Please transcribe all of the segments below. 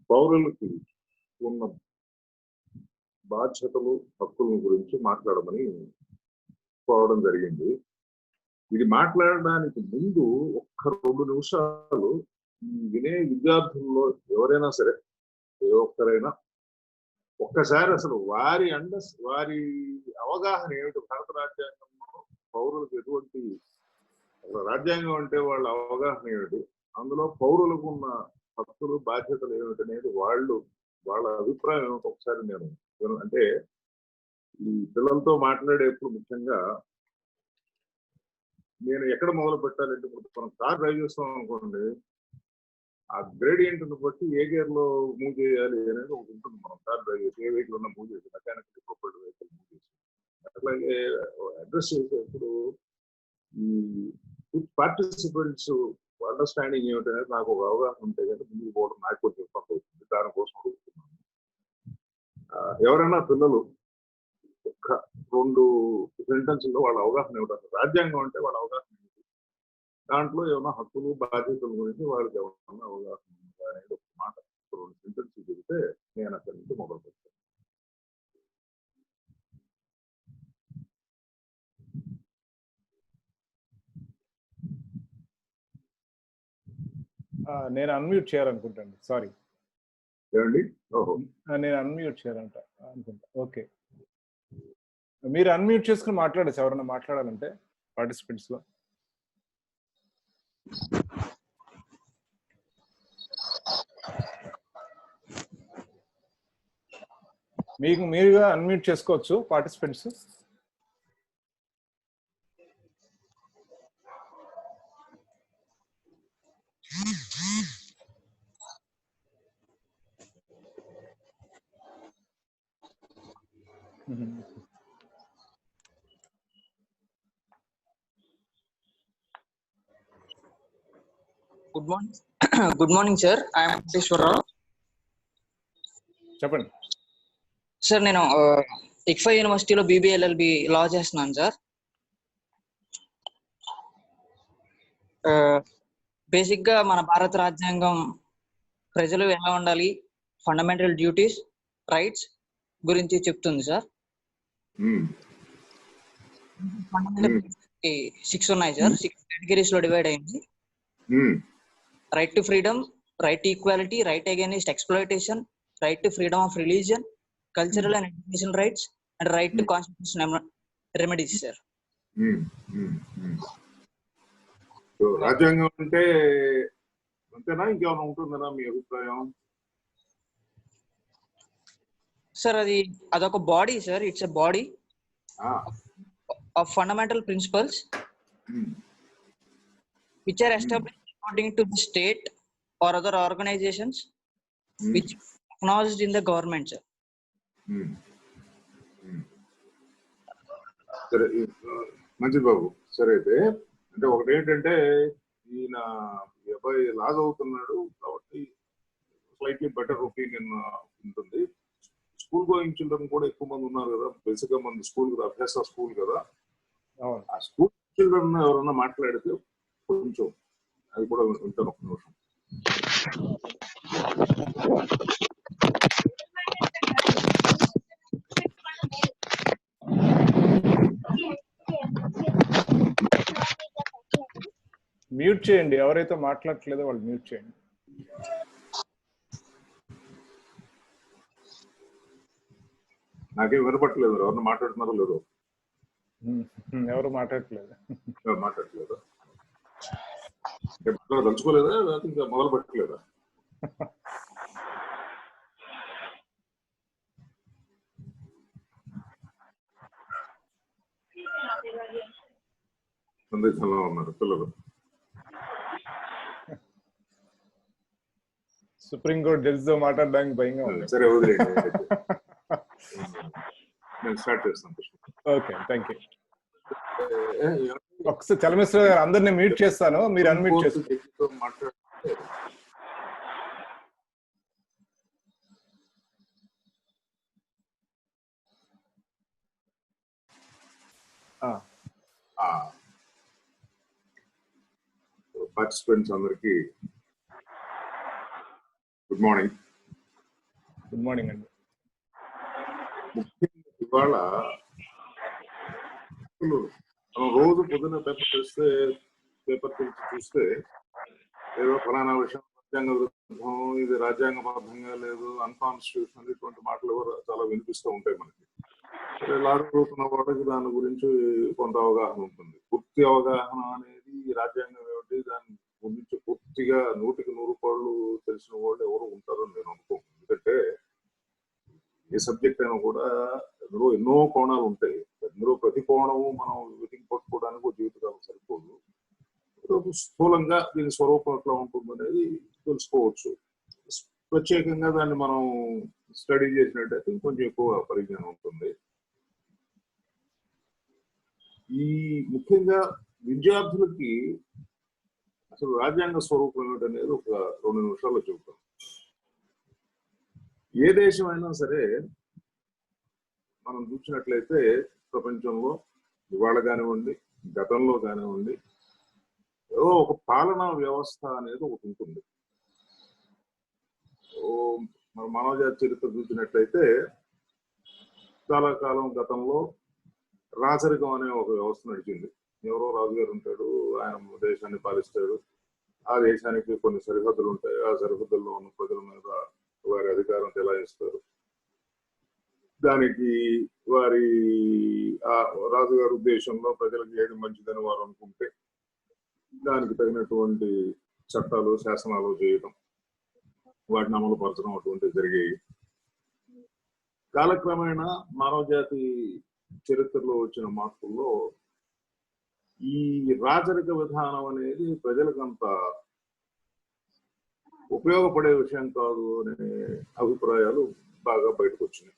పౌరులకి ఉన్న బాధ్యతలు హక్కుల గురించి మాట్లాడమని కోరడం జరిగింది. ఇది మాట్లాడడానికి ముందు ఒక్క 2 నిమిషాలు వినే విద్యార్థుల్లో ఎవరైనా సరే ఏ ఒక్కరైనా ఒక్కసారి అసలు వారి అవగాహన ఏమిటి, భారత రాజ్యాంగంలో పౌరులకు ఎటువంటి రాజ్యాంగం అంటే వాళ్ళ అవగాహన ఏమిటి, అందులో పౌరులకు ఉన్న హక్కులు బాధ్యతలు ఏమిటి అనేది వాళ్ళ అభిప్రాయం ఏమిటి ఒకసారి నేను అంటే ఈ పిల్లలతో మాట్లాడేప్పుడు ముఖ్యంగా నేను ఎక్కడ మొదలు పెట్టాలంటే ఇప్పుడు మనం కార్ డ్రైవ్ చేస్తాం అనుకోండి, ఆ గ్రేడియంట్ బట్టి ఏ గేర్ లో మూవ్ చేయాలి అనేది ఒకటి ఉంటుంది. మనం కార్ డ్రైవ్ చేసి ఏ వెహికల్ ఉన్నా మూవ్ చేసి మెకానికల్ ప్రొపల్డ్ వెహికల్ మూవ్ చేసి అట్లాగే అడ్రస్ చేసేప్పుడు ఈ పార్టిసిపెంట్స్ అండర్స్టాండింగ్ ఏమిటనేది నాకు ఒక అవగాహన ఉంటే కానీ ముందుకు పోవడం నాకు కొంచెం ఇబ్బంది అవుతుంది. దానికోసం అడుగుతున్నాను. ఎవరైనా పిల్లలు ఒక్క 2 సెంటెన్స్లో వాళ్ళ అవగాహన ఏమిటంటే రాజ్యాంగం అంటే వాళ్ళ అవగాహన ఏమిటి, దాంట్లో ఏమైనా హక్కులు బాధ్యతల గురించి వాళ్ళకి ఏమన్నా అవగాహన ఉందా అనేది ఒక మాట 2 సెంటెన్స్ చెబితే నేను అక్కడి నుంచి మొదలు పెడతాను. నేను అన్మ్యూట్ చేయాలనుకుంటాను. సారీ ఏమండి? ఓహో, నేను అన్మ్యూట్ చేయాలంట అనుకుంటా. ఓకే, మీరు అన్మ్యూట్ చేసుకుని మాట్లాడచ్చు ఎవరైనా మాట్లాడాలంటే పార్టిసిపెంట్స్ లో. మీరుగా అన్మ్యూట్ చేసుకోవచ్చు participants. Good morning sir. I'm Venkateswararao. చెప్పండి సార్. నేను ICFA యూనివర్సిటీలో BBLLB లా చేస్తున్నాను సార్. బేసిక్ గా మన భారత రాజ్యాంగం ప్రజలు ఎలా ఉండాలి, ఫండమెంటల్ డ్యూటీస్, రైట్స్ గురించి చెప్తుంది సార్. ఫండమెంటల్ 6 ఉన్నాయి సార్. 6 కేటగిరీస్ లో డివైడ్ అయింది. Right to freedom, right to equality, right against exploitation, right to freedom of religion, cultural and education rights and right to constitutional remedies sir. రాజ్యాంగం అంటే అంతేనా, ఇంకేమైనా ఉంటుందనా మీ అభిప్రాయం? సార్ అదొక body sir. It's a body of fundamental principles which are established according to the state or other organizations which are acknowledged in the government sir. సరే, మంచిది బాబు. సరే, అయితే అంటే ఒకటి ఏంటంటే ఈయన అబ్బాయి లా చదువుతున్నాడు కాబట్టి స్లైట్లీ బెటర్ ఒపీనియన్ ఉంటుంది. స్కూల్ గోయింగ్ చిల్డ్రన్ కూడా ఎక్కువ మంది ఉన్నారు కదా, బేసిక్ గా మన స్కూల్ కదా, అభ్యాస స్కూల్ కదా. ఆ స్కూల్ చిల్డ్రన్ ఎవరన్నా మాట్లాడితే కొంచెం అది కూడా ఉంటాను. ఒక నిమిషం. మ్యూట్ చేయండి, ఎవరైతే మాట్లాడట్లేదో వాళ్ళు మ్యూట్ చేయండి. నాకేం వినపట్టలేదు. ఎవరన్నా మాట్లాడుతున్నారో లేదో? ఎవరు మాట్లాడట్లేదు. తలుచుకోలేదా, ఇంకా మొదలు పెట్టలేదా? సందేశంలో ఉన్నారు పిల్లలు. సుప్రీంకోర్టు జడ్జితో మాట్లాడడానికి భయంగా ఉంది. సరే, వదిలేండి. నేను స్టార్ట్ చేస్తాను. Okay, thank you. ఒకసారి చలమేశ్వర గారు అందరినీ మ్యూట్ చేస్తాను, మీరు అన్మ్యూట్ చేసుకోండి. పార్టిసిపెంట్స్ అందరికి గుడ్ మార్నింగ్. గుడ్ మార్నింగ్ అండి. ముఖ్యంగా ఇవాళ మనం రోజు పొద్దున్న పేపర్ తెరిచి చూస్తే ఏదో ఫలానా విషయం రాజ్యాంగ విరుద్ధం, ఇది రాజ్యాంగబద్ధంగా లేదు, అన్కాన్స్టిట్యూషనల్, ఇటువంటి మాటలు చాలా వినిపిస్తూ ఉంటాయి మనకి. ఇలా చదువుతున్న వాళ్ళకి దాని గురించి కొంత అవగాహన ఉంటుంది. పూర్తి అవగాహన అనేది రాజ్యాంగం ఏమిటి, దాని గురించి పూర్తిగా 100% తెలిసిన వాళ్ళు ఎవరు ఉంటారని నేను అనుకోను. ఎందుకంటే ఏ సబ్జెక్ట్ అయినా కూడా అందులో ఎన్నో కోణాలు ఉంటాయి. అందులో ప్రతి కోణము మనం వెతికి పట్టుకోవడానికి జీవితకాలం సరిపోదు. స్థూలంగా దీని స్వరూపం ఎట్లా ఉంటుంది అనేది తెలుసుకోవచ్చు. ప్రత్యేకంగా దాన్ని మనం స్టడీ చేసినట్టయితే కొంచెం ఎక్కువ పరిజ్ఞానం ఉంటుంది. ఈ ముఖ్యంగా విద్యార్థులకి అసలు రాజ్యాంగ స్వరూపం ఏమిటనేది ఒక 2 నిమిషాల్లో చెబుతాం. ఏ దేశమైనా సరే మనం చూసినట్లయితే ప్రపంచంలో ఇవాళ కానివ్వండి, గతంలో కానివ్వండి, ఏదో ఒక పాలనా వ్యవస్థ అనేది ఒకటి ఉంటుంది. మన మానవజాతి చరిత్ర చూసినట్లయితే చాలా కాలం గతంలో రాచరికం అనే ఒక వ్యవస్థ నడిచింది. ఎవరో రాజుగారు ఉంటాడు, ఆయన దేశాన్ని పాలిస్తాడు. ఆ దేశానికి కొన్ని సరిహద్దులు ఉంటాయి. ఆ సరిహద్దుల్లో ఉన్న ప్రజల మీద వారి అధికారం చెలాయిస్తారు. దానికి వారి ఆ రాజుగారి ఉద్దేశంలో ప్రజలకు ఏది మంచిదని వారు అనుకుంటే దానికి తగినటువంటి చట్టాలు, శాసనాలు చేయడం, వాటిని అమలు పరచడం అటువంటివి జరిగాయి. కాలక్రమేణా మానవ జాతి చరిత్రలో వచ్చిన మార్పుల్లో ఈ రాజరిక విధానం అనేది ప్రజలకంత ఉపయోగపడే విషయం కాదు అనే అభిప్రాయాలు బాగా బయటకు వచ్చినాయి.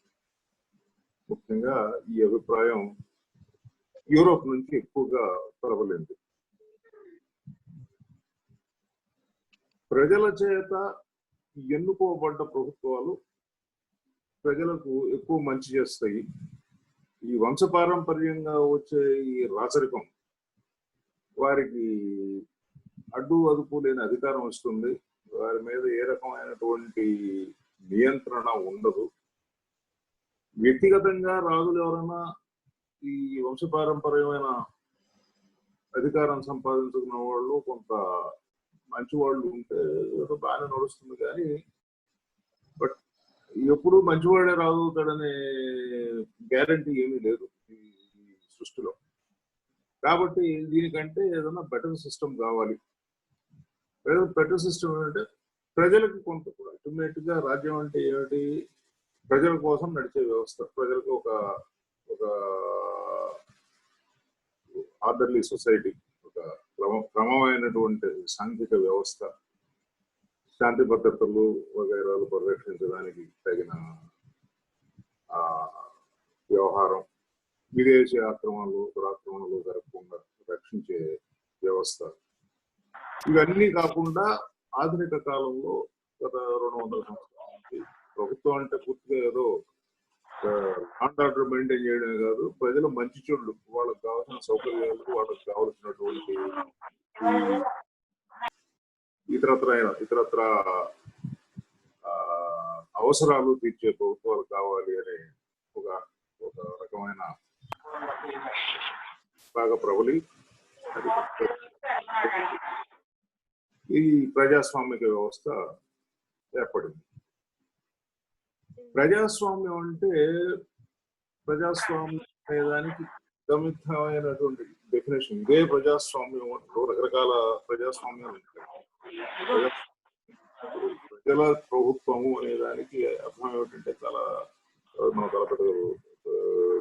ముఖ్యంగా ఈ అభిప్రాయం యూరోప్ నుంచి ఎక్కువగా ప్రబలింది. ప్రజల చేత ఎన్నుకోబడ్డ ప్రభుత్వాలు ప్రజలకు ఎక్కువ మంచి చేస్తాయి. ఈ వంశపారంపర్యంగా వచ్చే ఈ రాచరికం వారికి అడ్డు అదుపు లేని అధికారం వస్తుంది. వారి మీద ఏ రకమైనటువంటి నియంత్రణ ఉండదు. వ్యక్తిగతంగా రాజులు ఎవరైనా ఈ వంశపారంపర్యమైన అధికారం సంపాదించుకున్న వాళ్ళు కొంత మంచి వాళ్ళు ఉంటే బాగానే నడుస్తుంది. కానీ బట్ ఎప్పుడు మంచివాడే రాజవుతాడనే గ్యారంటీ ఏమీ లేదు ఈ సృష్టిలో. కాబట్టి దీనికంటే ఏదైనా బెటర్ సిస్టమ్ కావాలి. బెటర్ సిస్టమ్ ఏంటంటే ప్రజలకు కొంత కూడా అల్టిమేట్ గా రాజ్యం అంటే ఏమిటి, ప్రజల కోసం నడిచే వ్యవస్థ, ప్రజలకు ఒక ఆర్డర్లీ సొసైటీ, ఒక క్రమమైనటువంటి సాంఘిక వ్యవస్థ, శాంతి భద్రతలు వగైరాలు పరిరక్షించడానికి తగిన వ్యవహారం, విదేశీ ఆక్రమణలు జరగకుండా రక్షించే వ్యవస్థ, ఇవన్నీ కాకుండా ఆధునిక కాలంలో గత 200 సంవత్సరాల నుంచి ప్రభుత్వం అంటే పూర్తిగా ఏదో ఆర్డర్ మెయింటైన్ చేయడమే కాదు, ప్రజల మంచి చెడులు, వాళ్ళకి కావాల్సిన సౌకర్యాలు, వాళ్ళకి కావలసినటువంటి ఇతరత్ర అవసరాలు తీర్చే ప్రభుత్వాలు కావాలి అనే ఒక రకమైన బాగా ప్రబలి ఈ ప్రజాస్వామిక వ్యవస్థ ఏర్పడింది. ప్రజాస్వామ్యం అంటే ప్రజాస్వామ్యం అనేదానికి గమితమైనటువంటి డెఫినేషన్. ఇదే ప్రజాస్వామ్యం రకరకాల ప్రజాస్వామ్యాలు ఉంటాయి. ప్రజల ప్రభుత్వము అనే దానికి అర్థం ఏమిటంటే మనం చాలా పెద్ద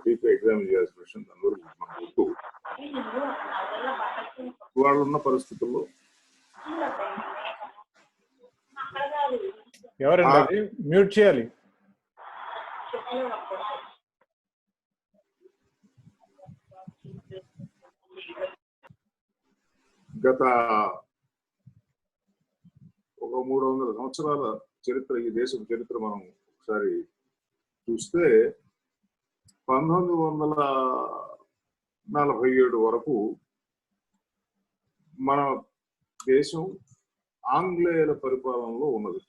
డీప్ ఎగ్జామిన్ చేయాల్సిన విషయం. దాని గురించి మనం గుర్తు వాళ్ళు ఉన్న పరిస్థితుల్లో ఎవరండి మ్యూట్ చేయాలి. గత ఒక 300 సంవత్సరాల చరిత్ర, ఈ దేశం చరిత్ర మనం ఒకసారి చూస్తే 1947 వరకు మన దేశం ఆంగ్లేయుల పరిపాలనలో ఉన్నది.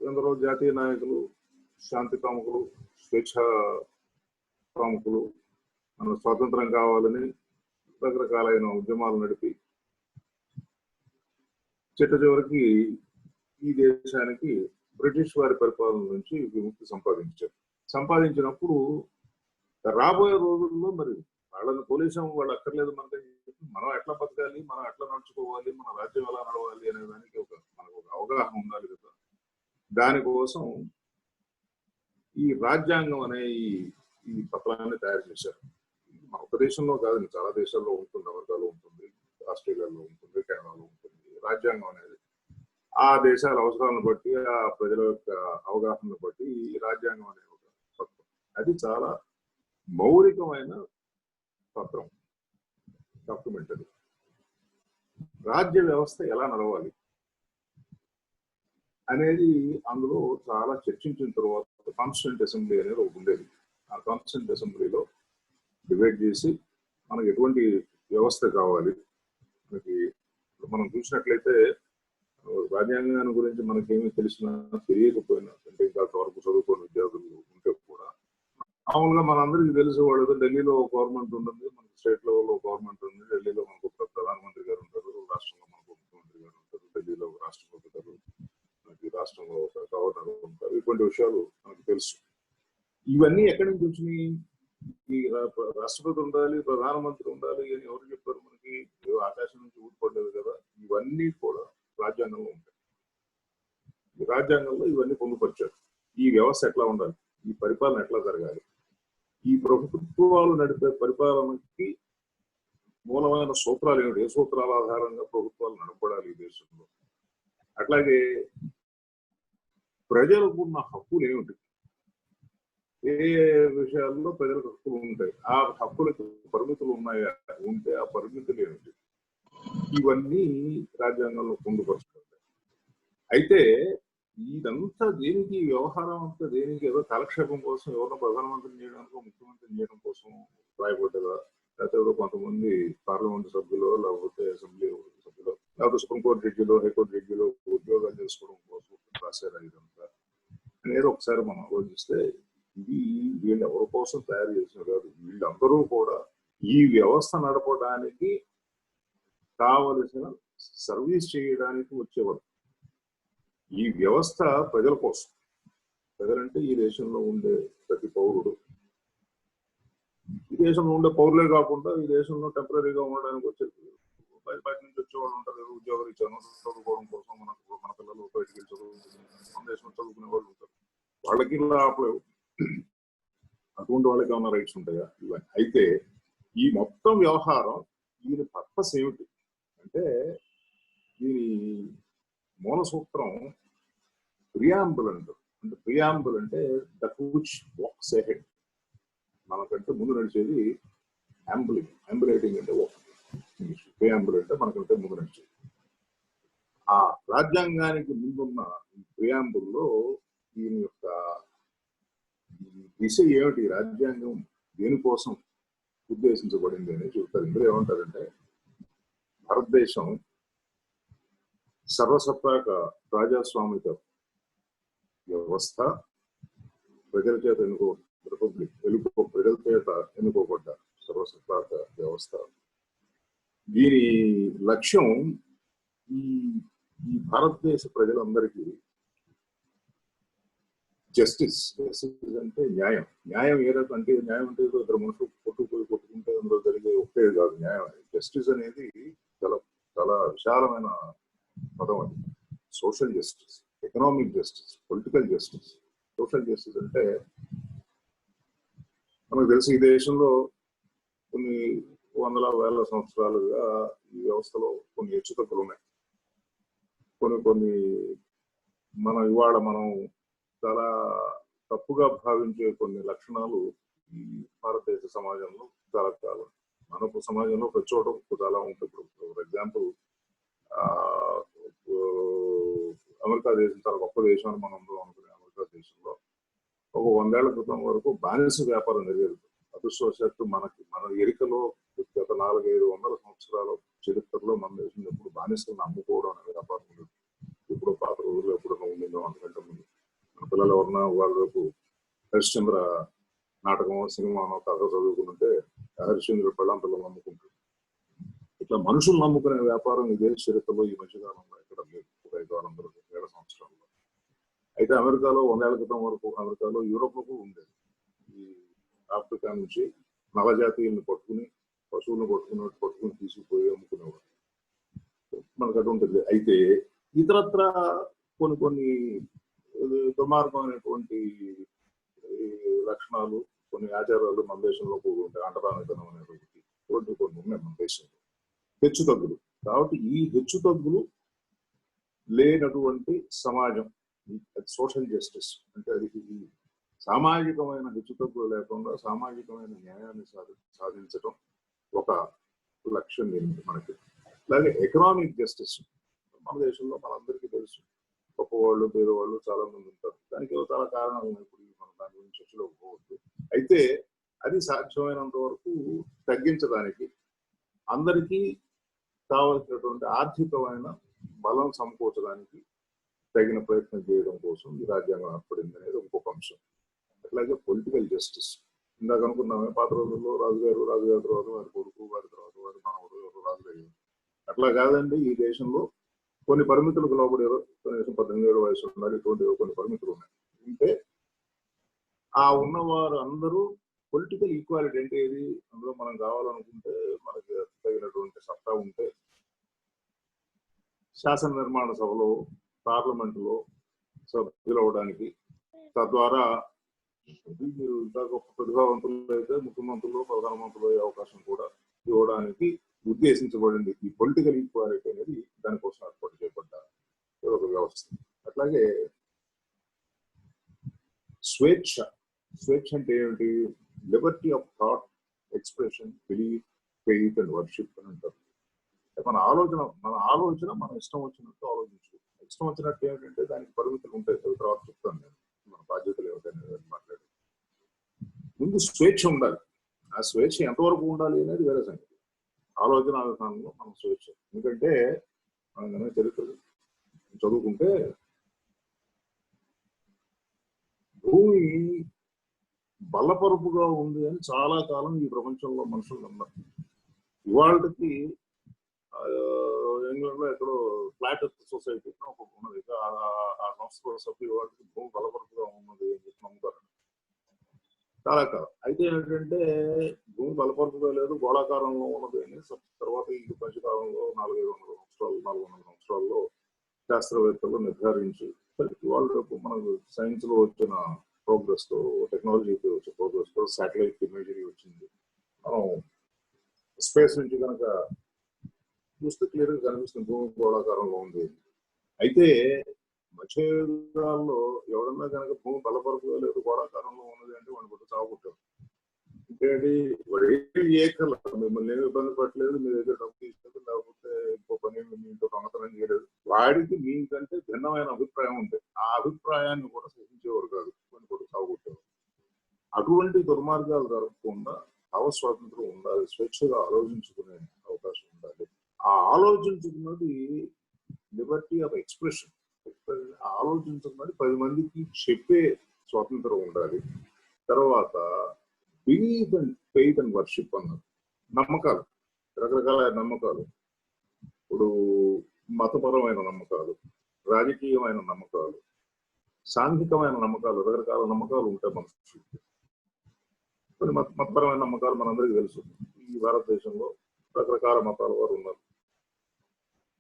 ఎందరో జాతీయ నాయకులు, శాంతి కాముకులు, స్వేచ్ఛ కాముకులు మన స్వాతంత్రం కావాలని రకరకాలైన ఉద్యమాలు నడిపి చివరికి ఈ దేశానికి బ్రిటిష్ వారి పరిపాలన నుంచి విముక్తి సంపాదించినప్పుడు రాబోయే రోజుల్లో మరి వాళ్ళని పోలీసం వాళ్ళు అక్కర్లేదు మనకి, మనం ఎట్లా బతకాలి, మనం ఎట్లా నడుచుకోవాలి, మన రాజ్యం ఎలా నడవాలి అనే దానికి మనకు ఒక అవగాహన ఉండాలి కదా. దానికోసం ఈ రాజ్యాంగం అనే ఈ పత్రాన్ని తయారు చేశారు. మన ఒక దేశంలో కాదు, చాలా దేశాల్లో ఉంటుంది, అమెరికాలో ఉంటుంది, ఆస్ట్రేలియాలో ఉంటుంది, కెనడాలో ఉంటుంది. రాజ్యాంగం అనేది ఆ దేశాల అవసరాలను బట్టి, ఆ ప్రజల యొక్క అవగాహనను బట్టి ఈ రాజ్యాంగం అనే ఒక పత్రం, అది చాలా మౌలికమైన పత్రం, డాక్యుమెంట్. అది రాజ్య వ్యవస్థ ఎలా నడవాలి అనేది అందులో చాలా చర్చించిన తర్వాత కాన్స్టిట్యూంట్ అసెంబ్లీ అనేది ఒకటి ఉండేది. ఆ కాన్స్టిట్యూంట్ అసెంబ్లీలో డిబేట్ చేసి మనకు ఎటువంటి వ్యవస్థ కావాలి, మనకి మనం చూసినట్లయితే రాజ్యాంగాన్ని గురించి మనకేమీ తెలిసినా తెలియకపోయినా, అంటే ఇంకా వరకు చదువుకున్న విద్యార్థులు ఉంటే కూడా మామూలుగా మనందరికీ తెలుసు, వాళ్ళు ఢిల్లీలో గవర్నమెంట్ ఉంటుంది, మనకి స్టేట్ లెవెల్లో గవర్నమెంట్ ఉంది, ఢిల్లీలో మనకు ప్రధానమంత్రి గారు ఉంటారు, రాష్ట్రంలో మనకు ముఖ్యమంత్రి గారు ఉంటారు, ఢిల్లీలో రాష్ట్రపతి గారు, మనకి రాష్ట్రంలో ఒక గవర్నర్ ఉంటారు. ఇటువంటి విషయాలు మనకు తెలుసు. ఇవన్నీ ఎక్కడి నుంచి వచ్చినాయి? ఈ రాష్ట్రపతి ఉండాలి, ప్రధానమంత్రి ఉండాలి అని ఎవరు చెప్పారు మనకి? ఆకాశం నుంచి ఊడిపడలేదు కదా. ఇవన్నీ కూడా రాజ్యాంగంలో ఉంటాయి. ఈ రాజ్యాంగంలో ఇవన్నీ పొందుపరిచారు. ఈ వ్యవస్థ ఎట్లా ఉండాలి, ఈ పరిపాలన ఎట్లా జరగాలి, ఈ ప్రభుత్వాలు నడిపే పరిపాలనకి మూలమైన సూత్రాలు ఏమిటి, ఏ సూత్రాల ఆధారంగా ప్రభుత్వాలు నడపడాలి ఈ దేశంలో, అట్లాగే ప్రజలకు ఉన్న హక్కులు ఏమిటి, ఏ విషయాల్లో ప్రజలకు హక్కులు ఉంటాయి, ఆ హక్కులకు పరిమితులు ఉన్నాయా, ఉంటే ఆ పరిమితులు ఏమిటి, ఇవన్నీ రాజ్యాంగంలో పొందుపరుచుకుంటాయి. అయితే ఇదంతా దేనికి, వ్యవహారం అంతా దేనికి, ఏదో కాలక్షేపం కోసం, ఎవరినో ప్రధానమంత్రిని చేయడానికో ముఖ్యమంత్రిని చేయడం కోసం రాయబడ్డదా, లేకపోతే ఏదో కొంతమంది పార్లమెంట్ సభ్యులు, లేకపోతే అసెంబ్లీ సభ్యులు, లేకపోతే సుప్రీంకోర్టు జడ్జిలో, హైకోర్టు జడ్జిలో ఉద్యోగాలు చేసుకోవడం కోసం రాశారా ఇదంతా అనేది ఒకసారి మనం ఆలోచిస్తే, ఇది వీళ్ళు ఎవరి కోసం తయారు చేసిన కాదు. వీళ్ళందరూ కూడా ఈ వ్యవస్థ నడపడానికి కావలసిన సర్వీస్ చేయడానికి వచ్చేవారు. ఈ వ్యవస్థ ప్రజల కోసం, ప్రజలంటే ఈ దేశంలో ఉండే ప్రతి పౌరుడు, ఈ దేశంలో ఉండే పౌరులే కాకుండా ఈ దేశంలో టెంపరీగా ఉండడానికి వచ్చే బయట నుంచి వచ్చేవాళ్ళు ఉంటారు. ఉద్యోగాలు ఇచ్చాను చదువుకోవడం కోసం, మన పిల్లలు బయటికి వెళ్ళి మన దేశంలో చదువుకునే వాళ్ళు ఉంటారు. వాళ్ళకి రావట్లేదు, అటువంటి వాళ్ళకి ఏమైనా రైట్స్ ఉంటాయా? ఇవన్నీ. అయితే ఈ మొత్తం వ్యవహారం, దీని పర్పస్ ఏమిటి అంటే, దీని మూల సూత్రం ప్రియాంబుల్ అంటారు. అంటే ప్రియాంబుల్ అంటే దట్ విచ్ వాక్స్ అహెడ్, మనకంటే ముందు నడిచేది అంబులేటింగ్ అంటే ప్రియాంబుల్ అంటే మనకంటే ముందు నడిచేది. ఆ రాజ్యాంగానికి ముందున్న ప్రియాంబుల్లో దీని యొక్క దిశ ఏమిటి, రాజ్యాంగం దేనికోసం ఉద్దేశించబడింది అని చూస్తారు. ఇందులో ఏమంటారంటే, భారతదేశం సర్వసత్తాక ప్రజాస్వామిక వ్యవస్థ, ప్రజల చేత ప్రజల చేత ఎన్నుకోబడ్డ సర్వసత్తాక వ్యవస్థ. దీని లక్ష్యం ఈ భారతదేశ ప్రజలందరికీ జస్టిస్ అంటే న్యాయం. న్యాయం ఏ రకం అంటే, న్యాయం అంటే ఇద్దరు మనుషులు కొట్టుకుంటే అందులో జరిగే ఒకే కాదు న్యాయం. జస్టిస్ అనేది చాలా చాలా విశాలమైన పదం. అది social justice, economic justice, political justice. Social justice అంటే మనకు తెలిసి ఈ దేశంలో కొన్ని వందల వేల సంవత్సరాలుగా ఈ వ్యవస్థలో కొన్ని హెచ్చుతగ్గులు ఉన్నాయి. కొన్ని ఇవాళ మనం చాలా తప్పుగా భావించే కొన్ని లక్షణాలు ఈ భారతదేశ సమాజంలో చాలా కాలం, మన సమాజంలో ప్రతి చోట చాలా ఉంటాయి. ఇప్పుడు ఫర్ ఎగ్జాంపుల్ అమెరికా దేశం చాలా గొప్ప దేశం అని మనం అనుకునే అమెరికా దేశంలో ఒక 100 ఏళ్ల క్రితం వరకు బానిస వ్యాపారం జరిగేది. అదృష్టవశాత్తు మన ఎరికలో గత 400-500 సంవత్సరాల చరిత్రలో మన దేశంలో ఎప్పుడు బానిసలను అమ్ముకోవడం అనే వ్యాపారం లేదు. ఇప్పుడు పాత రోజుల్లో ఎప్పుడు పిల్లలు ఎవరన్నా వాళ్ళ రేపు హరిశ్చంద్ర నాటకం సినిమానో కథ చదువుకుంటే హరిశ్చంద్రుడు పెళ్ళాం పిల్లలు నమ్ముకుంటారు. ఇట్లా మనుషులు నమ్ముకునే వ్యాపారం ఇదే చరిత్రలో ఈ మధ్యకాలంలో ఇక్కడ లేదు. ఒక 500-600 సంవత్సరాల్లో. అయితే అమెరికాలో 100 ఏళ్ల క్రితం వరకు అమెరికాలో యూరోప్లో ఉండేది. ఈ ఆఫ్రికా నుంచి నవజాతీయుల్ని పట్టుకుని పశువులను పట్టుకుని తీసుకుపోయి అమ్ముకునేవారు. మనకు అటు ఉంటుంది. అయితే ఇతరత్ర కొన్ని దుర్మార్గమైనటువంటి లక్షణాలు, కొన్ని ఆచారాలు మన దేశంలో కూడా ఉంటాయి. అంటరానితనం అనేటువంటి కొన్ని ఉన్నాయి మన దేశంలో. హెచ్చుతగ్గులు. కాబట్టి ఈ హెచ్చుతగ్గులు లేనటువంటి సమాజం, సోషల్ జస్టిస్ అంటే అది సామాజికమైన హెచ్చుతగ్గులు లేకుండా సామాజికమైన న్యాయాన్ని సాధించడం ఒక లక్ష్యం మనకి. అలాగే ఎకనామిక్ జస్టిస్ మన దేశంలో మనందరికీ తెలుసు. గొప్పవాళ్ళు పేదవాళ్ళు చాలా మంది ఉంటారు. దానికి చాలా కారణాలు ఉన్నాయి. ఇప్పుడు మనం దాని గురించి చర్చలోకి పోవద్దు. అయితే అది సాధ్యమైనంత వరకు తగ్గించడానికి అందరికీ కావలసినటువంటి ఆర్థికమైన బలం సమకూర్చడానికి తగిన ప్రయత్నం చేయడం కోసం ఈ రాజ్యాంగం ఏర్పడింది అనేది ఇంకొక అంశం. అట్లాగే పొలిటికల్ జస్టిస్ ఇందాక అనుకున్నామే, పాత రోజుల్లో రాజుగారు తర్వాత వారి కొడుకు, వారి తర్వాత వారి మనవడు ఎవరు రాజుగారు. అట్లా కాదండి. ఈ దేశంలో కొన్ని పరిమితులకు లోబడేవారు. కనీసం 18 ఏళ్ళ వయసు ఉండాలి. ఇటువంటి కొన్ని పరిమితులు ఉన్నాయి. అంటే ఆ ఉన్నవారు అందరూ పొలిటికల్ ఈక్వాలిటీ అంటే ఏది, అందులో మనం కావాలనుకుంటే మనకి తగినటువంటి సత్తా ఉంటే శాసన నిర్మాణ సభలో, పార్లమెంటులో సభ్యులు అవడానికి, తద్వారా మీరు ఇంకా గొప్ప ప్రతిభావంతులు అయితే ముఖ్యమంత్రులు, ప్రధానమంత్రులు అయ్యే అవకాశం కూడా ఇవ్వడానికి ఉద్దేశించబడింది ఈ పొలిటికల్ ఈక్వాలిటీ అనేది. దానికోసం ఏర్పాటు చేయబడ్డ ఒక వ్యవస్థ. అట్లాగే స్వేచ్ఛ అంటే ఏమిటి? Liberty of thought, expression, belief, faith and worship అని అంటారు. మన ఆలోచన మనం ఇష్టం వచ్చినట్టు ఆలోచించు. ఇష్టం వచ్చినట్టు ఏమిటంటే దానికి పరిమితులు ఉంటాయి. తర్వాత చెప్తాను నేను మన బాధ్యతలు ఏమిటనేది మాట్లాడి. ముందు స్వేచ్ఛ ఉండాలి. ఆ స్వేచ్ఛ ఎంతవరకు ఉండాలి అనేది వేరే సంగతి. ఆలోచన విధానంలో మనం స్వేచ్ఛ. ఎందుకంటే మనం చరిత్ర చదువుకుంటే భూమి బల్లపరుపుగా ఉంది అని చాలా కాలం ఈ ప్రపంచంలో మనుషులు ఉన్నారు. ఇవాళకి ఇంగ్లాండ్ లో ఎక్కడో ఫ్లాట్ ఎర్త్ సొసైటీ ఉన్నది. ఆ సంస్థ సభ్యులు వాటికి భూమి బలపరుపుగా ఉన్నది అని చెప్పి నమ్ముతారు చాలా కాలం. అయితే ఏంటంటే భూమి బలపరుపుగా లేదు, గోళాకారంలో ఉన్నది అని తర్వాత ఈ మధ్యకాలంలో 400 సంవత్సరాల్లో శాస్త్రవేత్తలు నిర్ధారించి వాళ్ళు మనకు సైన్స్ లో వచ్చిన ప్రోగ్రెస్ తో, టెక్నాలజీకి వచ్చే ప్రోగ్రెస్ తో శాటిలైట్ ఇమేజరీ వచ్చింది. మనం స్పేస్ నుంచి కనుక చూస్తే క్లియర్ గా కనిపిస్తుంది భూమి గోళాకారంలో ఉంది. అయితే మధ్యయుగాల్లో ఎవడన్నా కనుక భూమి బలపరుపుగా లేదు, గోళాకారంలో ఉన్నది అంటే వాడిని కొట్టి చావుకుంటారు. ఇంకేంటి వాడు ఏకల మిమ్మల్ని ఏమి ఇబ్బంది పట్టలేదు, మీ దగ్గర డబ్బు తీసుకోలేదు, లేకపోతే ఇంకో పని మీతో దొంగతనం చేయలేదు. వాడికి మీకంటే భిన్నమైన అభిప్రాయం ఉంది. ఆ అభిప్రాయాన్ని కూడా సహించేవారు కాదు, కొన్ని కొట్టి చావుకుంటారు. అటువంటి దుర్మార్గాలు జరగకుండా స్వాతంత్రం ఉండాలి, స్వేచ్ఛగా ఆలోచించుకునే అవకాశం ఉండాలి. ఆ ఆలోచించుకున్నది లిబర్టీ ఆఫ్ ఎక్స్ప్రెషన్. ఆలోచించుకున్నది 10 మందికి చెప్పే స్వాతంత్రం ఉండాలి. తర్వాత belief and faith and worship అన్నారు. నమ్మకాలు, రకరకాల నమ్మకాలు. ఇప్పుడు మతపరమైన నమ్మకాలు, రాజకీయమైన నమ్మకాలు, సాంఘికమైన నమ్మకాలు, రకరకాల నమ్మకాలు ఉంటాయి మనుషులకి. కొన్ని మతపరమైన నమ్మకాలు మనందరికీ తెలుసు. ఈ భారతదేశంలో రకరకాల మతాల వారు ఉన్నారు.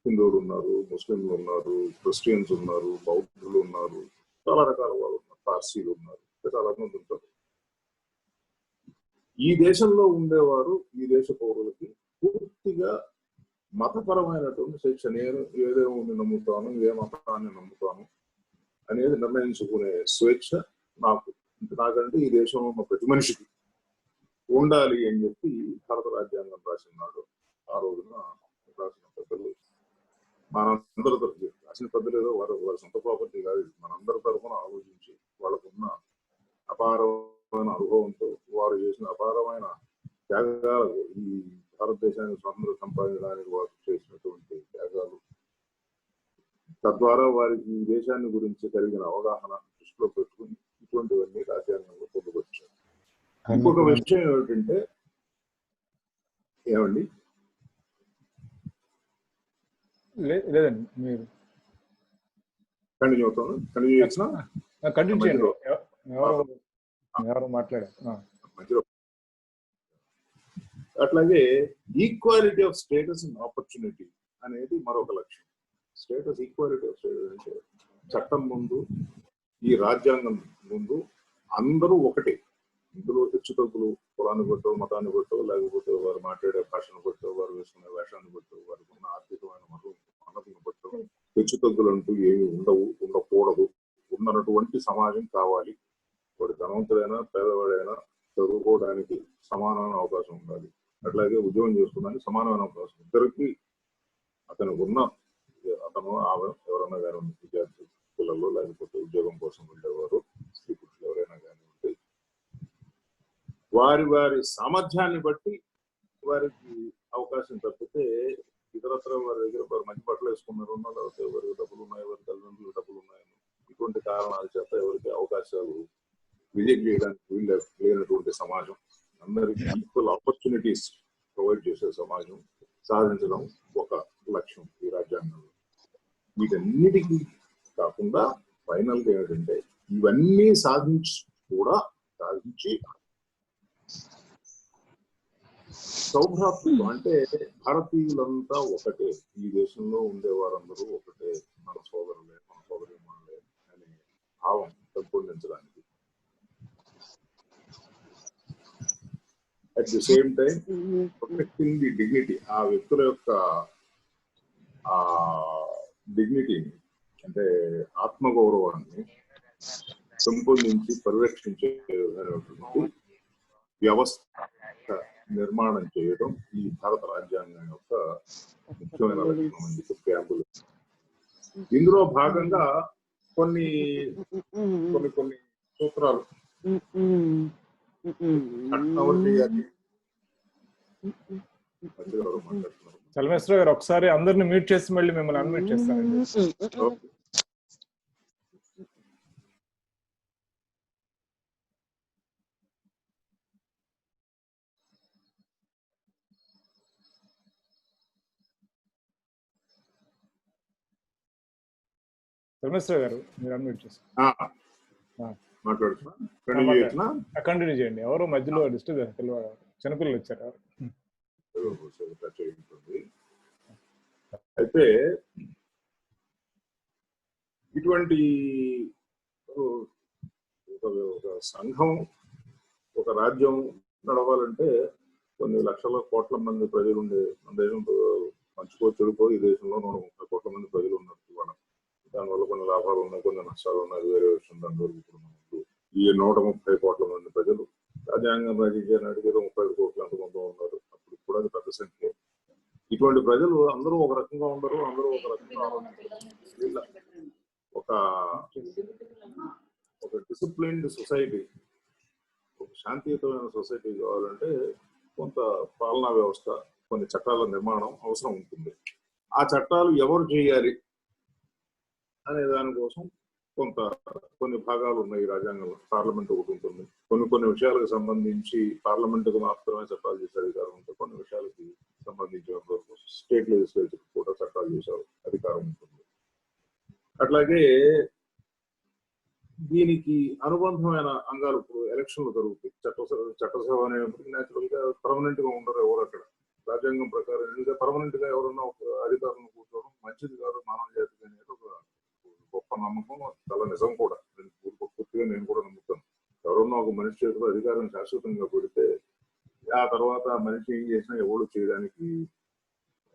హిందువులు ఉన్నారు, ముస్లింలు ఉన్నారు, క్రిస్టియన్స్ ఉన్నారు, బౌద్ధులు ఉన్నారు, చాలా రకాల వాళ్ళు ఉన్నారు, పార్సీలు ఉన్నారు, చాలా మంది ఉంటారు. ఈ దేశంలో ఉండేవారు ఈ దేశ పౌరులకి పూర్తిగా మతపరమైనటువంటి శిక్ష, నేను ఏదేమో నమ్ముతాను, ఏ మతాన్ని నమ్ముతాను అనేది నిర్ణయించుకునే స్వేచ్ఛ నాకంటే ఈ దేశంలో ఉన్న ప్రతి మనిషికి ఉండాలి అని చెప్పి భారత రాజ్యాంగం రాసినాడు. ఆ రోజున రాసిన పెద్దలు, మనందరి తరఫు రాసిన పెద్దలు ఏదో వారి సొంత ప్రాపర్టీ కాదు, మనందరి తరఫున ఆలోచించి వాళ్ళకున్న అపారమైన అనుభవంతో వారు చేసిన అపారమైన త్యాగాలు, ఈ భారతదేశానికి స్వాతంత్రం సంపాదించడానికి వారు చేసినటువంటి త్యాగాలు, తద్వారా వారికి ఈ దేశాన్ని గురించి కలిగిన అవగాహన, దృష్టిలో పెట్టుకుని ఇటువంటివన్నీ రాజ్యాంగంలో పొందుపరిచారు. ఇంకొక విషయం ఏమిటంటే ఏమండి లేదండి మీరు కంటిన్యూ అవుతాను. కంటిన్యూ చేసిన కంటిన్యూ చేయండి. ఎవరు మాట్లాడారు మధ్యలో. అట్లాగే equality of status and opportunity అనేది మరొక లక్ష్యం. స్టేటస్ ఈక్వాలిటీ ఆఫ్ స్టేటస్ అంటే చట్టం ముందు ఈ రాజ్యాంగం ముందు అందరూ ఒకటే. ఇందులో హెచ్చుతగ్గులు కులాన్ని బట్టో మతాన్ని బట్టో లేకపోతే వారు మాట్లాడే భాషను బట్టో వారు వేసుకునే వేషాన్ని బట్టో వారికి ఉన్న ఆర్థికమైన మన్నతిని బట్టో హెచ్చుతగ్గులు అంటూ ఏమి ఉండకూడదు. ఉన్నటువంటి సమాజం కావాలి. వాడు ధనవంతుడైనా పేదవాడైనా చదువుకోవడానికి సమానమైన అవకాశం ఉండాలి. అట్లాగే ఉద్యోగం చేసుకోవడానికి సమానమైన అవకాశం. ఇద్దరికి అతను ఆమె ఎవరైనా కానీ విద్యార్థి పిల్లలు లేకపోతే ఉద్యోగం కోసం ఉండేవారు స్త్రీ పురుషులు ఎవరైనా కానీ ఉంటే వారి వారి సామర్థ్యాన్ని బట్టి వారికి అవకాశం తప్పితే ఇతరత్ర వారి దగ్గర వారు మంచి బట్టలు వేసుకున్నారు లేకపోతే ఎవరికి డబ్బులు ఉన్నాయి, వారి తల్లిదండ్రులు డబ్బులు ఉన్నాయని ఇటువంటి కారణాల చేత ఎవరికి అవకాశాలు రిజెక్ట్ చేయడానికి వీళ్ళు లేనటువంటి సమాజం, అందరికి ఈక్వల్ ఆపర్చునిటీస్ ప్రొవైడ్ చేసే సమాజం సాధించడం ఒక లక్ష్యం ఈ రాజ్యాంగంలో. వీటన్నిటికీ కాకుండా ఫైనల్ గా ఏంటంటే ఇవన్నీ సాధించి సౌభ్రాతృత్వం అంటే భారతీయులంతా ఒకటే, ఈ దేశంలో ఉండే వారందరూ ఒకటే, మన సోదరులే మన సోదరిమణులే అనే భావం పెంపొందించడానికి, at the same time protecting the dignity, ఆ వ్యక్తుల యొక్క ఆ డిగ్నిటీని అంటే ఆత్మగౌరవాన్ని పెంపొందించి పరిరక్షించే వ్యవస్థ నిర్మాణం చేయడం ఈ భారత రాజ్యాంగం యొక్క ముఖ్యమైన లక్షణం అని చెప్పి క్యాంపులు. ఇందులో భాగంగా కొన్ని సూత్రాలు చలమేశ్వర గారు ఒకసారి అందరిని మ్యూట్ చేసి మళ్ళీ మిమ్మల్ని అన్మ్యూట్ చేస్తానండి. చలమేశ్వర గారు మీరు అన్మ్యూట్ చేస్తారు. కంటిన్యూ చేయండి. ఎవరో మధ్యలో డిస్టర్బ్ చేస్తారు, చిన్నపిల్లలు వచ్చారు. అయితే ఇటువంటి ఒక సంఘం ఒక రాజ్యం నడవాలంటే కొన్ని లక్షల కోట్ల మంది ప్రజలు ఉండే మన దేశంతో మంచుకో చెడుకో ఈ దేశంలో 130 కోట్ల మంది ప్రజలు ఉన్నారు. దానివల్ల కొన్ని లాభాలు ఉన్నాయి, కొన్ని నష్టాలు ఉన్నాయి, వేరే విషయం. దాని వరకు ఇప్పుడు మనకు ఈ 130 కోట్ల మంది ప్రజలు రాజ్యాంగం రాజకీయాన్ని అడిగేదో 35 కోట్ల అంతమంది ఉన్నారు. అప్పుడు కూడా అది పెద్ద సంఖ్య. ఇటువంటి ప్రజలు అందరూ ఒక రకంగా ఉండరు, అందరూ ఒక రకంగా ఒక డిసిప్లిన్డ్ సొసైటీ, ఒక శాంతియుతమైన సొసైటీ కావాలంటే కొంత పాలనా వ్యవస్థ, కొన్ని చట్టాల నిర్మాణం అవసరం ఉంటుంది. ఆ చట్టాలు ఎవరు చేయాలి అనే దానికోసం కొన్ని భాగాలు ఉన్నాయి రాజ్యాంగంలో. పార్లమెంట్ ఒకటి ఉంటుంది. కొన్ని విషయాలకు సంబంధించి పార్లమెంటుకు మాత్రమే చట్టాలు చేసే అధికారం ఉంటుంది. కొన్ని విషయాలకి సంబంధించిన స్టేట్ లెజిస్లేచర్ కూడా చట్టాలు చేసే అధికారం ఉంటుంది. అట్లాగే దీనికి అనుబంధమైన అంగాలు ఎలక్షన్లు జరుగుతాయి. చట్టసభ అనేప్పటికీ న్యాచురల్ గా పర్మనెంట్ గా ఉండరు ఎవరు అక్కడ. రాజ్యాంగం ప్రకారం ఎందుకంటే పర్మనెంట్ గా ఎవరన్నా ఒక అధికారులను కూర్చోవడం మంచిది కాదు మానవ జాతికి అనేది ఒక గొప్ప నమ్మకం, చాలా నిజం కూడా. పూర్తిగా నేను కూడా నమ్ముతాను. ఎవరన్నా ఒక మనిషి చేతిలో అధికారం శాశ్వతంగా పెడితే ఆ తర్వాత మనిషి ఏం చేసినా ఎవరు చేయడానికి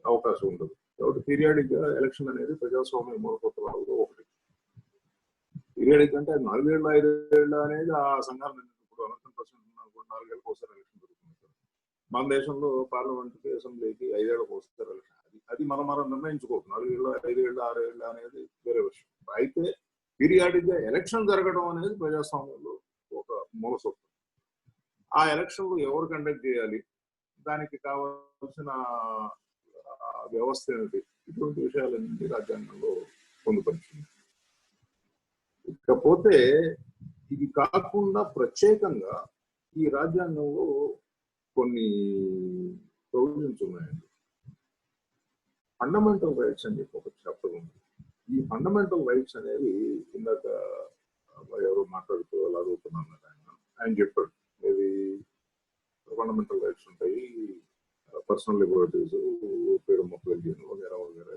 అవకాశం ఉండదు. కాబట్టి పీరియాడిక్ గా ఎలక్షన్ అనేది ప్రజాస్వామ్య మూలపత్రాలలో ఒకటి. పీరియాడిక్ అంటే 4 ఏళ్ళు 5 ఏళ్ళు అనేది ఆ సంఘాలు ఇప్పుడు అమెరికన్ ప్రెసిడెంట్ 4 ఏళ్ళకి ఒకసారి ఎలక్షన్ జరుగుతుంది. మన దేశంలో పార్లమెంట్కి అసెంబ్లీకి 5 ఏళ్ళకి ఒకసారి ఎలక్షన్. అది మనం నిర్ణయించుకోవచ్చు. 4 ఏళ్ళు 5 ఏళ్ళు 6 ఏళ్ళు అనేది వేరే విషయం. అయితే పీరియాడిక్ గా ఎలక్షన్ జరగడం అనేది ప్రజాస్వామ్యంలో ఒక మూల సూత్రం. ఆ ఎలక్షన్లు ఎవరు కండక్ట్ చేయాలి, దానికి కావాల్సిన వ్యవస్థ ఏమిటి, ఇటువంటి విషయాలన్నీ రాజ్యాంగంలో పొందుపరిచింది. ఇక కాకపోతే ఇది కాకుండా ప్రత్యేకంగా ఈ రాజ్యాంగంలో కొన్ని ప్రొవిజన్స్ ఉన్నాయండి. ఫండమెంటల్ రైట్స్ అని చెప్పి ఒక చాప్టర్ ఉంది. ఈ ఫండమెంటల్ రైట్స్ అనేవి ఇందాక ఎవరు మాట్లాడుతూ అలా అడుగుతున్నాను ఆయన చెప్పాడు. ఇది ఫండమెంటల్ రైట్స్ ఉంటాయి, personal liberties, freedom of religion వగేరా వగేరా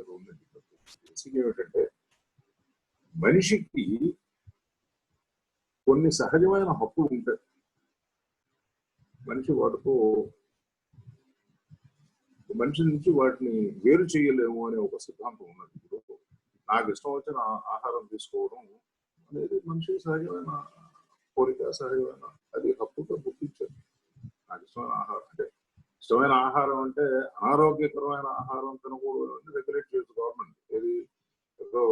ఏమిటంటే మనిషికి కొన్ని సహజమైన హక్కులు ఉంటాయి. మనిషి నుంచి వాటిని వేరు చేయలేము అనే ఒక సిద్ధాంతం ఉన్నది. ఇప్పుడు నాకు ఇష్టం వచ్చిన ఆహారం తీసుకోవడం అనేది మనిషి సహజమైన కోరిక, సహజమైన అది హక్కుగా గుర్తించారు. నాకు ఇష్టమైన ఆహారం అంటే ఇష్టమైన ఆహారం అంటే అనారోగ్యకరమైన ఆహారం తినకూడదు అని రెగ్యులేట్ చేయొచ్చు గవర్నమెంట్. ఏది ఏదో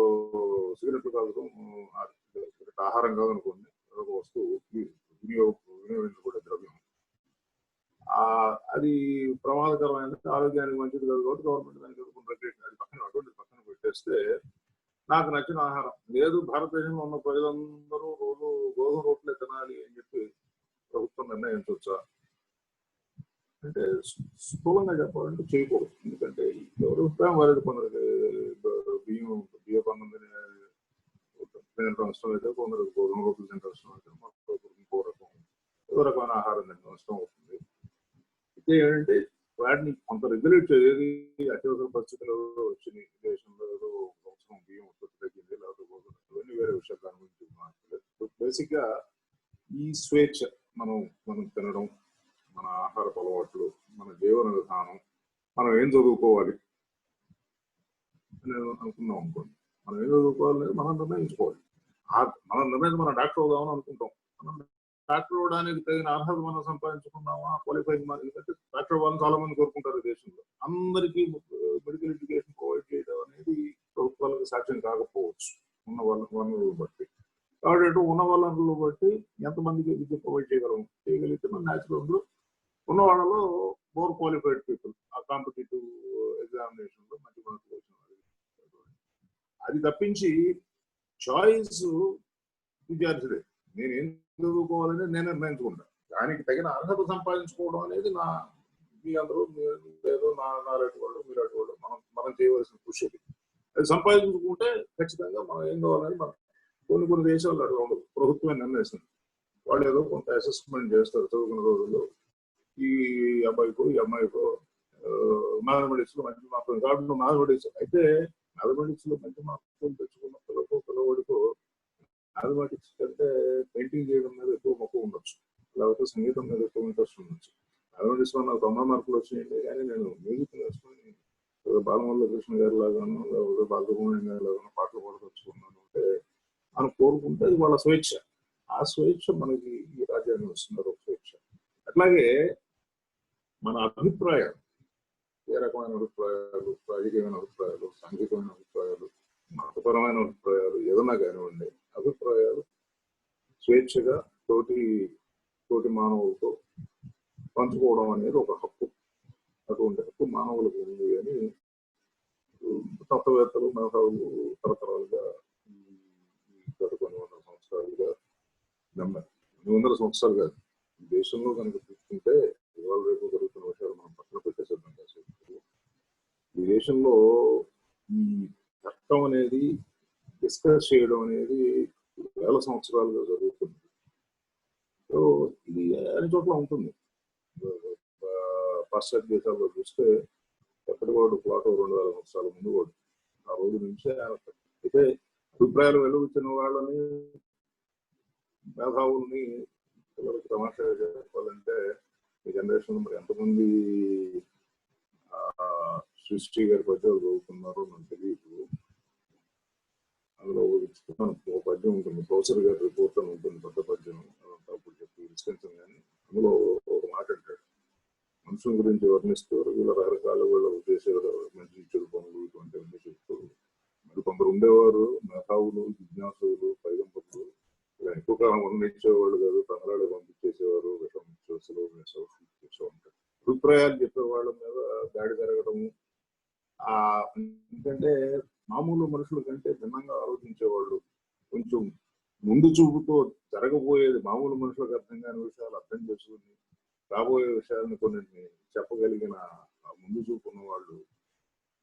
సిగరెట్లు కాదు, ఆహారం కాదనుకోండి, ఒక వస్తువు వినియోగించకూడదు ద్రవ్యం, అది ప్రమాదకరమైన ఆరోగ్యానికి మంచిది కాదు కాబట్టి గవర్నమెంట్ దానికి రెగ్యులేషన్ అది పక్కన పెట్టేస్తే నాకు నచ్చిన ఆహారం లేదు. భారతదేశంలో ఉన్న ప్రజలందరూ రోజు గోధుమ రోట్లే తినాలి అని చెప్పి ప్రభుత్వం నిర్ణయించవచ్చా అంటే స్థూలంగా చెప్పాలంటే చేయకూడదు. ఎందుకంటే ఎవరి అభిప్రాయం వారికి కొందరికి బియ్య పన్ను తినడం ఇష్టం అయితే, కొందరికి గోధుమ రోట్లు తినడం ఇష్టం అయితే, ఇంకో రకం ఏదో రకమైన ఆహారం తినడం ఇష్టం అవుతుంది. అయితే ఏంటంటే వాటిని కొంత రెగ్యులేట్ చేసేది అత్యవసర పరిస్థితులు వచ్చినాయి దేశంలో, ఏదో సంవత్సరం బియ్యం ఉత్పత్తి తగ్గింది లేకపోతే ఇవన్నీ వేరే విషయాలు దాని గురించి. బేసిక్ గా ఈ స్వేచ్ఛ మనం తినడం, మన ఆహార అలవాట్లు, మన జీవన విధానం, మనం ఏం చదువుకోవాలి అని అనుకున్నాం అనుకోండి, మనం ఏం చదువుకోవాలని మనం నిర్ణయించుకోవాలి. మనం నిర్ణయించి మనం డాక్టర్ అవుదామని అనుకుంటాం. మనం డాక్టర్ అవడానికి తగిన అర్హత మనం సంపాదించుకున్నామా, క్వాలిఫైయింగ్ మార్క్. ఎందుకంటే డాక్టర్ అవ్వాలని చాలా మంది కోరుకుంటారు దేశంలో. అందరికీ మెడికల్ ఎడ్యుకేషన్ ప్రొవైడ్ చేయడం అనేది ప్రభుత్వాలకు సాధ్యం కాకపోవచ్చు ఉన్న వనరులు బట్టి. కాబట్టి ఉన్న వనరులు బట్టి ఎంతమందికి విద్య ప్రొవైడ్ చేయగలిగితే మన న్యాచురల్ ఉన్న వాళ్ళలో మోర్ క్వాలిఫైడ్ పీపుల్ ఆ కాంపిటేటివ్ ఎగ్జామినేషన్ లో మంచి మార్కులు వచ్చిన అది తప్పించి చాయిస్ విద్యార్థులే. నేనేం చదువుకోవాలని నేను నిర్ణయించుకుంటాను. దానికి తగిన అర్హత సంపాదించుకోవడం అనేది మీ అందరూ లేదో నాలాంటి వాళ్ళు మీలాంటి వాళ్ళు మనం చేయవలసిన కృషి. అది సంపాదించుకుంటే ఖచ్చితంగా మనం ఏం కావాలని మనం కొన్ని దేశాలు అడుగు ఉండదు, ప్రభుత్వమే నిర్ణయిస్తుంది. వాళ్ళు ఏదో కొంత అసెస్మెంట్ చేస్తారు చదువుకున్న రోజుల్లో. ఈ అబ్బాయికో ఈ అమ్మాయికో మ్యాథమెటిక్స్ లో మంచి మార్కులు కాబట్టి మ్యాథమెటిక్స్ అయితే మ్యాథమెటిక్స్ లో మంచి మార్కులు తెచ్చుకున్న పిల్లవాడికో మ్యాథమెటిక్స్ కంటే పెయింటింగ్ చేయడం మీద ఎక్కువ మక్కువ ఉండొచ్చు, లేకపోతే సంగీతం మీద ఎక్కువ ఇంట్రెస్ట్ ఉండొచ్చు. మ్యాథమెటిక్స్ లో నాకు 90 మార్కులు వచ్చినాయండి, కానీ నేను మ్యూజిక్ నేర్చుకుని బాలమల్ల కృష్ణ గారి లాగాను లేకపోతే బాలసుబ్రహ్మణ్యం గారి లాగాను పాటలు పాడదలుచుకున్నాను అంటే అని కోరుకుంటే అది వాళ్ళ స్వేచ్ఛ. ఆ స్వేచ్ఛ మనకి ఈ రాజ్యాంగం ఇస్తున్నారు, ఒక స్వేచ్ఛ. అట్లాగే మన అభిప్రాయాలు, ఏ రకమైన అభిప్రాయాలు, రాజకీయమైన అభిప్రాయాలు, సాంఘికమైన అభిప్రాయాలు, మతపరమైన అభిప్రాయాలు ఏదన్నా కానివ్వండి, అభిప్రాయాలు స్వేచ్ఛగా తోటి మానవులతో పంచుకోవడం అనేది ఒక హక్కు. అటువంటి హక్కు మానవులకు ఉంది అని తత్వవేత్తలు మేధావులు తరతరాలుగా గత కొన్ని వందల సంవత్సరాలుగా నమ్మారు. 100 సంవత్సరాలు కాదు. దేశంలో కనుక చూసుకుంటే ఇవాళ రేపు జరుగుతున్న విషయాలు మనం పక్కన పెట్టేసేద్దాం కాసేపు. ఈ దేశంలో ఈ చట్టం అనేది డిస్కస్ చేయడం అనేది వేల సంవత్సరాలుగా జరుగుతుంది. సో ఇది అన్ని చోట్ల ఉంటుంది. పాశ్చాత్య దేశాల్లో చూస్తే ఎప్పటివాడు ప్లాటో 2000 సంవత్సరాల ముందు వాడు ఆ రోజు నుంచే అయితే అభిప్రాయాలు వెలువచ్చిన వాళ్ళని మేధావుల్ని పిల్లలకి తమాషా చెప్పాలంటే ఈ జనరేషన్ మరి ఎంతమంది సృష్టి గారి పద్యాలు చదువుతున్నారో నాకు తెలియదు. అందులో ఒక పద్యం ఉంటుంది, ప్రొఫెసర్ గారి రిపోర్ట్ అని ఉంటుంది, పెద్ద పద్యం. అదంతా అప్పుడు చెప్పి డిస్కషన్ కానీ అందులో ఒక మాట అంటాడు, మనుషుల గురించి వర్ణిస్తూ వీళ్ళ రకరకాల వీళ్ళ ఉద్దేశాలు, మంచి చెడు పనులు ఇటువంటివన్నీ చెప్తూ మరి కొందరు ఉండేవారు మేధావులు, జిజ్ఞాసులు, పైగంపరులు ఇలా ఎక్కువ కాలం వర్ణించేవాళ్ళు కాదు, తంగరాలు పంపించేసేవారు, విషం చేసేవారు, చేసే ఉంటారు. అభిప్రాయాలు చెప్పే వాళ్ళ మీద దాడి జరగడము, ఎందుకంటే మామూలు మనుషుల కంటే భిన్నంగా ఆలోచించేవాళ్ళు, కొంచెం ముందు చూపుతో జరగబోయేది మామూలు మనుషులకు అర్థం కాని విషయాలు అర్థం చేసుకుని రాబోయే విషయాలను కొన్నింటిని చెప్పగలిగిన ముందు చూపు ఉన్న వాళ్ళు,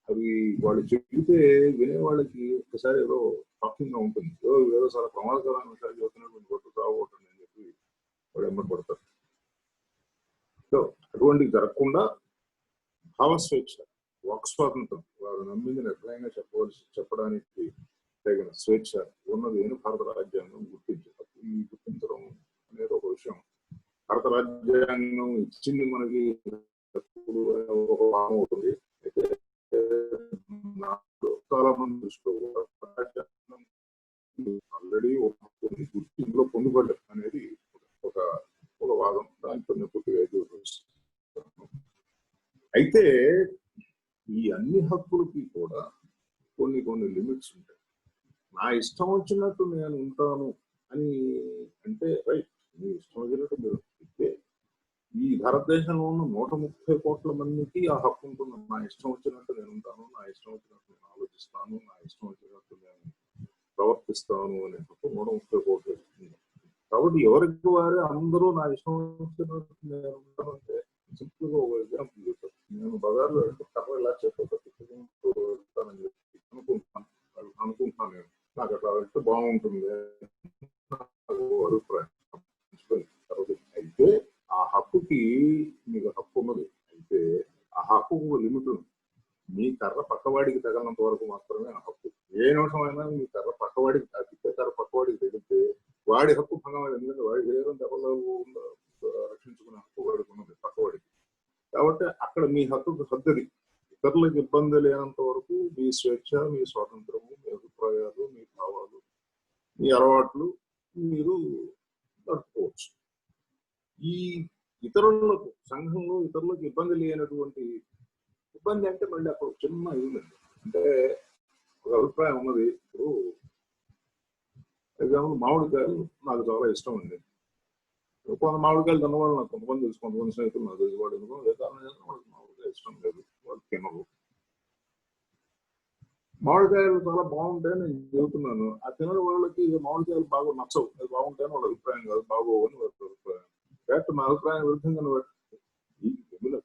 అవి వాళ్ళు చెప్తే వినేవాళ్ళకి ఒకసారి ఏదో షాకింగ్ గా ఉంటుంది, ఏదో చాలా ప్రమాదకరమైన విషయాలు చెబుతున్నటువంటి కొట్టు రాబోతుంది అని చెప్పి వాళ్ళు ఎమ్మడి పడతారు. సో అటువంటివి జరగకుండా భావస్వేచ్ఛ, వాక్ స్వాతంత్రం, వారు నమ్మింది నిర్భయంగా చెప్పడానికి తగిన స్వేచ్ఛ ఉన్నది అని భారత రాజ్యాంగం గుర్తించారు. ఈ గుర్తించడం అనేది ఒక విషయం. భారత రాజ్యాంగం ఇచ్చింది మనకి ఒక భాగం అవుతుంది. అయితే చాలా మంది దృష్టిలో ఆల్రెడీ గుర్తింపులో పొందుపడ్డారు అనేది ఒక ఒక వాదం. దాంతో పూర్తిగా అయితే ఈ అన్ని హక్కులకి కూడా కొన్ని లిమిట్స్ ఉంటాయి. నా ఇష్టం వచ్చినట్టు నేను ఉంటాను అని అంటే రైట్, మీ ఇష్టం వచ్చినట్టు మీరు అయితే ఈ భారతదేశంలో ఉన్న 130 కోట్ల మందికి ఆ హక్కు ఉంటుంది. నా ఇష్టం వచ్చినట్టు నేను ఉంటాను, నా ఇష్టం వచ్చినట్టు నేను ఆలోచిస్తాను, నా ఇష్టం వచ్చినట్టు నేను ప్రవర్తిస్తాను అనే హక్కు 130 కోట్లు ఇస్తుంది. కాబట్టి ఎవరికి వారే అందరూ నా ఇష్టం వచ్చినట్టు నేను ఉంటానంటే సింపుల్ గా ఒక ఎగ్జాంపుల్ చెప్తాను. నేను బజార్లో కర్ర ఇలా చెప్తానని చెప్పి అనుకుంటున్నాను నేను, నాకు అట్లా వెళ్తే బాగుంటుంది అభిప్రాయం. అయితే ఆ హక్కుకి మీకు హక్కు ఉన్నది. అయితే ఆ హక్కుకు లిమిట్ ఉంది. మీ కర్ర పక్కవాడికి తగలనంత వరకు మాత్రమే ఆ హక్కు. ఏ నిమిషమైనా మీ కర్ర పక్కవాడికి తిప్పే కర్ర పక్కవాడికి తగిలితే వాడి హక్కు భంగం. ఎందుకంటే వాడి శరీరం దెబ్బలు రక్షించుకునే హక్కు వాడికి ఉన్నది పక్కవాడికి. కాబట్టి అక్కడ మీ హక్కుకు హద్దుది. ఇతరులకు ఇబ్బంది లేనంత వరకు మీ స్వేచ్ఛ, మీ స్వాతంత్రము, మీ అభిప్రాయాలు, మీ భావాలు, మీ అలవాట్లు మీరు నడుపుకోవచ్చు. ఈ ఇతరులకు సంఘంలో ఇతరులకు ఇబ్బంది లేనటువంటి ఇబ్బంది అంటే మళ్ళీ అక్కడ చిన్న ఇది అంటే ఒక అభిప్రాయం ఉన్నది. ఇప్పుడు ఎగ్జాంపుల్ మామిడికాయలు నాకు చాలా ఇష్టం ఉంది. కొంత మామిడికాయలు తిన్నవాళ్ళు నాకు కొంతమంది తెలుసు, కొంతమంది స్నేహితులు నాకు తెలిసి వాడు ఎందుకో ఏ కారణం చేసిన వాళ్ళకి మామిడికాయ ఇష్టం లేదు, వాళ్ళు తినరు. మామిడికాయలు చాలా బాగుంటాయని నేను చెబుతున్నాను. ఆ తినని వాళ్ళకి మామిడికాయలు బాగా నచ్చవు, అది బాగుంటాయని వాళ్ళ అభిప్రాయం కాదు, బాగోవని వాళ్ళ అభిప్రాయం. కాబట్టి నా అభిప్రాయం విరుద్ధంగా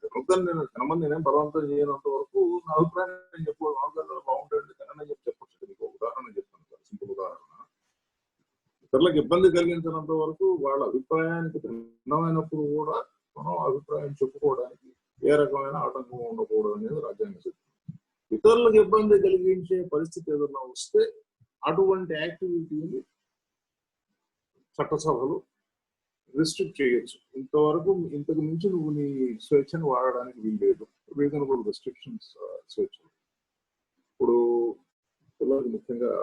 తినొద్దని నేను తినమని నేనేం బలవంతం చేయనంత వరకు నా అభిప్రాయం నేను చెప్పు మామిడికాయలు బాగుంటాయండి తినని చెప్పి చెప్పచ్చు. మీకు ఉదాహరణ చెప్తాను, సింపుల్ ఉదాహరణ. ఇతరులకు ఇబ్బంది కలిగించినంత వరకు వాళ్ళ అభిప్రాయానికి భిన్నమైనప్పుడు కూడా మనం అభిప్రాయం చెప్పుకోవడానికి ఏ రకమైన ఆటంకం ఉండకూడదు అనేది రాజ్యాంగ సిద్ధం. ఇతరులకు ఇబ్బంది కలిగించే పరిస్థితి ఏదైనా వస్తే అటువంటి యాక్టివిటీని చట్టసభలు రిస్ట్రిక్ట్ చేయొచ్చు. ఇంతకు మించి నువ్వు నీ స్వేచ్ఛను వాడడానికి వీల్లేదు. రీజనబుల్ రెస్ట్రిక్షన్స్ స్వేచ్ఛ. ఇప్పుడు పిల్లలు ముఖ్యంగా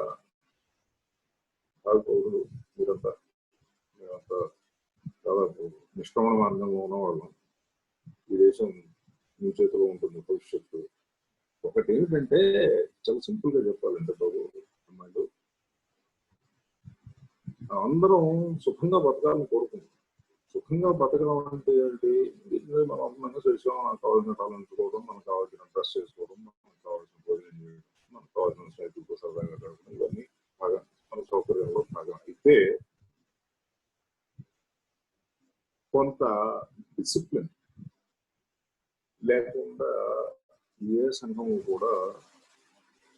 పౌరులు మేమంతా దాదాపు నిష్క్రమణ మార్గంలో ఉన్నవాళ్ళం. ఈ దేశం మీ చేతిలో ఉంటుంది భవిష్యత్తు. ఒకటి ఏమిటంటే చాలా సింపుల్ గా చెప్పాలంటే బాబు అమ్మాయిలు అందరం సుఖంగా బతకాలని కోరుకుంటాం. సుఖంగా బతకడం అంటే ఏంటి? మనం అందంగా చేసాం, మనకు కావాల్సిన టాలెంట్కోవడం, మనకు కావాల్సిన డ్రెస్ చేసుకోవడం, మనకు కావాల్సిన భోజనం చేయడం, మనకు కావాల్సిన స్నేహితులతో సరదాగా గడపడం, ఇవన్నీ బాగా మన సౌకర్యంలో భాగం. అయితే కొంత డిసిప్లిన్ లేకుండా ఏ సంఘము కూడా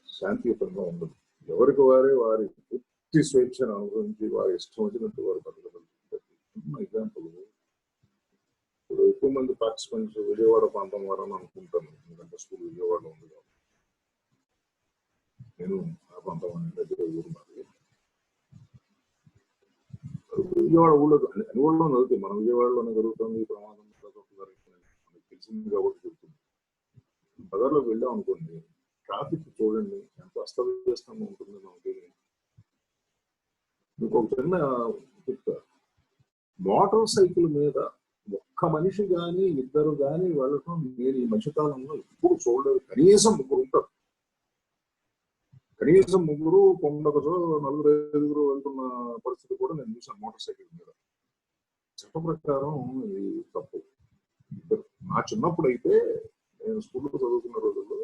శాంతియుతంగా ఉండదు. ఎవరికి వారే వారి పూర్తి స్వేచ్ఛను అనుభవించి వారి ఇష్టం వచ్చినట్టు వారు బతకగలుగుతారు. ఎగ్జాంపుల్, ఇప్పుడు ఎక్కువ మంది పార్టిసిపెంట్స్ విజయవాడ ప్రాంతం వారని అనుకుంటాను, ఎందుకంటే స్కూల్ విజయవాడలో ఉంది కాబట్టి. నేను ఆ ప్రాంతం దగ్గర ఊరు మాది. విజయవాడ ఊళ్ళో అన్ని ఊళ్ళో జరుగుతుంది, మన విజయవాడలోనే జరుగుతుంది ప్రమాదం జరుగుతుంది, మనకి తెలిసింది కాబట్టి చెప్తుంది. బజార్లోకి వెళ్ళాం అనుకోండి, ట్రాఫిక్ చూడండి ఎంత అస్తవ్యస్తంగా ఉంటుంది. మనకి మీకు ఒక చిన్న చెప్తా, మోటార్ సైకిల్ మీద ఒక్క మనిషి కానీ ఇద్దరు కానీ వెళ్ళటం నేను ఈ మధ్యకాలంలో ఎప్పుడు చూడలేదు. కనీసం ముగ్గురు ఉంటారు, కనీసం ముగ్గురు, కొండకతో 4-5 వెళ్తున్న పరిస్థితి కూడా నేను చూసాను మోటార్ సైకిల్ మీద. చట్ట ప్రకారం ఇది తప్పు. నా చిన్నప్పుడు అయితే నేను స్కూల్లో చదువుకున్న రోజుల్లో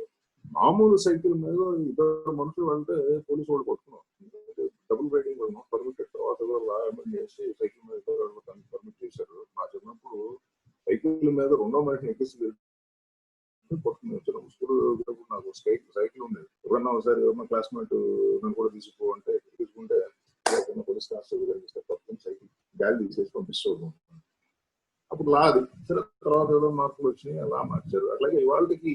మామూలు సైకిల్ మీద ఇద్దరు మనుషులు వెళ్తే పోలీసు వాళ్ళు పట్టుకున్నాం. Double riding permitted. తర్వాత కూడా లా అమెండ్ చేసి సైకిల్ మీద పర్మిట్ చేశారు. మా చిన్నప్పుడు సైకిల్ మీద రెండో మనిషిని ఎక్కిసి స్కూల్ నాకు సైకిల్ ఉండేది. ఎవరన్నా ఒకసారి ఎవరన్నా క్లాస్మేట్ నన్ను కూడా తీసుకుంటే పోలీస్ కానిస్టేబుల్ కనిపిస్తే పక్కన సైకిల్ గాలి తీసేసి పంపిస్తూ ఉంటాను. అప్పుడు లా అది సరే, తర్వాత ఏదో మార్పులు వచ్చినాయి, అలా మార్చారు. అట్లాగే ఇవాళకి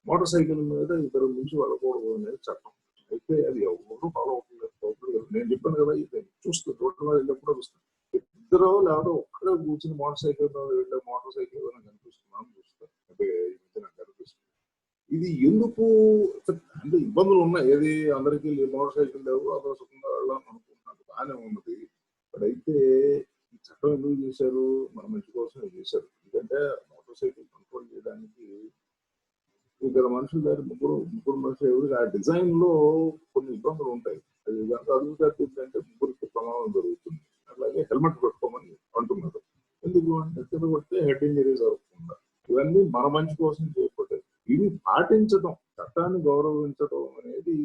మోటార్ సైకిల్ మీద ఇద్దరు నుంచి వెళ్ళకూడదు అనేది చట్టం. అయితే అది ఎవరు ఫాలో అవుతుంది. నేను చెప్పాను కదా, చూస్తాను రోడ్డు మీద వెళ్ళినప్పుడు చూస్తాను, ఇద్దరు లేకపోతే ఒక్కడే కూర్చుని మోటార్ సైకిల్ మీద వెళ్ళే మోటార్ సైకిల్ ఏదైనా కనిపిస్తున్నాను చూస్తాను. అంటే ఈ మధ్య నాకు కనిపిస్తుంది. ఇది ఎందుకు అంటే ఇబ్బందులు ఉన్నాయి. ఏది అందరికీ మోటార్ సైకిల్ లేవు, అందరూ సుఖంగా వెళ్ళాలని అనుకుంటున్నాను, బాగానే ఉన్నది. బట్ అయితే ఈ చట్టం ఎందుకు చేశారు? మన మంచి కోసం చేశారు. ఎందుకంటే మోటార్ సైకిల్ కంట్రోల్ చేయడానికి ఇద్దరు మనుషులు దాని ముగ్గురు మనుషులు ఆ డిజైన్ లో కొన్ని ఇబ్బందులు ఉంటాయి. అది అడుగుతుంటే ముగ్గురికి ప్రమాదం జరుగుతుంది. అలాగే హెల్మెట్ పెట్టుకోమని అంటున్నారు. ఎందుకు అంటే కింద పడితే హెడ్ ఇంజరీస్ అవ్వకుండా. ఇవన్నీ మన మంచి కోసం చేయకపోతే ఇవి పాటించడం, చట్టాన్ని గౌరవించడం అనేది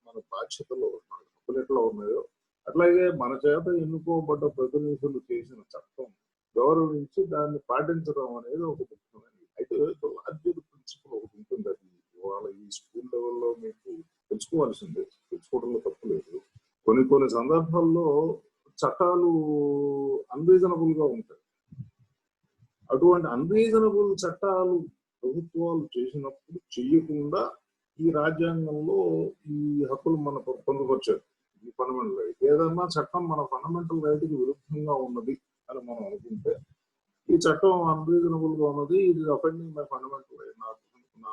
మన బాధ్యతలో, మన హక్కులెట్లో ఉన్నాయో అట్లాగే మన చేత ఎన్నుకోబడ్డ ప్రతినిధులు చేసిన చట్టం గౌరవించి దాన్ని పాటించడం అనేది ఒక ముఖ్యమైనది. అయితే లార్జర్ ప్రిన్సిపల్ ఒకటి ఉంటుంది. అది ఇవాళ ఈ స్కూల్ లెవెల్లో మీకు తెలుసుకోవాల్సిందే, తెలుసుకోవడంలో తప్పు లేదు. కొన్ని సందర్భాల్లో చట్టాలు అన్రీజనబుల్ గా ఉంటాయి. అటువంటి అన్రీజనబుల్ చట్టాలు ప్రభుత్వాలు చేసినప్పుడు చెయ్యకుండా ఈ రాజ్యాంగంలో ఈ హక్కులు మన పొందుపరిచారు. ఈ ఫండమెంటల్ రైట్ ఏదన్నా చట్టం మన ఫండమెంటల్ రైట్ కి విరుద్ధంగా ఉన్నది అని మనం అనుకుంటే, ఈ చట్టం అన్రీజనబుల్ గా ఉన్నది, ఇది అఫెండింగ్ మై ఫండమెంటల్ రైట్, నా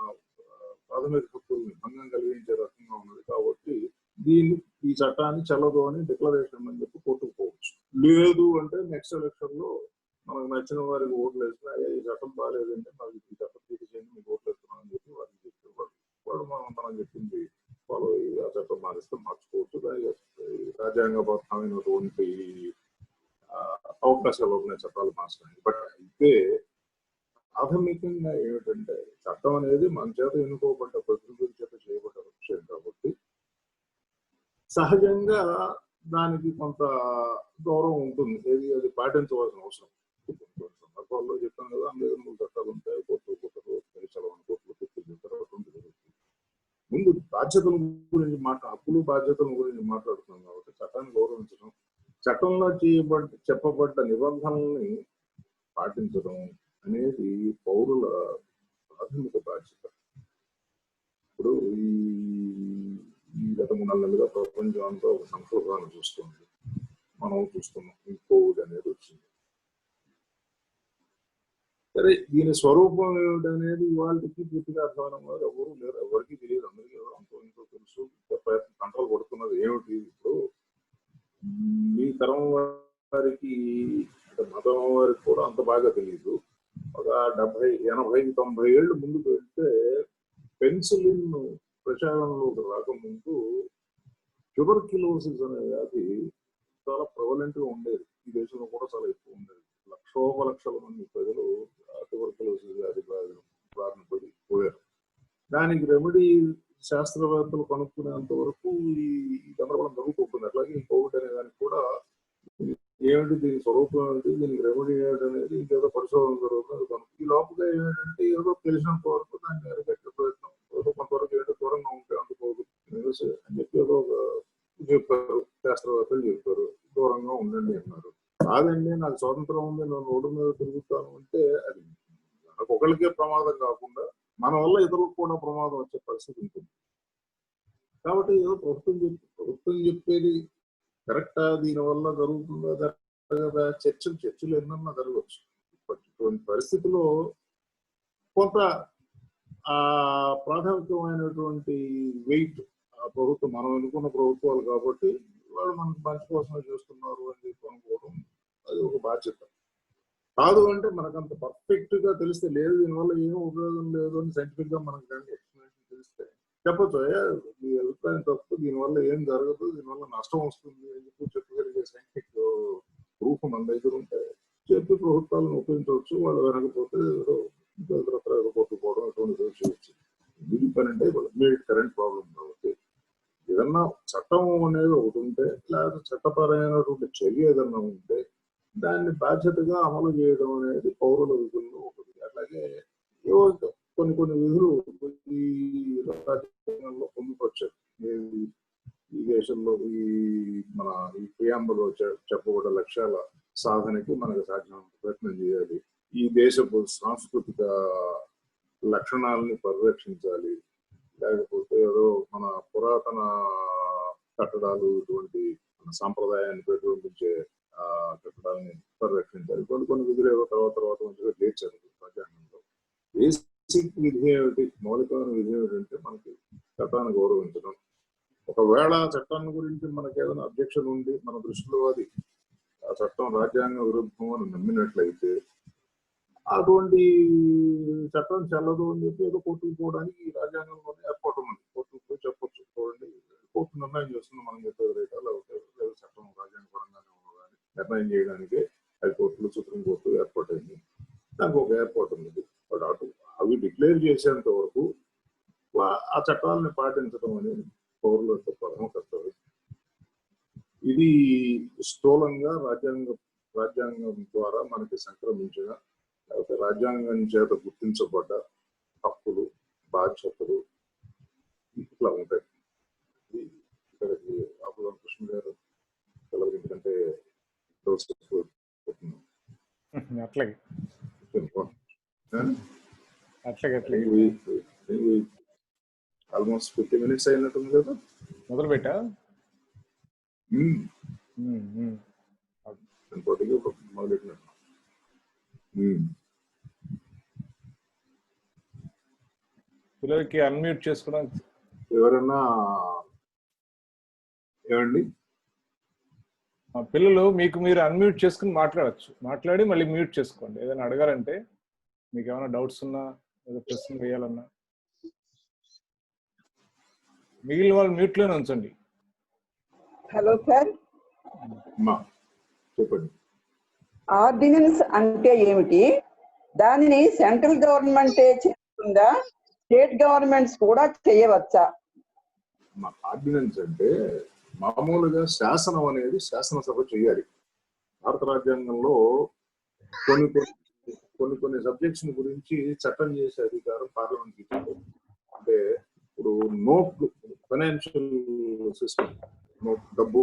ప్రాథమిక హక్కుల్ని భంగం కలిగించే రకంగా ఉన్నది కాబట్టి ఈ చట్టాన్ని చెల్లదు అని డిక్లరేషన్ అని చెప్పి కోర్టుకుపోవచ్చు. లేదు అంటే నెక్స్ట్ ఎలక్షన్ లో మనకు నచ్చిన వారికి ఓట్లు వేసినా ఈ చట్టం బాగాలేదంటే నాకు ఈ చట్టం తీసేయండి, మీకు ఓట్లు వేస్తున్నాం అని చెప్పి వారికి చెప్పేవాడు. వాడు మనం చెప్పింది ఫాలో అయ్యి ఆ చట్టం మారిస్తే మార్చుకోవచ్చు. రాజ్యాంగబద్ధమైనటువంటి అవకాశాలు ఉన్నాయి చట్టాలు మార్చడానికి. బట్ అయితే ప్రాథమికంగా ఏమిటంటే చట్టం అనేది మన చేత ఎన్నుకోబడ్డ ప్రతినిధుల చేత చేయబడ్డ విషయం కాబట్టి సహజంగా దానికి కొంత గౌరవం ఉంటుంది. ఏది అది పాటించవలసిన అవసరం. కొన్ని సందర్భాల్లో చెప్పాను కదా, అన్రీజనబుల్ చట్టాలు ఉంటాయి, కోర్టులు ముందు బాధ్యతల గురించి హక్కులు బాధ్యతల గురించి మాట్లాడుతున్నాం కాబట్టి చట్టాన్ని గౌరవించడం, చట్టంలో చెప్పబడ్డ నిబంధనల్ని పాటించడం అనేది పౌరుల ప్రాథమిక బాధ్యత. ఇప్పుడు ఈ గత 3 నెలలుగా ప్రపంచం అంతా ఒక సంక్షోభాన్ని చూస్తుంది, మనం చూస్తున్నాం. ఈ కోవిడ్ అనేది వచ్చింది. సరే, దీని స్వరూపం ఏమిటనేది ఇవాళకి పూర్తిగా అర్థమైన వారు ఎవరు లేరు, ఎవరికి తెలియదు. అందరికీ అంతో ఇంతో తెలుసు. కంట్రోల్ పడుతున్నది ఏమిటి? ఇప్పుడు మీ తరం వారికి, మతం వారికి కూడా అంత బాగా తెలియదు. ఒక 70, 80, 90 ఏళ్ళు ముందుకు వెళ్తే పెన్సిలిన్ ప్రచారంలోకి రాకముందు ట్యూబర్క్యులోసిస్ అనే వ్యాధి చాలా ప్రబలెంట్ గా ఉండేది. ఈ దేశంలో కూడా చాలా ఎక్కువ ఉండేది. లక్షల మంది ప్రజలు ట్యూబర్క్యులోసిస్ వ్యాధి బారిన పడి పోయారు. దానికి రెమెడీ శాస్త్రవేత్తలు కనుక్కునేంత వరకు ఈ గందరగోళం జరుగుతుంది. అట్లాగే ఈ కోవిడ్ అనే దానికి కూడా ఏమిటి, దీని స్వరూపం ఏమిటి, దీనికి రెమెడీ ఏమిటి అనేది ఇంకేదో పరిశోధన జరుగుతుంది. ఈ లోపల ఏమిటంటే ఏదో తెలిసినంత వరకు దాన్ని అరికట్టే ప్రయత్నం, ఏదో కొంతవరకు ఏంటో దూరంగా ఉంటే అందుకోదు అని చెప్పి ఏదో చెప్పారు, శాస్త్రవేత్తలు చెప్పారు, దూరంగా ఉండండి అన్నారు. కాదండి, నాకు స్వాతంత్రం ఉంది, నేను రోడ్డు మీద తిరుగుతాను అంటే అది మనకు ఒకరికే ప్రమాదం కాకుండా మన వల్ల ఇతరులకు కూడా ప్రమాదం వచ్చే పరిస్థితి ఉంటుంది. కాబట్టి ఏదో ప్రభుత్వం చెప్పేది కరెక్టా, దీనివల్ల జరుగుతుందా జరగదా, చర్చలు ఎన్నన్నా జరగవచ్చు. ఇటువంటి పరిస్థితిలో కొంత ఆ ప్రాథమికమైనటువంటి వెయిట్ ప్రభుత్వం, మనం ఎన్నుకున్న ప్రభుత్వాలు కాబట్టి వాళ్ళు మనకు మంచి కోసమే చేస్తున్నారు అని చెప్పి అనుకోవడం అది ఒక బాధ్యత. కాదు అంటే మనకంత పర్ఫెక్ట్ గా తెలిస్తే, లేదు దీనివల్ల ఏం ఉపయోగం లేదు అని సైంటిఫిక్ గా మనకు కానీ ఎక్స్ప్లెనేషన్ తెలిస్తే చెప్పచ్చు, మీ అభిప్రాయం తప్పు, దీనివల్ల ఏం జరగదు, దీనివల్ల నష్టం వస్తుంది అని చెప్పి చెప్పగలిగే సైంటిఫిక్ ప్రూఫ్ మన దగ్గర ఉంటే చెప్పి ప్రభుత్వాలను ఉపయోగించవచ్చు. వాళ్ళు వెనకపోతే కొట్టుకోవడం అటువంటి చేయవచ్చు. ఇది పని అంటే ఇమీడియట్ కరెంట్ ప్రాబ్లం కాబట్టి ఏదన్నా చట్టం అనేది ఒకటి ఉంటే, లేదా చట్టపరమైనటువంటి చర్య ఏదన్నా ఉంటే దాన్ని బాధ్యతగా అమలు చేయడం అనేది పౌరుల విధుల్లో ఒకటి. అట్లాగే ఏవో కొన్ని విధులు ఈ రాజ్యాంగంలో పొందుపరిచారు. ఈ దేశంలో మన ఈ ప్రియాంబులో చెప్పబడ్డ లక్ష్యాల సాధనకి మనకు సాధ్యమైన ప్రయత్నం చేయాలి. ఈ దేశపు సాంస్కృతిక లక్షణాలని పరిరక్షించాలి. లేకపోతే ఏదో మన పురాతన కట్టడాలు, ఇటువంటి మన సాంప్రదాయాన్ని ప్రతిబింబించే కట్టడాలని పరిరక్షించాలి. కొన్ని విధులు ఏదో తర్వాత మంచిగా చేర్చారు రాజ్యాంగంలో. బేసిక్ విధి ఏమిటి, మౌలికమైన విధి ఏమిటంటే మనకి చట్టాన్ని గౌరవించడం. ఒకవేళ చట్టాన్ని గురించి మనకి ఏదైనా అబ్జెక్షన్ ఉండి మన దృష్టిలో అది ఆ చట్టం రాజ్యాంగ విరుద్ధం అని నమ్మినట్లయితే అటువంటి చట్టం చెల్లదు అని చెప్పి ఏదో కోర్టుకు పోవడానికి రాజ్యాంగంలోనే ఏర్పాటు ఉంది. కోర్టుకు పోయి చెప్పొచ్చు, చూడండి కోర్టు నిర్ణయం చేస్తుంది, మనం చెప్పేది రైటా లేకపోతే చట్టం రాజ్యాంగపరంగానే ఉన్నదని నిర్ణయం చేయడానికి హైకోర్టులు, సుప్రీంకోర్టు ఏర్పాటైంది. దానికి ఒక ఏర్పాటు ఉంది. బట్ అవి డిక్లేర్ చేసేంత వరకు ఆ చట్టాలను పాటించడం అనేది పౌరుల యొక్క పరమ కర్తవ్యం. ఇది స్థూలంగా రాజ్యాంగం ద్వారా మనకి సంక్రమించిన, లేకపోతే రాజ్యాంగం చేత గుర్తించబడ్డ హక్కులు, బాధ్యతలు ఇట్లా ఉంటాయి. ఇక్కడికి అప్పుడు కృష్ణ గారు ఎందుకంటే ఆల్మోస్ట్ 50 minutes అయినట్టుంది కదా, మొదలు పెట్టా మొదలెట్టినట్టు. పిల్లలకి అన్మ్యూట్ చేసుకోవడం ఎవరన్నా ఏమండి, పిల్లలు మీకు మీరు అన్మ్యూట్ చేసుకుని మాట్లాడచ్చు, మాట్లాడి మళ్ళీ మ్యూట్ చేసుకోండి. ఏదైనా అడగాలంటే, మీకు ఏమైనా డౌట్స్ ఉన్నా, ఏదో ప్రశ్న వేయాలన్నా మిగిలిన వాళ్ళు మ్యూట్ లోనే ఉంచండి. హలో సార్, చెప్పండి. ఆర్డినెన్స్ అంటే ఏమిటి? దానిని సెంట్రల్ గవర్నమెంటే చేస్తుందా, స్టేట్ గవర్నమెంట్స్ కూడా చేయవచ్చా? ఆర్డినెన్స్ అంటే మామూలుగా శాసనం అనేది శాసనసభ చేయాలి. భారత రాజ్యాంగంలో కొన్ని సబ్జెక్ట్స్ గురించి చట్టం చేసే అధికారం పార్లమెంట్ ఇచ్చింది. అంటే ఇప్పుడు ఫైనాన్షియల్ సిస్టమ్, డబ్బు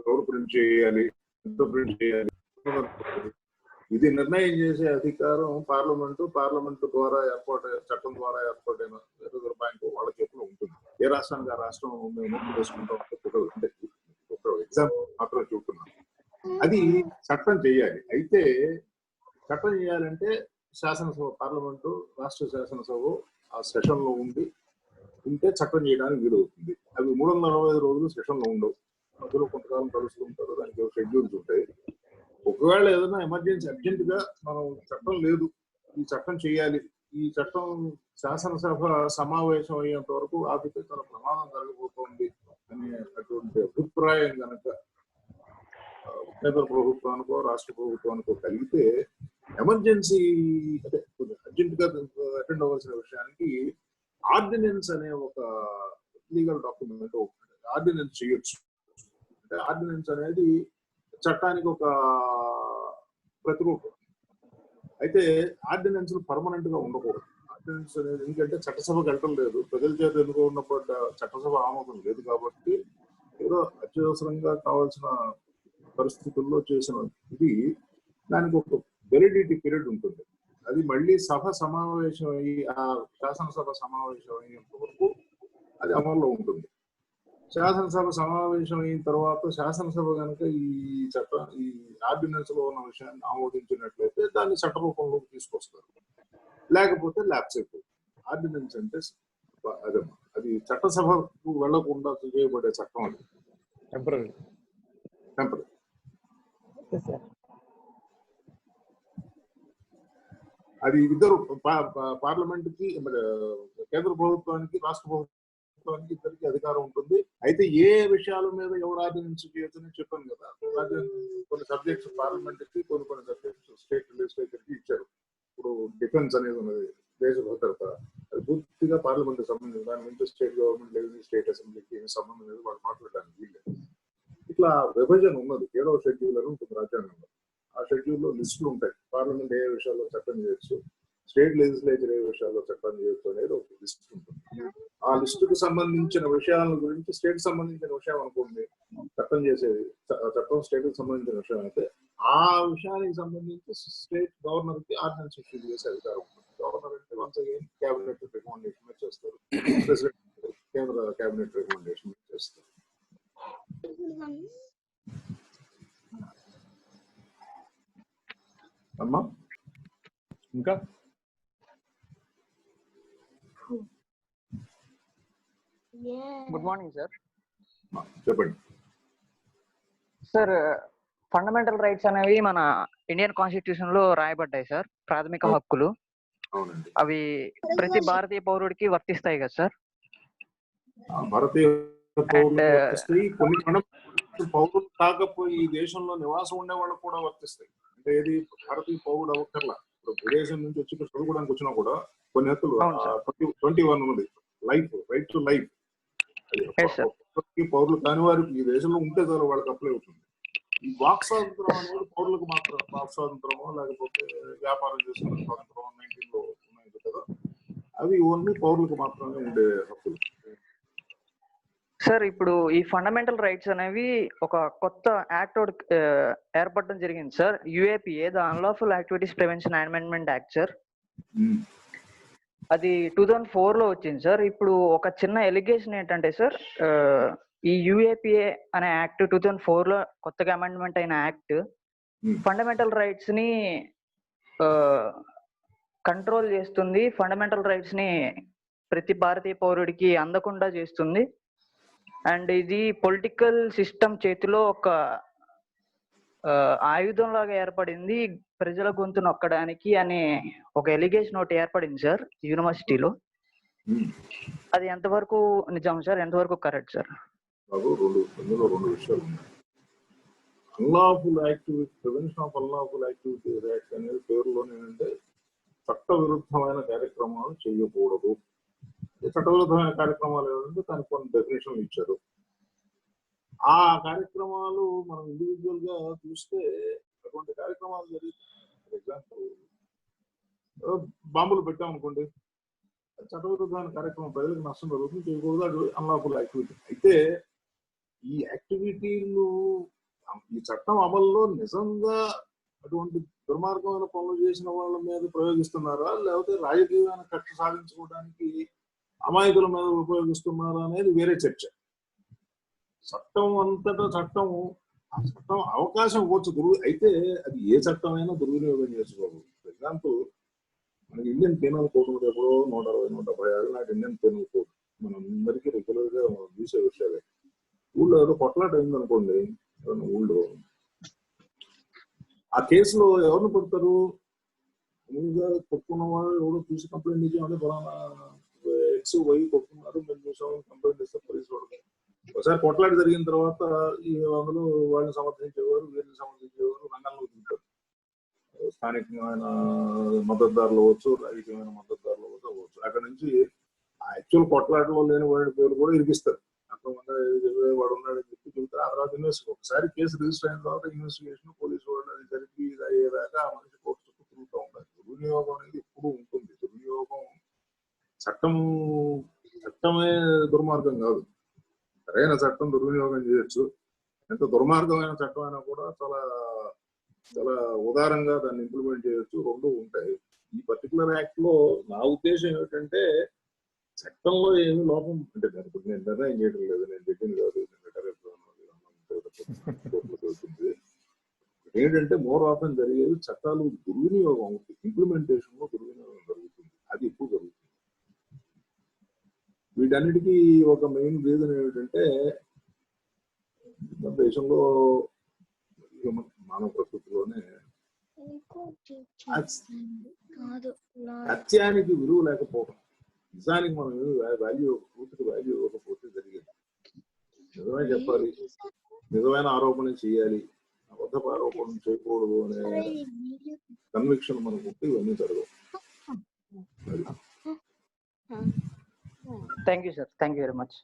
ఎవరు ప్రింట్ చేయాలి, ఎంత ప్రింట్ చేయాలి, ఇది నిర్ణయం చేసే అధికారం పార్లమెంటు ద్వారా చట్టం ద్వారా ఏర్పాటైన రిజర్వ్ బ్యాంకు వాళ్ళ చేతిలో ఉంటుంది. ఏ రాష్ట్రానికి ఆ రాష్ట్రం చేసుకుంటాం అంటే ఒక ఎగ్జాంపుల్ మాత్రం చూస్తున్నాం. అది చట్టం చేయాలి. అయితే చట్టం చేయాలంటే శాసనసభ, పార్లమెంటు, రాష్ట్ర శాసనసభ ఆ సెషన్ లో ఉంటే చట్టం చేయడానికి వీలవుతుంది. అవి 365 రోజులు సెషన్ లో ఉండవు, మధ్యలో కొంతకాలం కలుస్తుంటారు, దానికి షెడ్యూల్స్ ఉంటాయి. ఒకవేళ ఏదైనా ఎమర్జెన్సీ అర్జెంట్ గా మనం చట్టం లేదు, ఈ చట్టం చేయాలి, ఈ చట్టం శాసనసభ సమావేశం అయ్యేంత వరకు ఆపితే చాలా ప్రమాదం జరగబోతోంది అనే అటువంటి అభిప్రాయం కనుక కేంద్ర ప్రభుత్వానికో రాష్ట్ర ప్రభుత్వానికో కలిగితే ఎమర్జెన్సీ అంటే అర్జెంట్ గా అటెండ్ అవ్వాల్సిన విషయానికి ఆర్డినెన్స్ అనే ఒక లీగల్ డాక్యుమెంట్ ఆర్డినెన్స్ చేయొచ్చు. అంటే ఆర్డినెన్స్ అనేది చట్టానికి ఒక ప్రతిరూపం. అయితే ఆర్డినెన్స్ పర్మనెంట్ గా ఉండకూడదు. ఆర్డినెన్స్ అనేది ఎందుకంటే చట్టసభకు వెళ్ళటం లేదు, ప్రజల చేత ఎన్నుకున్నప్పటి చట్టసభ ఆమోదం లేదు కాబట్టి ఏదో అత్యవసరంగా కావాల్సిన పరిస్థితుల్లో చేసిన ఇది, దానికి ఒక వెలిడిటీ పీరియడ్ ఉంటుంది. అది మళ్ళీ సభ సమావేశం అయ్యి ఆ శాసనసభ సమావేశం అయ్యేంత వరకు అది అమల్లో ఉంటుంది. శాసనసభ సమావేశం అయిన తర్వాత శాసనసభ కనుక ఈ ఆర్డినెన్స్ లో ఉన్న విషయాన్ని ఆమోదించినట్లయితే దాన్ని చట్ట రూపంలోకి తీసుకొస్తారు, లేకపోతే ల్యాప్స్ అయిపోతుంది. ఆర్డినెన్స్ అంటే అది చట్టసభకు వెళ్లకుండా చేయబడే చట్టం. అది టెంపరీ. అది ఇద్దరు పార్లమెంట్ కి, కేంద్ర ప్రభుత్వానికి, రాష్ట్ర ప్రభుత్వానికి ఇద్దరికి అధికారం ఉంటుంది. అయితే ఏ విషయాల మీద ఎవరు ఆర్డినెన్స్ చేయొచ్చని చెప్పాను కదా. కొన్ని సబ్జెక్ట్స్ పార్లమెంట్ కి, కొన్ని సబ్జెక్ట్స్ స్టేట్ లెజిస్లేచర్ కి ఇచ్చారు. ఇప్పుడు డిఫెన్స్ అనేది ఉన్నది, దేశ భద్రత, అది పూర్తిగా పార్లమెంట్ సంబంధించి దాని నుంచి స్టేట్ గవర్నమెంట్ లేదు, స్టేట్ అసెంబ్లీకి ఏమి సంబంధం లేదు, వాళ్ళు మాట్లాడడానికి వీళ్ళు. ఇట్లా విభజన ఉన్నది. 7వ షెడ్యూల్ అని ఉంటుంది రాజ్యాంగంలో. ఆ షెడ్యూల్లో లిస్టులు ఉంటాయి. పార్లమెంట్ ఏ విషయాల్లో చట్టం చేయొచ్చు, స్టేట్ లెజిస్లేచర్ ఏ విషయాల్లో చట్టం చేయొచ్చు అనేది ఒక లిస్ట్ ఉంటుంది. ఆ లిస్టుకు సంబంధించిన విషయాల గురించి స్టేట్ సంబంధించిన విషయం అనుకోండి, చట్టం చేసేది చట్టం స్టేట్ కి సంబంధించిన విషయం అయితే ఆ విషయానికి సంబంధించి స్టేట్ గవర్నర్ కి ఆర్డినెన్స్ ఇష్యూ చేసే అధికారం ఉంటుంది. గవర్నర్ అంటే వన్స్ అగైన్ క్యాబినెట్ రికమెండేషన్ చేస్తారు, ప్రెసిడెంట్ కేంద్ర క్యాబినెట్ రికమెండేషన్ చేస్తారు. అమ్మా ఇంకా గుడ్ మార్నింగ్ సార్. చెప్పండి సార్, ఫండమెంటల్ రైట్స్ అనేవి మన ఇండియన్ కాన్స్టిట్యూషన్ లో రాయబడ్డాయి సార్. ప్రాథమిక హక్కులు అవునండి. అవి ప్రతి భారతీయ పౌరుడికి వర్తిస్తాయి కదా సార్? భారతీయ పౌరులకు వర్తిస్తాయి. కొన్ని పౌరులు కాకపోయి ఈ దేశంలో నివాసం ఉండే వాళ్ళకు కూడా వర్తిస్తాయి. అంటే ఏది భారతీయ పౌరుడు అవ్వక్కర్లా. ఇప్పుడు విదేశం నుంచి వచ్చి ఇక్కడ చదువుకోవడానికి వచ్చినా కూడా కొన్ని హక్కులు 21 ఉంది. Life, right to life. పౌరులు కాని వారికి ఈ దేశంలో ఉంటే చాలు వాళ్ళకి అప్లై అవుతుంది. ఈ వాక్ స్వాతంత్రం అనేది పౌరులకు మాత్రం, వాక్ స్వాతంత్రమో లేకపోతే వ్యాపారం చేసుకునే స్వాతంత్రం 19లో ఉన్నాయి కదా, అవి ఓన్లీ పౌరులకు మాత్రమే ఉండే హక్కులు. సార్, ఇప్పుడు ఈ ఫండమెంటల్ రైట్స్ అనేవి ఒక కొత్త యాక్ట్ ఏర్పడడం జరిగింది sir, UAPA, the unlawful activities prevention amendment act sir. అది 2004 లో వచ్చింది సార్. ఇప్పుడు ఒక చిన్న ఎలిగేషన్ ఏంటంటే సార్, ఈ యుఏపిఏ అనే యాక్ట్ 2004 లో కొత్తగా అమెండ్మెంట్ అయిన యాక్ట్ ఫండమెంటల్ రైట్స్ ని కంట్రోల్ చేస్తుంది, ఫండమెంటల్ రైట్స్ ని ప్రతి భారతీయ పౌరుడికి అందకుండా చేస్తుంది. అండ్ ఇది పొలిటికల్ సిస్టమ్ చేతిలో ఒక ఆయుధం లాగా ఏర్పడింది ప్రజల గొంతు నొక్కడానికి అనే ఒక ఎలిగేషన్ ఒకటి ఏర్పడింది సార్ యూనివర్సిటీలో. అది ఎంతవరకు నిజం సార్, ఎంతవరకు కరెక్ట్ సార్? రెండు విషయాలు ఉన్నాయి. Unlawful activity, prevention of unlawful activity act అనేది పేరులోనే ఏంటంటే చట్ట విరుద్ధమైన కార్యక్రమాలు చేయకూడదు. చట్టవిరుద్ధమైన కార్యక్రమాలు ఏమంటే దానికి కొన్ని డెఫినేషన్లు ఇచ్చారు. ఆ కార్యక్రమాలు మనం ఇండివిజువల్ గా చూస్తే అటువంటి కార్యక్రమాలు జరుగుతాయి. ఫర్ ఎగ్జాంపుల్ బాంబులు పెట్టామనుకోండి, చట్టవిరుద్ధమైన కార్యక్రమం, ప్రజలకు నష్టం జరుగుతుంది, చేయకూడదు, అది అన్లాఫుల్ యాక్టివిటీ. అయితే ఈ యాక్టివిటీలు ఈ చట్టం అమల్లో నిజంగా అటువంటి దుర్మార్గమైన పనులు చేసిన వాళ్ళ మీద ప్రయోగిస్తున్నారా, లేకపోతే రాజకీయమైన కక్ష సాధించుకోవడానికి అమాయకుల మీద ఉపయోగిస్తున్నారా అనేది వేరే చర్చ. చట్టం అంతటా చట్టం అవకాశం ఇవ్వచ్చు అయితే అది ఏ చట్టమైనా దుర్వినియోగం చేసుకోవాలి. ఫర్ ఎగ్జాంపుల్ మనకి ఇండియన్ పీనల్ కోడ్ ఉంది. ఎప్పుడో 160-170 నాటి ఇండియన్ పీనల్ కోడ్ మనందరికీ రెగ్యులర్ గా మనం చూసే విషయాలే. ఊళ్ళో ఏదో కొట్లాట అయిందనుకోండి, ఊళ్ళో ఆ కేసులో ఎవరిని కొడతారు? ముందుగా కొట్టుకున్న వాళ్ళు ఎవరో చూసి కంప్లైంట్ ఇచ్చామని ఫలానా ఎక్స్ వై కొట్టుకున్నారు, మేము చూసామని కంప్లైంట్ ఇస్తే పోలీసు వాళ్ళు ఒకసారి కొట్లాట జరిగిన తర్వాత ఈ అందులో వాళ్ళని సమర్థించేవారు, వీరిని సమర్థించేవారు రంగంలో దిగుతారు. స్థానికమైన మద్దతుదారులు అవ్వచ్చు, రాజకీయమైన మద్దతుదారులు అవ్వచ్చు. అక్కడ నుంచి యాక్చువల్ కొట్లాటలో లేని వాడి పేరు కూడా ఇరికిస్తారు. అక్కడ వాడు ఉన్నాడని చెప్పి చెబుతారు. ఆ తర్వాత ఇన్వెస్టిగేషన్, ఒకసారి కేసు రిజిస్టర్ అయిన తర్వాత ఇన్వెస్టిగేషన్ పోలీసు వాళ్ళు అది జరిపి ఇది అయ్యేదాకా ఆ మనిషి కోర్టు చుట్టూ తిరుగుతూ ఉంటారు. దుర్వినియోగం అనేది ఎప్పుడు ఉంటుంది. దుర్వినియోగం చట్టమే దుర్మార్గం కాదు. సరైన చట్టం దుర్వినియోగం చేయొచ్చు. ఎంత దుర్మార్గమైన చట్టం అయినా కూడా చాలా చాలా ఉదారంగా దాన్ని ఇంప్లిమెంట్ చేయొచ్చు. రెండు ఉంటాయి. ఈ పర్టికులర్ యాక్ట్ లో నా ఉద్దేశం ఏమిటంటే చట్టంలో ఏమి లోపం అంటే దానికి నేను నిర్ణయం చేయడం లేదు, నేను చెప్పింది కాదు, ఏంటంటే మోర్ ఆఫెన్ జరిగేది చట్టాలు దుర్వినియోగం అవుతుంది, ఇంప్లిమెంటేషన్ లో దుర్వినియోగం జరుగుతుంది. అది ఎక్కువ జరుగుతుంది. వీటన్నిటికీ ఒక మెయిన్ రీజన్ ఏమిటంటే మన దేశంలో మానవ ప్రకృతిలోనే సత్యానికి విలువ లేకపోవడం, నిజానికి మనం వాల్యూ, పూర్తికి వాల్యూ ఇవ్వకపోతే జరిగేది. నిజమే చెప్పాలి, నిజమైన ఆరోపణ చేయాలి, అబద్ధపు ఆరోపణ చేయకూడదు అనే కన్విక్షన్ మనకు ఉంటే ఇవన్నీ జరగవు. Thank you, sir. Thank you very much.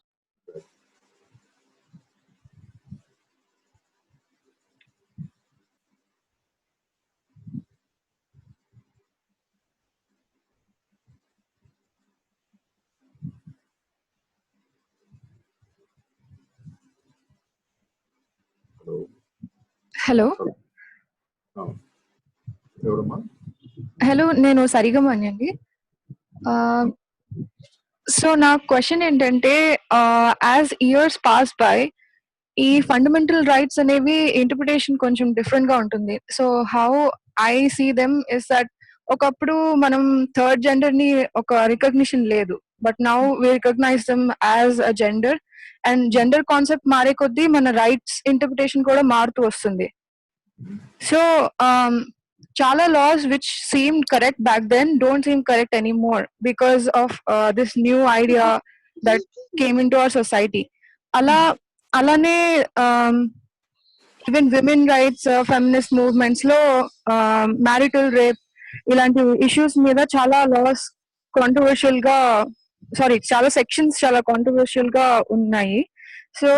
Hello hello ఎవరమ్మా? హలో నేను సరిగమని అండి. సో నా క్వశ్చన్ ఏంటంటే, యాజ్ ఇయర్స్ పాస్ బై ఈ ఫండమెంటల్ రైట్స్ అనేవి ఇంటర్ప్రిటేషన్ కొంచెం డిఫరెంట్ గా ఉంటుంది. So how I see them is that ఒకప్పుడు మనం థర్డ్ జెండర్ ని ఒక రికగ్నిషన్ లేదు, but now we recognise them as a gender, and gender concept మారే కొద్దీ మన రైట్స్ ఇంటర్ప్రిటేషన్ కూడా మారుతూ వస్తుంది. So chala laws which seemed correct back then don't seem correct anymore because of this new idea that came into our society. Alane even women rights, feminist movements lo marital rape ilanti issues meeda chala laws controversial ga, sorry, chala sections chala controversial ga unnayi. So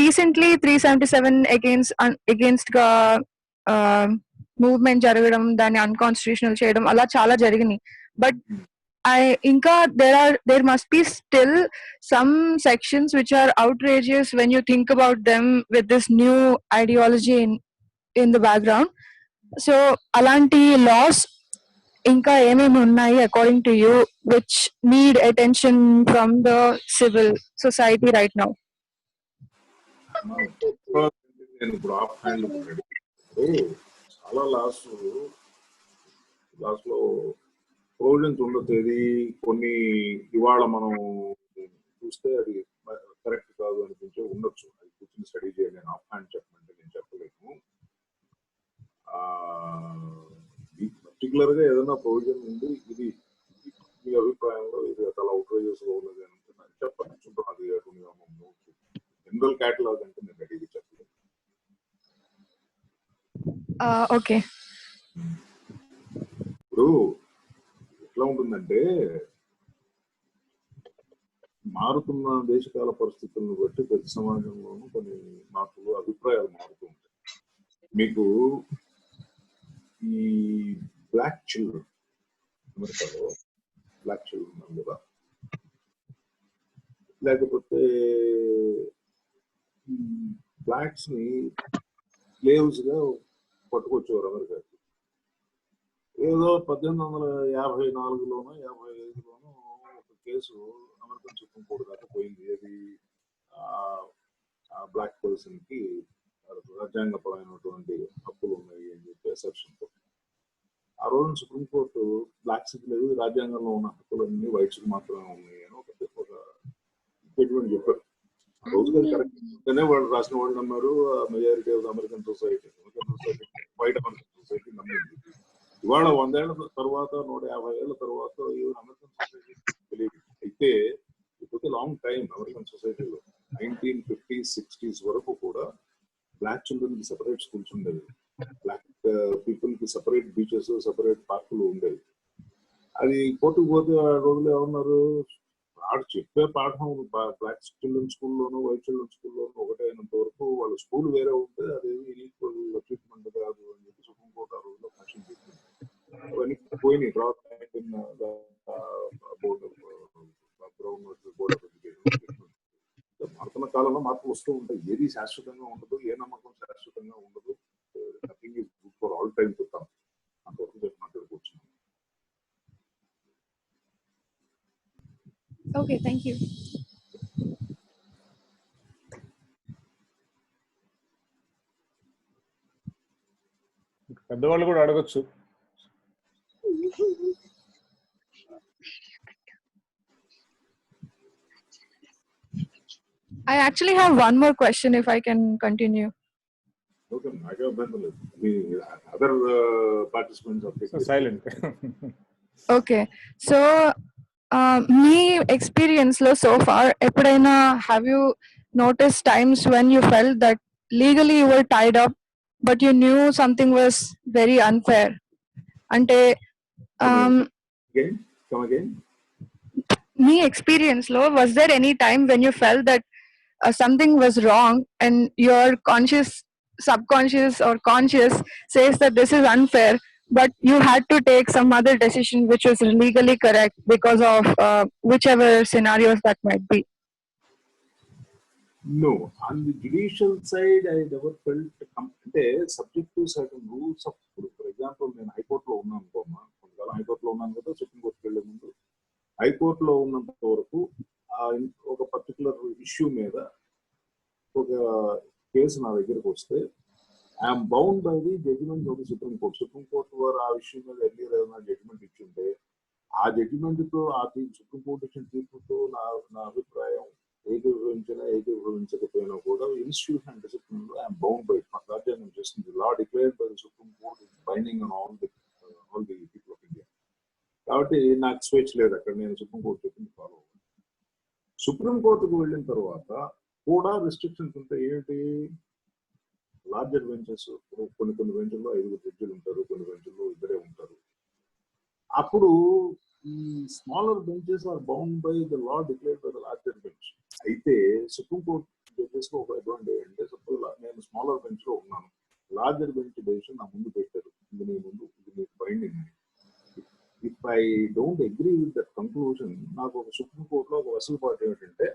recently 377 against ga movement జరగడం, దాన్ని unconstitutional చేయడం, అలా చాలా జరిగినాయి. But ఇంకా there must be still some sections which are outrageous when you think about them with this new ideology in the background. So అలాంటి loss ఇంకా ఏమేమి ఉన్నాయి according to you which need attention from the civil society right now? నేను ఇప్పుడు of hand చాలా last లో provisions ఉండొచ్చు. ఇది కొన్ని ఇవాళ మనం చూస్తే అది కరెక్ట్ కాదు అనిపించే ఉండొచ్చు. అది కూర్చొని స్టడీ చేయాలి. నేను ఆఫ్ హ్యాండ్ చెప్పమంటే నేను చెప్పలేను. పర్టికులర్ గా ఏదైనా ప్రొవిజన్ ఉంది, ఇది మీ అభిప్రాయంలో ఇది చాలా అవుట్రేజెస్ గా ఉన్నది అని చెప్పనుకుంటున్నాను. అది జనరల్ క్యాటలాగ్ అంటే నేను రెడీగా చెప్పలేను. ఓకే. ఇప్పుడు ఎట్లా ఉంటుందంటే, మారుతున్న దేశకాల పరిస్థితులను బట్టి ప్రతి సమాజంలోనూ కొన్ని మార్పులు, అభిప్రాయాలు మారుతూ ఉంటాయి. మీకు ఈ బ్లాక్ చిల్డ్రన్, అమెరికాలో బ్లాక్ చిల్డ్రన్ కదా, లేకపోతే బ్లాక్స్ ని స్లేవ్స్ గా పట్టుకొచ్చేవారు అమెరికాకి. ఏదో 1854లోనో 55లోనో ఒక కేసు అమెరికన్ సుప్రీం కోర్టు దాకా పోయింది. అది బ్లాక్ పర్సన్ కి రాజ్యాంగపరమైనటువంటి హక్కులు ఉన్నాయి అని చెప్పి అసెప్షన్తో ఆ రోజు సుప్రీంకోర్టు బ్లాక్స్ కి లేదు, రాజ్యాంగంలో ఉన్న హక్కులన్నీ వైట్స్ కి మాత్రమే ఉన్నాయి అని ఒక జడ్జిమెంట్ చెప్పారు. ఆ రోజు కరెక్ట్ వాళ్ళు రాసిన వాళ్ళు నమ్మారు. Majority of American society white American society నమ్మింది. ఇవాళ 100 ఏళ్ల తర్వాత 150 ఏళ్ల తర్వాత అమెరికన్ సొసైటీ తెలియదు. అయితే ఇట్ లాంగ్ టైం అమెరికన్ సొసైటీలో 1950s 60s వరకు కూడా బ్లాక్ చిల్డ్రన్ కి సెపరేట్ స్కూల్స్ ఉండేవి, బ్లాక్ పీపుల్ కి సెపరేట్ బీచెస్, సెపరేట్ పార్కులు ఉండేవి. అది కోర్టుకు పోతే ఆ రోజులు ఏమన్నారు, ఆడు చెప్పే పాఠం బ్లాక్ చిల్డ్రన్ స్కూల్లోనూ వైట్ చిల్డ్రన్ స్కూల్లోనూ ఒకటే అయినంత వరకు వాళ్ళ స్కూల్ వేరే ఉంటే అదేమి ఈక్వల్ ట్రీట్మెంట్ కాదు అని చెప్పి సుప్రీంకోర్టు ఆ రోజులో భాషణ చెప్పింది. అవన్నీ పోయినాయి. బోర్డ్ ఆఫ్ ఎడ్యుకేషన్ మారుతున్న కాలంలో మార్పు వస్తూ ఉంటాయి. ఏది శాశ్వతంగా ఉండదు, ఏ నమ్మకం శాశ్వతంగా ఉండదు. Nothing is good for all time to come. అంతవరకు చెప్పినట్టు కూర్చున్నాం. Okay, thank you. పెద్దవాళ్ళు కూడా అడగచ్చు. I actually have one more question if I can continue. Okay, నాకే అభ్యంతరం లేదు. మీ other participants are silent. Okay, so మీ ఎక్స్పీరియన్స్ లో సో ఫార్ ఎప్పుడైనా have you notice times when you felt that legally you were tied up but you knew something was very unfair? అంటే me experience lo, was there any time when you felt that something was wrong and your conscious, subconscious or conscious says that this is unfair, but you had to take some other decision which was legally correct because of whichever scenarios that might be? No, on the judicial side, I never felt అంటే subject to certain rules of, for example, నేను హైకోర్టులో ఉన్నాను అనుకోమా, కొంతకాలం హైకోర్టులో ఉన్నాను కదా, సుప్రీంకోర్టుకి వెళ్లే ముందు హైకోర్టులో ఉన్నంత వరకు ఒక పర్టికులర్ ఇష్యూ మీద ఒక కేసు నా దగ్గరకు వస్తే I'm bound by the judgement of the Supreme Court. Supreme Court వారు ఆ విషయం మీద ఎర్లీయర్ ఏదైనా జడ్జిమెంట్ ఇచ్చుంటే ఆ జడ్జిమెంట్తో ఆ సుప్రీంకోర్టు ఇచ్చిన తీర్పుతో నా అభిప్రాయం ఏకీభవించకపోయినా కూడా ఇన్స్టిట్యూషన్ అండ్ డిసిప్లిన్ లో ఐఎమ్ బౌండ్ బై ఇట్. రాజ్యాంగం చేస్తుంది, law declared by the supreme court is binding on all the people of India. కాబట్టి నాకు స్వేచ్ఛ లేదు అక్కడ, నేను సుప్రీంకోర్టు చెప్పింది ఫాలో అవ్వాలి. సుప్రీంకోర్టుకు వెళ్ళిన తర్వాత కూడా రిస్ట్రిక్షన్స్ ఉంటాయి. ఏంటి? లార్జర్ బెంచెస్, కొన్ని బెంచ్ల్లో 5 జడ్జిలు ఉంటారు, కొన్ని బెంచ్ల్లో 2 ఉంటారు. అప్పుడు ఈ smaller benches are bound by the law declared by the larger bench. అయితే సుప్రీంకోర్టు జడ్జెస్ లో ఒక అడ్వాంటేజ్ అంటే, సపోజ్ నేను స్మాలర్ బెంచ్ లో ఉన్నాను, లార్జర్ బెంచ్ డెసిషన్ నా ముందు పెట్టారు, ఇది నీ ముందు, ఇది నీకు binding. If I don't agree with that conclusion, నాకు ఒక సుప్రీంకోర్టులో ఒక వెసులుబాటు ఏమిటంటే,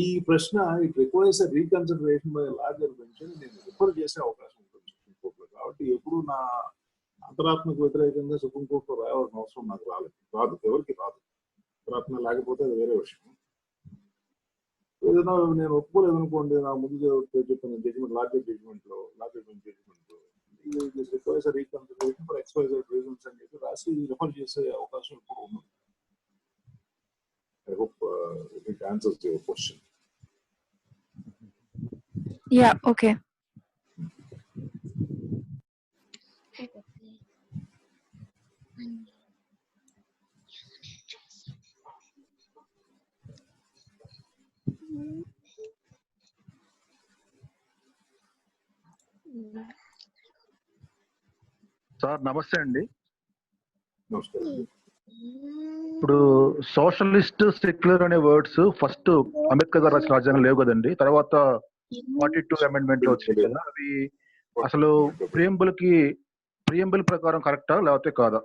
ఈ ప్రశ్న it requires reconsideration by larger bench అని నేను రిఫర్ చేసే అవకాశం ఉంటుంది సుప్రీంకోర్టులో. కాబట్టి ఎప్పుడు నా అంతరాత్మకు వ్యతిరేకంగా సుప్రీంకోర్టులో రావాల్సిన అవసరం నాకు రాదు, ఎవరికి రాదు. అంతరాత్మ లేకపోతే అది వేరే విషయం. ఏదైనా నేను ఒప్పుకోలేదు అనుకోండి, నా ముందు చెప్పిన judgement, larger bench judgement requires reconsideration for XYZ reasons అని చెప్పి రాసి రిఫర్ చేసే అవకాశం ఇప్పుడు ఉంది. I hope it answers your question. Yeah, okay. Sir నమస్తే అండి. నమస్కారం. ఇప్పుడు సోషలిస్ట్, సెక్యులర్ అనే వర్డ్స్ ఫస్ట్ అంబేద్కర్ గారు రాసిన రాజ్యాంగం లేవు కదండి, తర్వాత 42 అమెండ్మెంట్ లో వచ్చాయి కదా, అవి అసలు ప్రియంబుల్ ప్రకారం కరెక్టా లేకపోతే కాదా?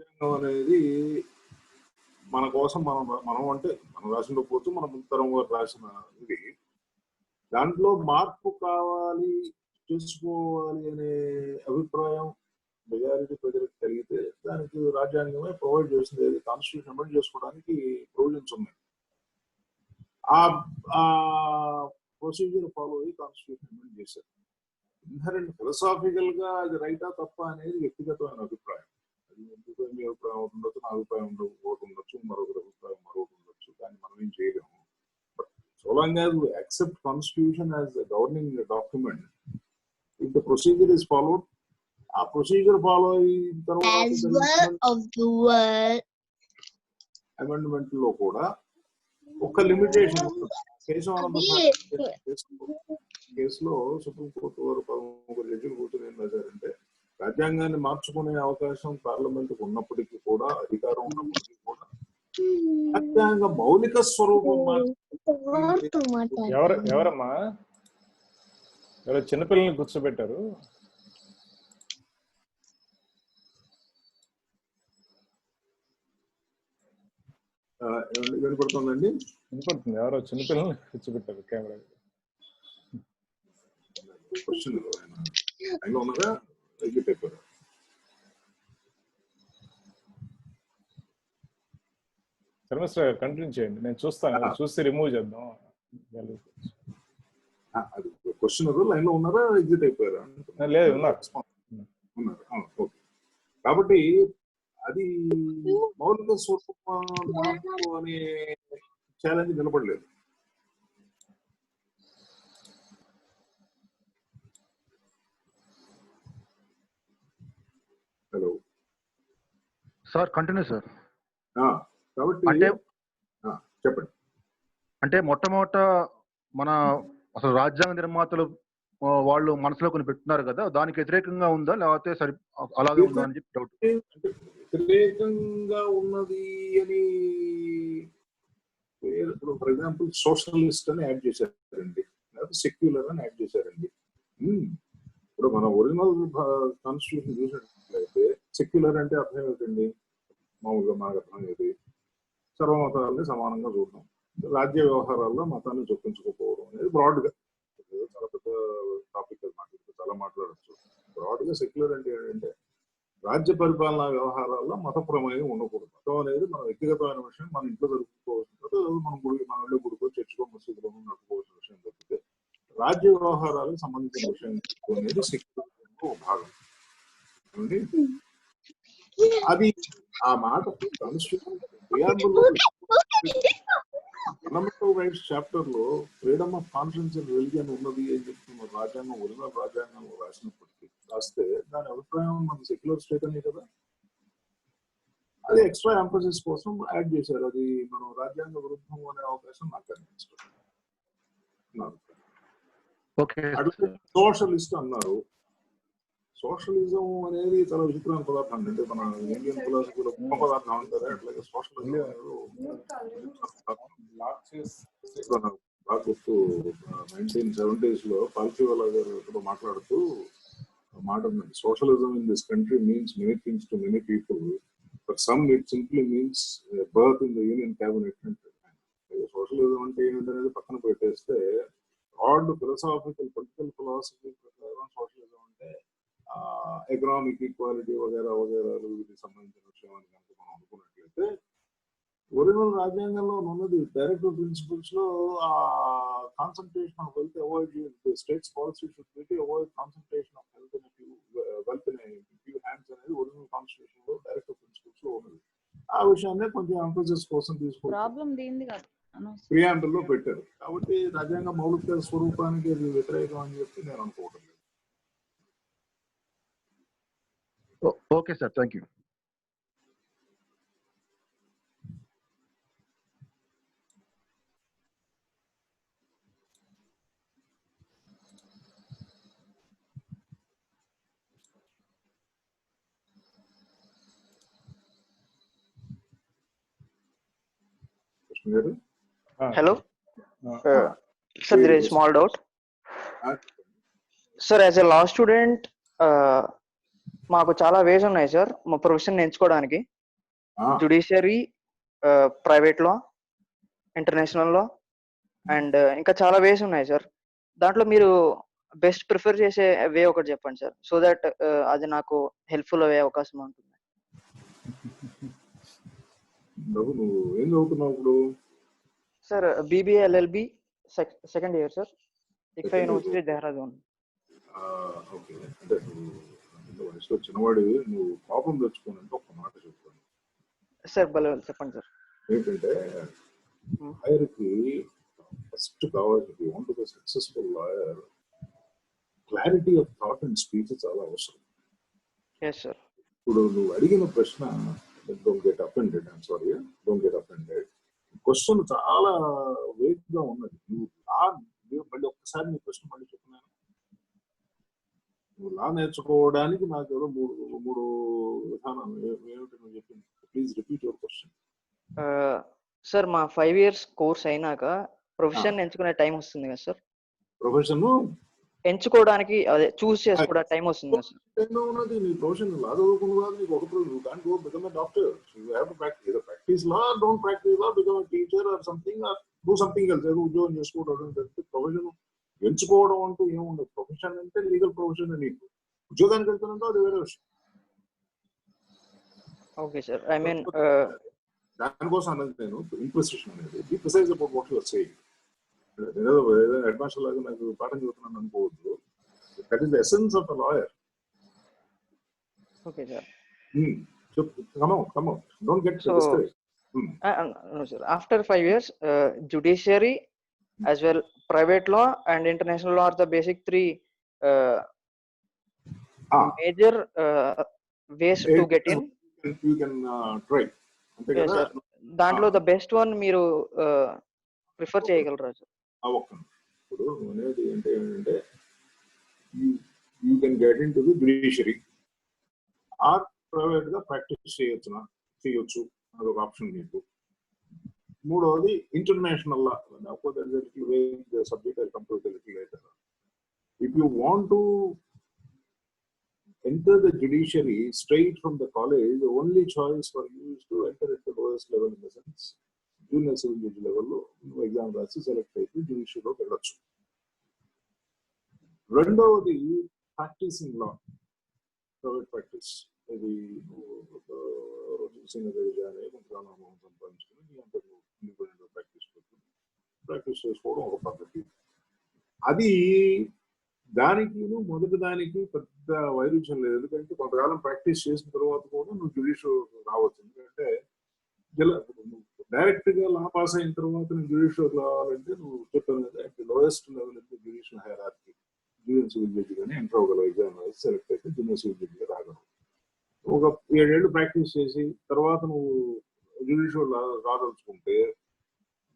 రాజ్యాంగం అనేది మన కోసం మనం అంటే మనం రాసిన పోతూ మన ముంతరం వారు రాసిన ఇది, దాంట్లో మార్పు కావాలి, చేసుకోవాలి అనే అభిప్రాయం మెజారిటీ ప్రజలకు కలిగితే దానికి రాజ్యాంగమే ప్రొవైడ్ చేస్తుంది. కాన్స్టిట్యూషన్ అమెండ్ చేసుకోవడానికి ప్రొవిజన్స్ ఉన్నాయి. ఆ ప్రొసీజర్ ఫాలో అయ్యి కాన్స్టిట్యూషన్ అమెండ్ చేశారు. ఇన్హరెంట్ ఫిలసాఫికల్ గా అది రైటా తప్ప అనేది వ్యక్తిగతమైన అభిప్రాయం. అది ఎందుకు మీ అభిప్రాయం ఒకటి ఉండొచ్చు, నా అభిప్రాయం ఒకటి ఉండొచ్చు, మరొకరి అభిప్రాయం మరొకటి ఉండొచ్చు, కానీ మనం ఏం చేయలేము. So long as we accept Constitution as a governing document, if the procedure is followed, a procedure follow amendment lo kuda oka limitation untadi. కేసులో సుప్రీంకోర్టు వారు 13 జడ్జిలు కూర్చొని ఏం రాశారంటే, రాజ్యాంగాన్ని మార్చుకునే అవకాశం పార్లమెంట్కు ఉన్నప్పటికీ కూడా, అధికారం ఉన్నప్పటికీ కూడా, రాజ్యాంగ మౌలిక స్వరూపం ఎవరమ్మా ఎవరో చిన్నపిల్లల్ని కూర్చోబెట్టారు. వినపడుతుందండి? వినపడుతుంది. ఎవరో చిన్నపిల్లల్ని కూర్చోబెట్టారు కెమెరా. క్వశ్చన్ ఆయన ఉన్నదా ఎగ్జిట్ అయిపోయారు. శర్మశ్రావు గారు కంటిన్యూ చేయండి, నేను చూస్తాను, చూసి రిమూవ్ చేద్దాం. అది క్వశ్చన్ లైన్ లో ఉన్నారా, ఎగ్జిట్ అయిపోయారా? లేదు, ఉన్నారు. ఓకే. కాబట్టి అది మౌలిక స్వరూపం అనే ఛాలెంజ్ నిలబడలేదు. Hello sir, continue sir. కాబట్టి చెప్పండి. అంటే మొట్టమొదట మన అసలు రాజ్యాంగ నిర్మాతలు వాళ్ళు మనసులో కొన్ని పెట్టున్నారు కదా, దానికి వ్యతిరేకంగా ఉందా లేకపోతే సరి అలాగే ఉందా అని చెప్పి డౌట్. అంటే వ్యతిరేకంగా ఉన్నది అని ఇప్పుడు ఫర్ ఎగ్జాంపుల్ సోషలిస్ట్ అని యాడ్ చేశారండి, లేకపోతే సెక్యులర్ అని యాడ్ చేశారండి. ఇప్పుడు మన ఒరిజినల్ కాన్స్టిట్యూషన్ చూసినట్లయితే సెక్యులర్ అంటే అర్థం ఏమిటండి? మామూలుగా మనకు అర్థం ఏది? సర్వమతాలని సమానంగా చూడటం, రాజ్య వ్యవహారాల్లో మతాన్ని చొప్పించుకోకపోవడం అనేది బ్రాడ్ గా. చాలా పెద్ద టాపిక్ అది, మాట్లాడుతూ చాలా మాట్లాడచ్చు. బ్రాడ్ గా సెక్యులర్ అంటే ఏంటంటే రాజ్య పరిపాలనా వ్యవహారాల్లో మత ప్రమేయం ఉండకూడదు. మతం అనేది మన వ్యక్తిగతమైన విషయం, మన ఇంట్లో జరుపుకోవాల్సిన, మనం మన ఇళ్ళో గుడికో చర్చకో మసీదులోనూ నడుపుకోవాల్సిన విషయం తప్పితే రాజ్య వ్యవహారాలకు సంబంధించిన విషయం అనేది సెక్యులర్ ఒక భాగం. అది ఆ మాట కాన్స్టిట్యూషన్ ప్రియాంబుల్లో ఫండమెంటల్ రైట్స్ చాప్టర్ లో freedom of conference and religion ఉన్నది అని చెప్తున్నారు. రాజ్యాంగం ఒరిజినల్ రాజ్యాంగంలో రాసినప్పటికీ రాస్తే దాని అభిప్రాయం మన సెక్యులర్ స్టేట్ అనే కదా. అది ఎక్స్ట్రా ఎంఫసిస్ కోసం యాడ్ చేశారు. అది మనం రాజ్యాంగ విరుద్ధం అనే అవకాశం నాకు అనిపిస్తుంది. సోషలిస్ట్ అన్నారు. సోషలిజం అనేది చాలా విచిత్రమైన పదార్థం అంటే మన ఇండియన్ ఫిలాసఫీలో గొప్ప పదార్థం అంటారు. అట్లాగే సోషలిజం బాగా గుర్తు 1970s లో పాల్కివాలా గారు ఎక్కడో మాట్లాడుతూ మాట ఉందండి, socialism in this country means many things to many people but some it simply means birth in the union cabinet అంటే. సోషలిజం అంటే ఏమిటనేది పక్కన పెట్టేస్తే బ్రాడ్ ఫిలసాఫికల్ పొలిటికల్ ఫిలాసఫీ ప్రకారం సోషలిజం అంటే ఎకనామిక్ ఈక్వాలిటీ వగేరా వగేరాలు వీటికి సంబంధించిన విషయం అని కనుక మనం అనుకున్నట్లయితే ఒరిజినల్ రాజ్యాంగంలో ఉన్నది డైరెక్టివ్ ప్రిన్సిపల్స్ లో concentration of wealth avoid states policy should be avoid concentration of wealth wealth few hands అనేది ఒరిజినల్ కాన్స్టిట్యూషన్ లో డైరెక్టివ్ ప్రిన్సిపల్స్ లో ఉన్నది. ఆ విషయాన్ని కొంచెం ఎంఫసిస్ కోసం తీసుకుంటారు, ప్రియాంబుల్ లో పెట్టారు. కాబట్టి రాజ్యాంగ మౌలిక స్వరూపానికి అది వ్యతిరేకం అని చెప్పి నేను అనుకోవడం లేదు. Okay sir, thank you. Hello, sir. There is a small doubt, sir. As a law student, మాకు చాలా వేస్ ఉన్నాయి సార్ మా ప్రొఫెషన్ ఎంచుకోవడానికి. Judiciary, private law, international law and ఇంకా చాలా వేస్ ఉన్నాయి సార్. దాంట్లో మీరు బెస్ట్ ప్రిఫర్ చేసే వే ఒకటి చెప్పండి సార్, సో దట్ అది నాకు హెల్ప్ఫుల్ అయ్యే అవకాశం ఉంటుంది. Sir BBA LLB second year sir, ఇక్ఫా university Dehradun. వయసులో చిన్నవాడి నువ్వు పాపం తెచ్చుకోనంటే ఒక మాట చెప్తాను సార్. భలే చెప్పండి సార్. ఏంటంటే లాయర్కి ఫస్ట్ కావాల్సింది want to successful lawyer clarity of thought and speech చాలా అవసరం. ఇప్పుడు నువ్వు అడిగిన ప్రశ్న don't get offended, I'm sorry, don't get offended. Question చాలా వేగ్ గా ఉన్నది. నువ్వు మళ్ళీ ఒక్కసారి నీ ప్రశ్న మళ్ళీ చెప్తున్నాను. నువ్వు లా నేర్చుకోవడానికి నాకు ఏదో మూడు విధానాలు ఏమిటి నువ్వు చెప్పింది? Please repeat your question. Sir మా 5 years కోర్స్ అయినాక ప్రొఫెషన్ ఎంచుకునే టైం వస్తుంది కదా సార్. ప్రొఫెషన్ ఎంచుకోవడానికి అదే చూస్ చేసుకోవడానికి టైం వస్తుంది కదా సార్. ఉన్నది నీ ప్రొఫెషన్ లా చదువుకున్న నీకు ఒక దానికి become a doctor, you have to practice practice law, don't practice law, become a teacher or something, or do something else. ఏదో ఉద్యోగం చేసుకోవడం ప్రొఫెషన్ ఎంచుకోవడం అంటూ ఏముండదు. ప్రొఫెషన్ అంటే లీగల్ ప్రొఫెషన్. నీకు ఉద్యోగానికి వెళ్తానంటే అది వేరే విషయం. ఓకే సార్, ఐ మీన్ దానికోసం అనేది నేను ఇంప్రెసిషన్ అనేది be precise about what you are saying. ఏదో అడ్వాన్స్ లాగా నాకు పాఠం చెబుతున్నాను అనుకోవద్దు. That is the essence of the lawyer. Okay sir. Come out. Don't get discouraged. No sir, after 5 years judiciary as well private law and international law are the basic 3 major ways to get in. You can try. Yes sir. దాంట్లో the best one మీరు prefer చేయగలరా sir? ఇప్పుడు అనేది ఏంటంటే you can get into the judiciary or private గా practice చేయొచ్చు అదొక option మీకు. మూడవది international law, subject I come to later. If you want to enter the judiciary straight from the college, the only choice for you is to enter at the lowest level, in the sense junior civil judge level లో నువ్వు exam రాసి select అయితే జ్యుడిషియరీలోకి వెళ్ళొచ్చు. రెండవది practising లా, private practice. ఇది senior అనే కొంతకాలం సంపాదించుకుని నీ అంతా ఇండిపెండెంట్ ప్రాక్టీస్ చేసుకోవడం ఒక పద్ధతి. అది దానికి మొదటి దానికి పెద్ద వైరుధ్యం లేదు, ఎందుకంటే కొంతకాలం ప్రాక్టీస్ చేసిన తర్వాత కూడా నువ్వు జ్యుడిషియల్ రావచ్చు. ఎందుకంటే డైరెక్ట్ గా లా పాస్ అయిన తర్వాత నువ్వు జ్యుడిషియల్ రావాలంటే నువ్వు చెప్పాను కదా, at the lowest level in the judicial hierarchy junior civil judge కానీ ఎంటర్ అవ్వగలవు. ఎగ్జామ్ రాసి సెలెక్ట్ అయితే జూనియర్ సివిల్ జడ్జిగా రాగలవు. ఒక 7 ఏళ్ళు ప్రాక్టీస్ చేసి తర్వాత నువ్వు జ్యుడిషియల్ రాదలుచుకుంటే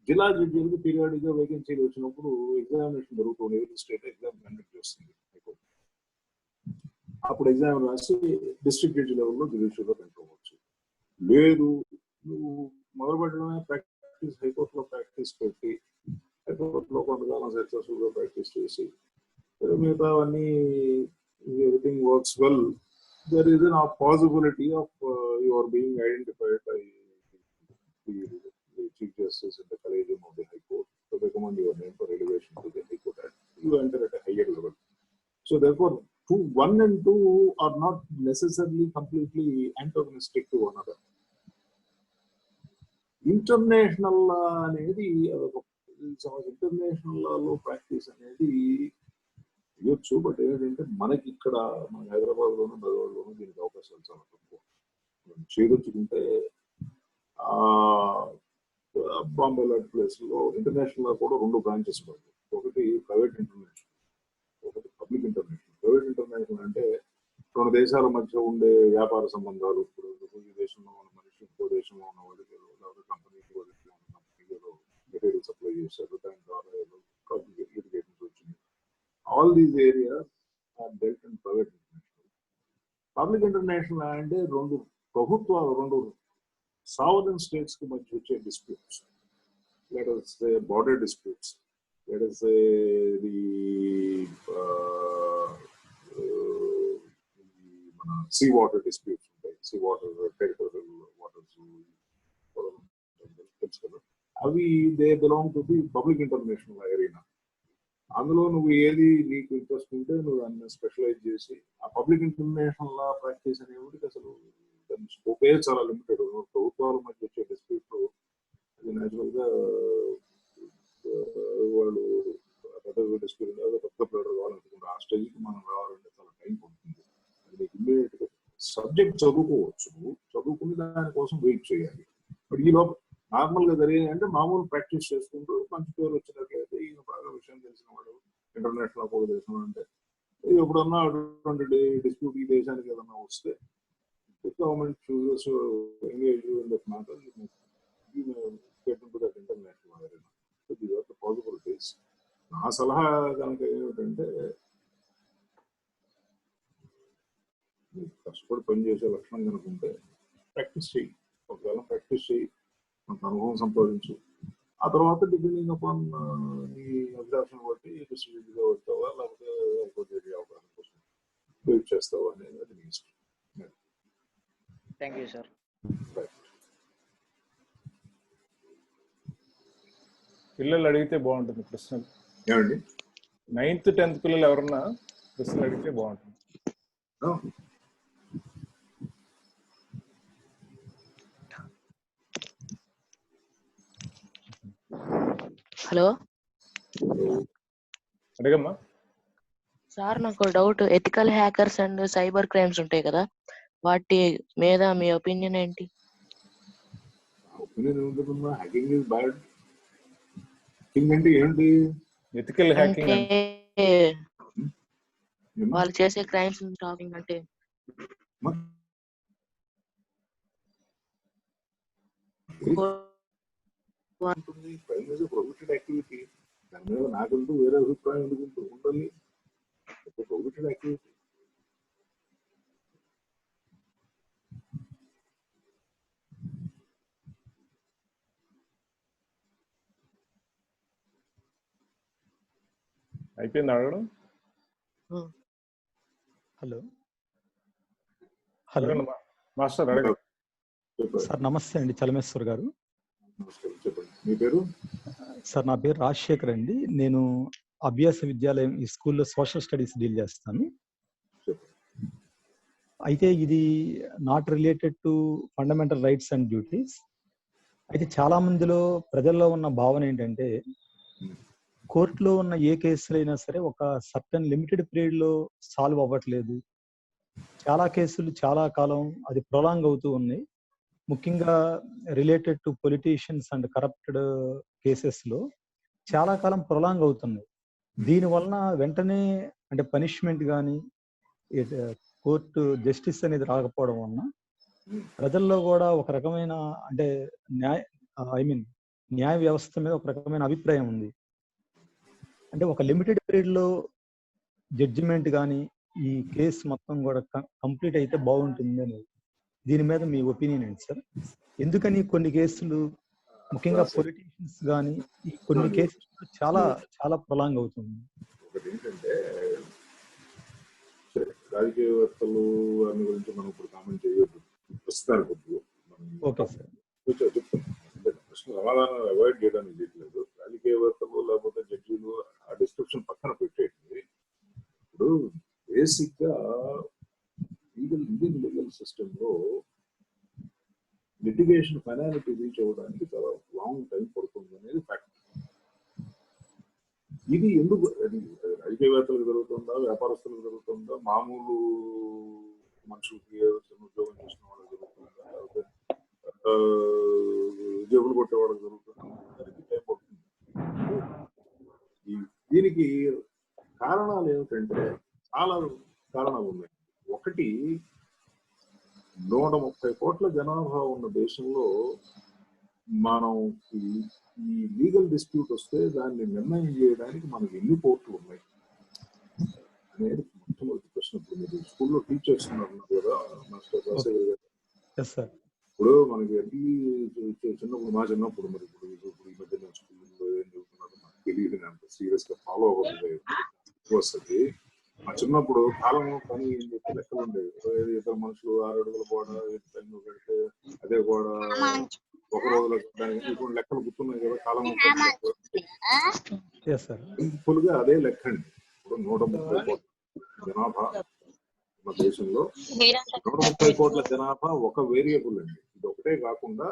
జిల్లా జడ్జీలకు పీరియాడిక్ గా వేకెన్సీలు వచ్చినప్పుడు ఎగ్జామినేషన్ జరుగుతుంది. ఎవరి స్టేట్ ఎగ్జామ్ కండక్ట్ చేస్తుంది. అప్పుడు ఎగ్జామ్ రాసి డిస్ట్రిక్ట్ జడ్జి లెవెల్లో జ్యుడిషియల్లో ఎంటర్ అవ్వచ్చు. లేదు నువ్వు మొదలు పెట్టడమే ప్రాక్టీస్ హైకోర్టులో ప్రాక్టీస్ పెట్టి హైకోర్టులో కొంతకాలం సక్సెస్ఫుల్ గా ప్రాక్టీస్ చేసి మిగతా అన్ని everything works well, there is a possibility of you are being identified by the Chief Justice in the Collegium of the High Court to recommend your name for elevation to the High Court, and you enter at a higher level. So therefore, 1 and 2 are not necessarily completely antagonistic to one another. International అనేది international లో practice అనేది ఇవ్వచ్చు. But ఏంటంటే మనకి ఇక్కడ మన హైదరాబాద్ లోను బెంగళూరులోను దీనికి అవకాశాలు చాలా తక్కువ. చేయదలుచుకుంటే బాంబే లాంటి ప్లేస్ లో ఇంటర్నేషనల్ గా కూడా 2 బ్రాంచెస్ పడతాయి. ఒకటి ప్రైవేట్ ఇంటర్నేషనల్, ఒకటి పబ్లిక్ ఇంటర్నేషనల్. ప్రైవేట్ ఇంటర్నేషనల్ అంటే 2 దేశాల మధ్య ఉండే వ్యాపార సంబంధాలు. ఇప్పుడు ఈ దేశంలో ఉన్న మనిషి ఇంకో దేశంలో ఉన్న వాళ్ళకి లేదా కంపెనీ మెటీరియల్ సప్లై చేశారు, దాని ద్వారా లిటిగేషన్స్ వచ్చింది. All these areas are dealt in private international. Public international అంటే 2 ప్రభుత్వాలు, 2 sovereign states కి మధ్య వచ్చే disputes. Let us say border disputes. Let us say the sea water disputes. Sea water, territorial waters. అవి they belong to the public international arena. అందులో నువ్వు ఏది నీకు ఇంట్రెస్ట్ ఉంటే నువ్వు దాన్ని స్పెషలైజ్ చేసి ఆ పబ్లిక్ ఇంటర్నేషనల్ లా ప్రాక్టీస్ అనేవాడికి అసలు దాని స్కోపే చాలా లిమిటెడ్. ప్రభుత్వాల మధ్య వచ్చే డిస్ప్యూట్ అది న్యాచురల్ గా వాళ్ళు పెద్ద డిస్ప్యూట్ పెద్ద ప్లేటర్ కావాలనుకుంటారు. ఆ స్టేజ్కి మనం రావాలంటే చాలా టైం పడుతుంది. అది ఇమ్మీడియట్ గా సబ్జెక్ట్ చదువుకోవచ్చు, చదువుకుని దానికోసం వెయిట్ చేయాలి. బట్ ఈ లోపల నార్మల్ గా జరిగేది అంటే మామూలు ప్రాక్టీస్ చేసుకుంటూ మంచి పేరు వచ్చినట్లయితే ఈయన బాగా విషయం తెలిసిన వాడు ఇంటర్నేషనల్ అపోజ్ చేసిన అంటే ఎప్పుడన్నా అటువంటి డిస్ప్యూట్ ఈ దేశానికి ఏదన్నా వస్తే government chooses engage in that matter that international arena. So these are the possibilities. నా సలహా కనుక ఏమిటంటే కష్టపడి పనిచేసే లక్షణం కనుకుంటే ప్రాక్టీస్ చేయి. ఒకవేళ ప్రాక్టీస్ చేయి, కొంత అనుభవం సంపాదించు. ఆ తర్వాత డిపెండింగ్ అపాన్ నీ అభిలాషను బట్టి డిస్ట్రిబ్యూట్గా వచ్చావా లేకపోతే ఇంకోటి అవకాశం కోసం వెయిట్ చేస్తావా అనేది అది నీ ఇష్టం. Thank you sir. పిల్లలు అడిగితే బాగుంటుంది ప్రశ్నలు. ఏమండి 9th 10th పిల్లలు ఎవరన్నా ప్రశ్నలు అడిగితే బాగుంటుంది. హలో అడిగమ్మా. సార్, నాకు doubt. Ethical hackers and cyber crimes ఉంటాయి కదా, వాటి మీద మీ ఒపీనియన్ ఏంటి? Hacking is bad. హ్యాకింగ్ అంటే ఏంటి? ఎథికల్ హ్యాకింగ్ అంటే వాళ్ళు చేసే క్రైమ్స్ స్టాపింగ్ అంటే క్రైమ్ ఇస్ ప్రొహిబిటెడ్ యాక్టివిటీ. దాని మీద నాకంటూ వేరే అభిప్రాయం ఎందుకు ఉండాలి? Prohibited activity. అయిపోయింది అడగడం. హలో హలో మాస్టర్ అడగ. సార్ నమస్తే అండి, చలమేశ్వర్ గారు. చెప్పండి, మీ పేరు? సార్ నా పేరు రాజశేఖర్ అండి. నేను అభ్యాస విద్యాలయం ఈ స్కూల్లో సోషల్ స్టడీస్ డీల్ చేస్తాను. అయితే ఇది not related to fundamental rights and duties. అయితే చాలా మందిలో ప్రజల్లో ఉన్న భావన ఏంటంటే కోర్టులో ఉన్న ఏ కేసులు అయినా సరే ఒక సర్టన్ లిమిటెడ్ పీరియడ్ లో సాల్వ్ అవ్వట్లేదు. చాలా కేసులు చాలా కాలం అది ప్రొలాంగ్ అవుతూ ఉన్నాయి. ముఖ్యంగా related to politicians and corrupted cases లో చాలా కాలం ప్రొలాంగ్ అవుతున్నాయి. దీని వలన వెంటనే అంటే పనిష్మెంట్ కానీ కోర్టు జస్టిస్ అనేది రాకపోవడం వలన ప్రజల్లో కూడా ఒక రకమైన అంటే న్యాయ వ్యవస్థ మీద ఒక రకమైన అభిప్రాయం ఉంది. అంటే ఒక లిమిటెడ్ పీరియడ్ లో జడ్జిమెంట్ కానీ ఈ కేసు మొత్తం కూడా కంప్లీట్ అయితే బాగుంటుంది అనేది. దీని మీద మీ ఒపీనియన్ ఏంటి సార్? ఎందుకని కొన్ని కేసులు ముఖ్యంగా పొలిటీషియన్స్ కానీ ఈ కొన్ని కేసులు చాలా చాలా ప్రొలాంగ్ అవుతుంది? ఒకటి ఏంటంటే రాజకీయవేత్తలు అన్ని గురించి మనం ఇప్పుడు కామెంట్ చేయొద్దు ప్రస్తుతానికి. ఓకే సార్, చెప్తాను. ప్రశ్న సమాధానం అవాయిడ్ చేయడానికి చేయట్లేదు. రాజకీయవేత్తలు లేకపోతే జడ్జీలు ఆ డిస్క్రిప్షన్ పక్కన పెట్టేది. ఇప్పుడు బేసిక్ గా ఇండియన్ లీగల్ సిస్టమ్ లో లిటిగేషన్ ఫైనాలిటీ రీచ్ అవ్వడానికి చాలా లాంగ్ టైం పడుతుంది అనేది ఫ్యాక్ట్. ఇది ఎందుకు రాజకీయవేత్తలకు జరుగుతుందా, వ్యాపారస్తులకు జరుగుతుందా, మామూలు మనుషులకి ఉద్యోగం చేసిన వాళ్ళకి జరుగుతుందా, లేకపోతే జేబులు కొట్టే వాళ్ళకి జరుగుతుందా, దానికి టైం పడుతుంది. దీనికి కారణాలు ఏమిటంటే చాలా కారణాలు ఉన్నాయి. ఒకటి, 130 కోట్ల జనాభా ఉన్న దేశంలో మనం ఈ లీగల్ డిస్ప్యూట్ వస్తే దాన్ని నిర్ణయం చేయడానికి మనకి ఎన్ని కోర్టులు ఉన్నాయి అనేది మొట్టమొదటి ప్రశ్న. ఇప్పుడు మీరు స్కూల్లో టీచర్స్ ఉన్నారు కదా మాస్టర్ రాజశేఖర్ గారు, ఇప్పుడు మనకి చిన్నప్పుడు మా చిన్నప్పుడు మరి ఇప్పుడు ఈ మధ్య నేను స్కూల్లో ఏం చదువుతున్నారో నాకు తెలియదు, అంత సీరియస్ గా ఫాలో అవ్వలేదు వస్తుంది. మా చిన్నప్పుడు కాలం పని ఏం చెప్పి లెక్కలు ఉండేవి. ఇతర మనుషులు 6 అడుగుల గోడ టైంలో పెడితే అదే గోడ ఒక రోజులో దానికి ఇప్పుడు లెక్కలు గుర్తున్నాయి కదా. కాలం సింపుల్ గా అదే లెక్క అండి. ఇప్పుడు 130 కోట్ల జనాభా మన దేశంలో 130 కోట్ల జనాభా ఒక వేరియబుల్ అండి. ఇది ఒకటే కాకుండా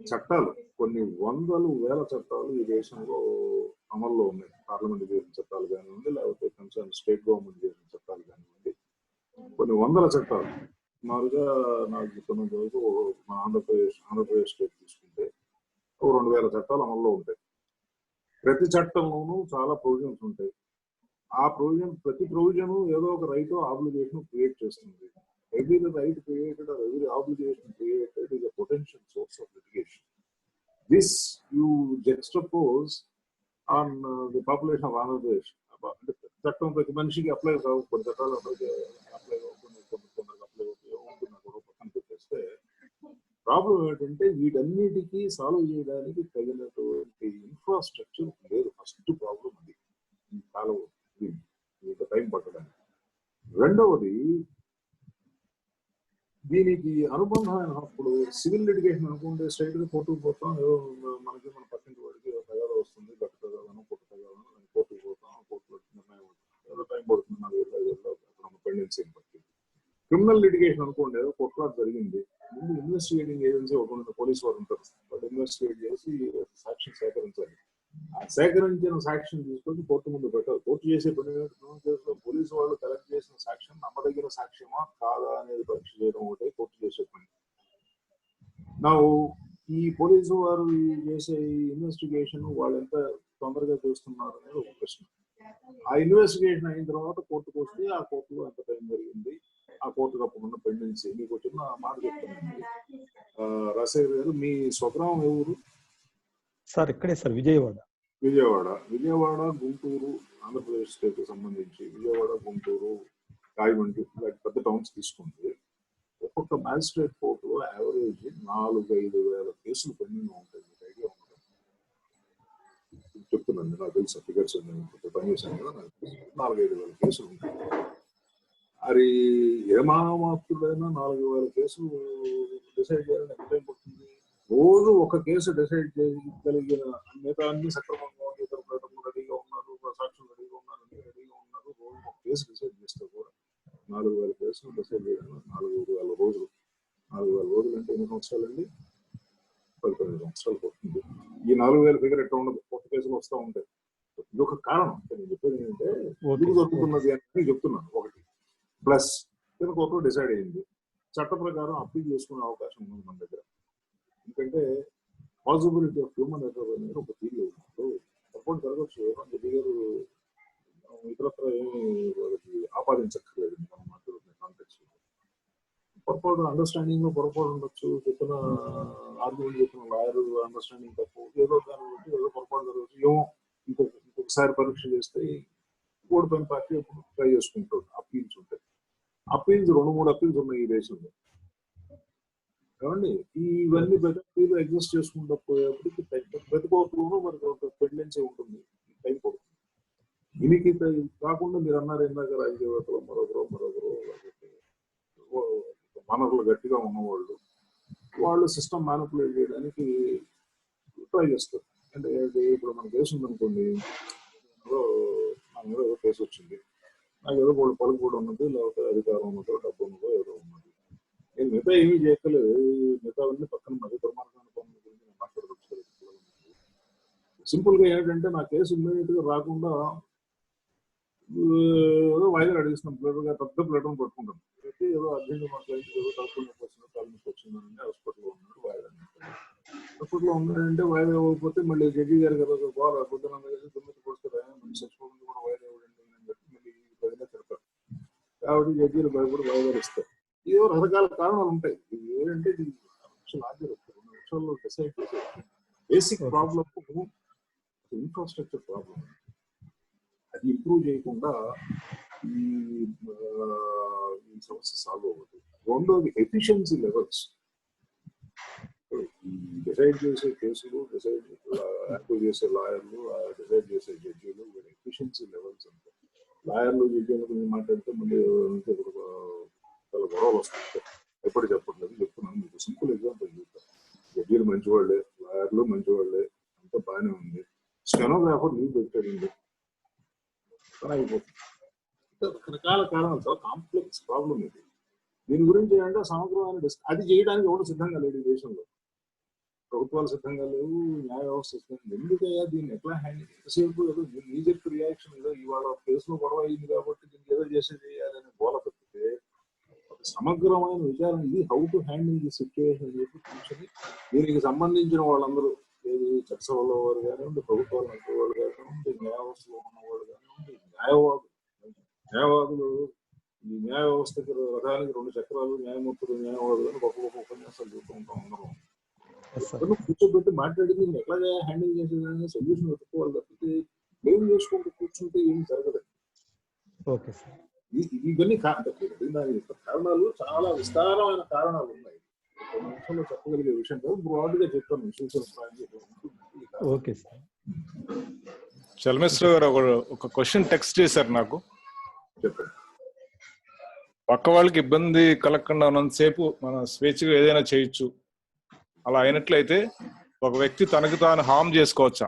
చట్టాలు కొన్ని వందలు వేల చట్టాలు ఈ దేశంలో అమల్లో ఉన్నాయి. పార్లమెంట్ చేసిన చట్టాలు కానివ్వండి, లేకపోతే కన్సర్న్ స్టేట్ గవర్నమెంట్ చేసిన చట్టాలు కానివ్వండి, కొన్ని వందల చట్టాలు. సుమారుగా నాకు గుర్తున్నంత వరకు మన ఆంధ్రప్రదేశ్ స్టేట్ తీసుకుంటే 2000 చట్టాలు అమల్లో ఉంటాయి. ప్రతి చట్టంలోనూ చాలా ప్రొవిజన్స్ ఉంటాయి. ఆ ప్రతి ప్రొవిజన్ ఏదో ఒక రైట్ ఆబ్లిగేషన్ క్రియేట్ చేస్తుంది. Every right created or every obligation created is a potential source of litigation. This you juxtapose on the population of Andhra Pradesh. చట్టం ప్రతి మనిషికి అప్లై కావు, కొన్ని చట్టాలు అప్లై అవుతుంది, కొందరికి అప్లై అవుతున్నా కూడా పక్కన పెట్టేస్తే ప్రాబ్లం ఏంటంటే వీటన్నిటికీ సాల్వ్ చేయడానికి తగినటువంటి ఇన్ఫ్రాస్ట్రక్చర్ లేదు. ఫస్ట్ ప్రాబ్లం అది. ఈ కాలం ఇంత టైం పట్టడానికి. రెండవది, దీనికి అనుబంధమైన అప్పుడు సివిల్ లిటిగేషన్ అనుకుంటే స్ట్రైట్ గా కోర్టుకు పోతాం. మనకి మన పక్కింటి వాడికి తగాదా వస్తుంది, గట్టు తగాదాను కోర్టు తగాదాను, కోర్టుకు పోతాం, కోర్టులో నిర్ణయం ఏదో టైం పడుతుంది, 4 ఏళ్ళ పెండెన్సీ బట్టి. క్రిమినల్ లిటిగేషన్ అనుకోండి, ఏదో కొట్లాట జరిగింది, ముందు ఇన్వెస్టిగేటింగ్ ఏజెన్సీ ఒక పోలీసు వారు ఉంటారు. వాళ్ళు ఇన్వెస్టిగేట్ చేసి సాక్ష్యం సేకరించాలి. ఆ సేకరించిన సాక్ష్యం తీసుకొని కోర్టు ముందు పెట్టాలి. కోర్టు చేసే పని పోలీసు వాళ్ళు కలెక్ట్ చేసిన సాక్ష్యం నమ్మదగిన సాక్ష్యమా కాదా అనేది పరీక్ష చేయడం ఒకటే కోర్టు చేసే పని. నా ఈ పోలీసు వారు చేసే ఇన్వెస్టిగేషన్ వాళ్ళు ఎంత తొందరగా చేస్తున్నారు అనేది ఒక ప్రశ్న. ఆ ఇన్వెస్టిగేషన్ అయిన తర్వాత కోర్టుకు వస్తే ఆ కోర్టులో ఎంత టైం జరిగింది, ఆ కోర్టు తప్పకుండా పెండెన్సీ. మీకు వచ్చిన మాట చెప్తానండి రాజశేఖర్ గారు, మీ స్వగ్రామం ఎవరు? సార్ ఇక్కడే సార్, విజయవాడ, గుంటూరు ఆంధ్రప్రదేశ్ స్టేట్ సంబంధించి విజయవాడ, గుంటూరు, రాయమండ్రి ఇలాంటి పెద్ద టౌన్స్ తీసుకుంటే ఒక్కొక్క మ్యాజిస్ట్రేట్ కోర్టులో యావరేజ్ 4-5 వేల కేసులు పెండింగ్ ఉంటాయి. మీకు ఐడియా ఉంటుంది. చెప్తున్నాను, నాకు తెలుసు ఫిగర్స్ పనిచేశాను కదా, నాకు 4-5 వేల కేసులు ఉంటాయి. అది ఏ మాత్రుడైనా 4,000 కేసులు డిసైడ్ చేయాలని ఎంత టైం పడుతుంది? రోజు ఒక కేసు డిసైడ్ చేయగలిగిన మిగతా అన్ని సక్రమంగా ఇతర ప్రజలు రెడీగా ఉన్నారు, సాక్షులు రెడీగా ఉన్నారు, అన్ని రెడీగా ఉన్నారు. రోజు ఒక కేసు డిసైడ్ చేస్తే కూడా 4,000 కేసులు డిసైడ్ చేయడం 4,000 రోజులు. 4,000 రోజులు అంటే ఎన్ని సంవత్సరాలండి? 10-15 సంవత్సరాలు పడుతుంది. ఈ 4,000 ఫిగర్ ఎట్లా ఉండదు, కొత్త కేసులు వస్తూ ఉంటాయి. ఇది ఒక కారణం. నేను చెప్పేది ఏంటంటే ఎందుకు జరుగుతున్నది అని చెప్తున్నాను. ఒకటి ప్లస్ కోర్టు డిసైడ్ అయింది, చట్ట ప్రకారం అప్పీల్ చేసుకునే అవకాశం ఉంది మన దగ్గర. ఎందుకంటే పాసిబిలిటీ ఆఫ్ హ్యూమన్ ఎర్రర్ అనేది ఒక థీరీ ఉన్నప్పుడు తప్పని జరగచ్చు. జడ్జి గారు ఇతరత్ర ఏమి వాళ్ళకి ఆపాదించక్కర్లేదు. మనం మాట్లాడుతున్న కాంటెక్స్ట్ పొరపాటు అండర్స్టాండింగ్ లో పొరపాటు ఉండొచ్చు, చెప్పిన ఆర్గ్యుమెంట్ చెప్పిన లాయర్ అండర్స్టాండింగ్ తప్పు, ఏదో దాన్ని బట్టి ఏదో పొరపాటు జరగచ్చు. ఏమో ఇంకొకసారి పరీక్ష చేస్తే ఓడిపోయిన పార్టీ ఎప్పుడు ట్రై చేసుకుంటాడు. అప్పీల్స్ ఉంటాయి. అప్పీల్స్ 2-3 అప్పీల్స్ ఉన్నాయి ఈ దేశంలో. ఏమండి ఇవన్నీ ప్రతి ఎగ్జిస్ట్ చేసుకుంటూ పోయేప్పటికి ప్రతి కోర్టులోనూ మనకు ఒక పెండెన్సీ ఉంటుంది, టైం పడుతుంది. దీనికి కాకుండా మీరు అన్నారు ఇందాక రాజకీయవేత్తలు మరొకరు వనరులు గట్టిగా ఉన్నవాళ్ళు వాళ్ళు సిస్టమ్ మ్యానిపులేట్ చేయడానికి ట్రై చేస్తారు. అంటే ఇప్పుడు మన కేసు ఉందనుకోండి, నా మీద ఏదో కేసు వచ్చింది, నాకు ఏదో పలుకు కూడా ఉన్నది, లేకపోతే అధికారం ఉన్నదో డబ్బు ఉన్నదో ఏదో ఉన్నది, నేను మిగతా ఏమీ చేయక్కలేదు, మిగతా అన్ని పక్కన మధ్య దుర్మార్గాన్ని పనుల గురించి నేను మాట్లాడవచ్చు. సింపుల్ గా ఏంటంటే నా కేసు ఇమ్మీడియట్ గా రాకుండా ఏదో వాయిదా అడిగిస్తున్నాం, పెద్ద ప్లేటర్ని పట్టుకుంటాను. అయితే ఏదో అర్జెంట్ మా క్లయింట్ ఏదో తక్కువ వచ్చిందో కాలనీకి వచ్చిందంటే హాస్పిటల్లో ఉన్నాడు, వాయిదా హాస్పిటల్లో ఉన్నాడంటే వాయిదా ఇవ్వకపోతే మళ్ళీ జడ్జి గారు కదా బాగా పొద్దున తొమ్మిది పడుతుంది, మళ్ళీ చచ్చిపోతుంది కూడా వాయిదా ఇవ్వడండి అని చెప్పి మళ్ళీ ప్రజలే తిడతారు. కాబట్టి జడ్జీలు భయపడి వాయిదాలు ఇస్తారు. ఏదో రకరకాల కారణాలు ఉంటాయి. ఇది ఏంటంటే ఇది 2 నిమిషాల్లో డిసైడ్ చేసే బేసిక్ ప్రాబ్లమ్ ఇన్ఫ్రాస్ట్రక్చర్ ప్రాబ్లం. అది ఇంప్రూవ్ చేయకుండా ఈ సమస్య సాల్వ్ అవుతుంది. రెండోది ఎఫిషియన్సీ లెవెల్స్. ఈ డిసైడ్ చేసే కేసులు, డిసైడ్ యాక్టివ్ చేసే లాయర్లు, డిసైడ్ చేసే జడ్జీలు, వీళ్ళ ఎఫిషియన్సీ లెవెల్స్ అంటే లాయర్లు జడ్జీల గురించి మాట్లాడితే మళ్ళీ చాలా గొడవలు వస్తాయి. ఎప్పుడు చెప్పట్లేదు, చెప్తున్నాను మీకు సింపుల్ ఎగ్జాంపుల్ చెప్తాను. జడ్జీలు మంచివాళ్ళే, లాయర్లు మంచివాళ్ళే, అంతా బాగానే ఉంది. స్టెనోగ్రాఫర్ లీవ్ పెట్టాడండి, అయిపోతుంది. రకరకాల కారణాలు, చాలా కాంప్లెక్స్ ప్రాబ్లం ఇది. దీని గురించి ఏంటంటే సమగ్రమైన అది చేయడానికి ఎవరు సిద్ధంగా లేడు ఈ దేశంలో. ప్రభుత్వాలు సిద్ధంగా లేవు, న్యాయ వ్యవస్థ సిద్ధంగా. ఎందుకయ్యా దీన్ని ఎట్లా హ్యాండిల్, ఎంతసేపు ఏదో నీజెక్ట్ రియాక్షన్ ఏదో ఇవాళ కేసులో గొడవ అయింది కాబట్టి దీన్ని ఏదో చేసేది చేయాలని గోల తప్పితే ఒక సమగ్రమైన విచారణ ఇది how to handle the situation అని చెప్పి కూర్చొని దీనికి సంబంధించిన వాళ్ళందరూ ఏది చట్టసభలో వారు కానివ్వండి, ప్రభుత్వాలు నడిపేవాళ్ళు కానివ్వండి, న్యాయ వ్యవస్థలో ఉన్నవాళ్ళు కానివ్వండి, న్యాయవాదులు ఈ న్యాయ వ్యవస్థకి రథానికి 2 చక్రాలు, న్యాయమూర్తులు, న్యాయవాదులు అని గొప్ప గొప్ప ఉపన్యాసాలు చూస్తూ ఉంటాం అందరం. కూర్చోబెట్టి మాట్లాడి దీన్ని ఎట్లాగా హ్యాండిల్ చేసేదాన్ని సొల్యూషన్ వెతుక్కోవాలి తప్పితే బ్లేమ్ చేసుకుంటూ కూర్చుంటే ఏం జరగదు. ఇవన్నీ కారణాలు చాలా విస్తారమైన కారణాలు ఉన్నాయి. 2 నిమిషాల్లో చెప్పగలిగే విషయం కాదు, బ్రాడ్ గా చెప్తాను. Okay sir. చలమేశ్వర గారు ఒక క్వశ్చన్ టెక్స్ట్ చేశారు నాకు. చెప్పండి. పక్క వాళ్ళకి ఇబ్బంది కలగకుండా ఉన్నంతసేపు మనం స్వేచ్ఛగా ఏదైనా చేయొచ్చు. అలా అయినట్లయితే ఒక వ్యక్తి తనకు తాను హార్మ్ చేసుకోవచ్చా?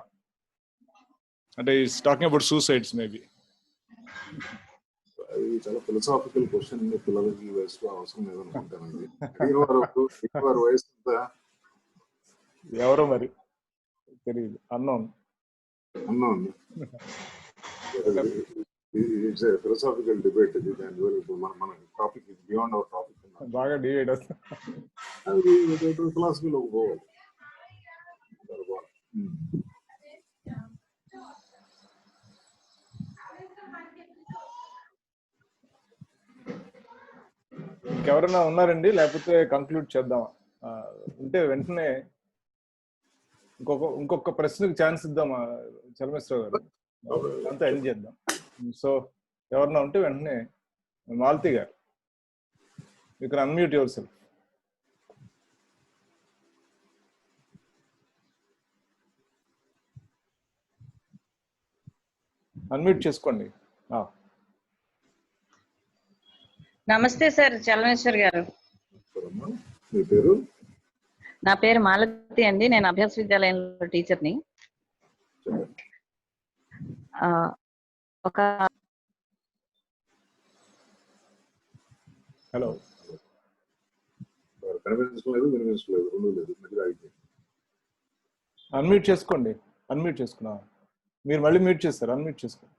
అంటే is talking about suicides maybe. అది చాలా ఫిలసాఫికల్ క్వశ్చన్. పిల్లలకి ఈ వయసులో అవసరం లేదనుకుంటానండి. వారి వయసు ఎంత? ఎవరో మరి తెలియదు, unknown. It's a philosophical debate. ఇది మన టాపిక్ బియాండ్ అవర్ టాపిక్. బాగా డిబేట్ వస్తుంది. అది ఫిలాసఫీలోకి పోవాలి. ఇంకెవరైనా ఉన్నారండి? లేకపోతే కంక్లూడ్ చేద్దామా? ఉంటే వెంటనే ఇంకొక ప్రశ్నకు ఛాన్స్ ఇద్దామా చలమేశ్వర గారు? అంతా ఎండ్ చేద్దాం. సో ఎవరన్నా ఉంటే వెంటనే మాలతి గారు you can unmute your self. Unmute చేసుకోండి. నమస్తే సార్ చలమేశ్వర్ గారు. మీ పేరు? నా పేరు మాలతి అండి. నేను అభ్యాస విద్యాలయంలో టీచర్ని. ఒక హలో అన్మ్యూట్ చేసుకోండి. అన్మ్యూట్ చేసుకున్నా మీరు మళ్ళీ మ్యూట్ చేస్తారు. అన్మ్యూట్ చేసుకోండి.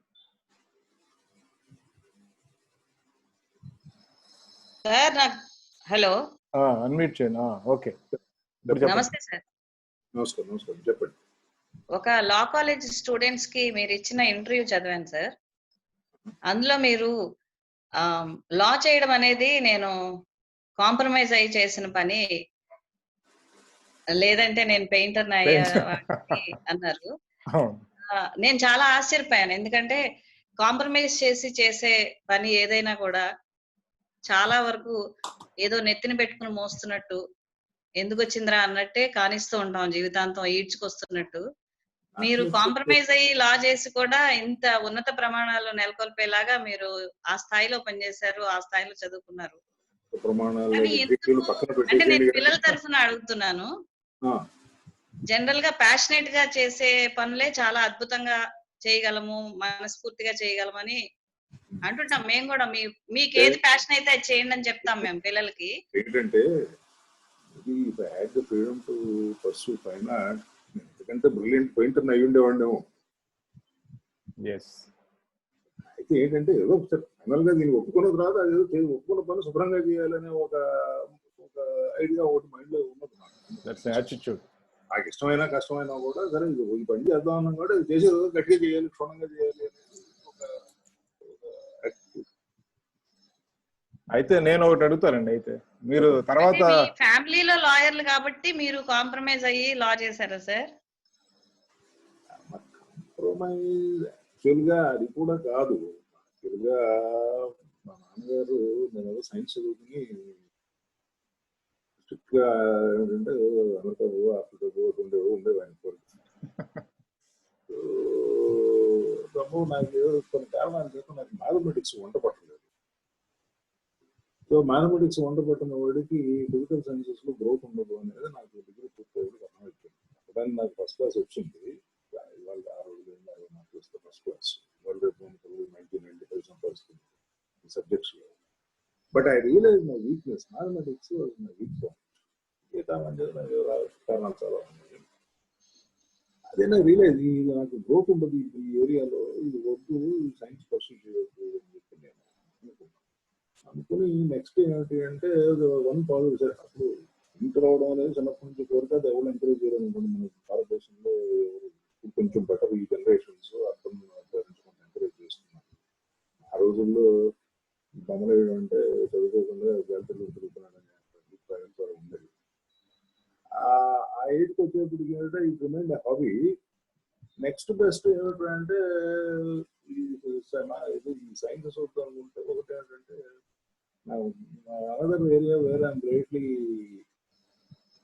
సార్ నాకు హలో అన్మ్యూట్ చేయండి. ఓకే నమస్తే సార్. నమస్కారం చెప్పండి. ఒక లా కాలేజ్ స్టూడెంట్స్ కి మీరు ఇచ్చిన ఇంటర్వ్యూ చదివాను సార్. అందులో మీరు లా చేయడం అనేది నేను కాంప్రమైజ్ అయ్యి చేసిన పని, లేదంటే నేను పెయింటర్ అన్నారు. నేను చాలా ఆశ్చర్యపోయాను. ఎందుకంటే కాంప్రమైజ్ చేసి చేసే పని ఏదైనా కూడా చాలా వరకు ఏదో నెత్తిని పెట్టుకుని మోస్తున్నట్టు, ఎందుకు వచ్చిందిరా అన్నట్టే కానిస్తూ ఉంటాం జీవితాంతం ఈడ్చుకొస్తున్నట్టు. మీరు కాంప్రమైజ్ అయ్యి లా చేసి కూడా ఇంత ఉన్నత ప్రమాణాలు నెలకొల్పేలాగా మీరు ఆ స్థాయిలో పనిచేశారు, ఆ స్థాయిలో చదువుకున్నారు. అంటే నేను పిల్లల తరఫున అడుగుతున్నాను. జనరల్ గా ప్యాషనేట్ గా చేసే పనులే చాలా అద్భుతంగా చేయగలము, మనస్ఫూర్తిగా చేయగలమని అంటుంటాం మేము కూడా. మీకు ఏది ప్యాషన్ అయితే అది చేయండి అని చెప్తాం మేము పిల్లలకి. ఏంటంటే ఎందుకంటే బ్రిలియంట్ పెయింటర్ అయి ఉండేవాడేమో. అయితే ఏంటంటే ఏదో ఫైనల్ గా దీన్ని ఒప్పుకున్నది రాదు, అదేదో ఒప్పుకున్న పని శుభ్రంగా చేయాలనే ఒక ఐడియా ఒకటి మైండ్ లో ఉన్నది. నాకు ఇష్టమైనా కష్టమైనా కూడా సరే ఈ పని చేద్దాం అన్నా కూడా చేసేది గట్టిగా చేయాలి, క్షుణ్ణంగా చేయాలి అనేది ఒక అయితే నేను ఒకటి అడుగుతానండి. అయితే మీరు తర్వాత ఫ్యామిలీలో లాయర్లు కాబట్టి మీరు కాంప్రమైజ్ అయ్యి లా చేశారా సార్? కాంప్రమైజ్ యాక్చువల్గా అది కూడా కాదు. యాక్చువల్గా మా నాన్నగారు నేను సైన్స్ చదువుకుని స్ట్రిక్ట్ గా ఏంటంటే అమెరికా ఆఫ్రికా ఉండేవాడిని. నాకు కొన్ని కారణాలు చేత నాకు మ్యాథమెటిక్స్ వంట పట్టలేదు. సో మ్యాథమెటిక్స్ వంట పట్టిన వాడికి ఫిజికల్ సైన్సెస్ లో గ్రోత్ ఉండదు అనేది నాకు డిగ్రీ పూర్తయ్యేది అర్థమైపోయింది. అప్పుడు నాకు ఫస్ట్ క్లాస్ వచ్చింది. ఇవాళ ఆ రోజులు నాకు వస్తే ఫస్ట్ క్లాస్ వరల్డ్ 1995 సంపాదిస్తుంది ఈ సబ్జెక్ట్స్ లో. But I realise my weakness. Mathematics was my weak point. కారణాలు చాలా ఉన్నాయి. అదే నాకు రియలైజ్ నాకు గ్రోత్ ఉండదు ఈ ఏరియాలో, ఇది వద్దు, సైన్స్ పర్సూ చేయవద్దు అని చెప్పి నేను అనుకుని నెక్స్ట్ ఏంటి అంటే వన్ పాజిటివ్ సార్. అప్పుడు ఇంటర్ అవడం అనేది చిన్నప్పటి నుంచి కోరిక. అది ఎవరు ఎంకరేజ్ చేయాలి అనుకోండి మన భారతదేశంలో కొంచెం బెటర్ ఈ జనరేషన్స్ అర్థం ఎంకరేజ్ చేస్తున్నారు. ఆ రోజుల్లో బొమ్మలు అంటే చదువుకోకుండా జాతరలు తిరుగుతున్నాడనే అభిప్రాయం కూడా ఉండేది. ఆ ఏజ్కి వచ్చేప్పటికి ఏంటంటే ఇది రిమైండ్ హాబీ. నెక్స్ట్ బెస్ట్ ఏమిటంటే ఈ సైన్స్ చూద్దాం అనుకుంటే ఒకటి ఏంటంటే another area where I'm greatly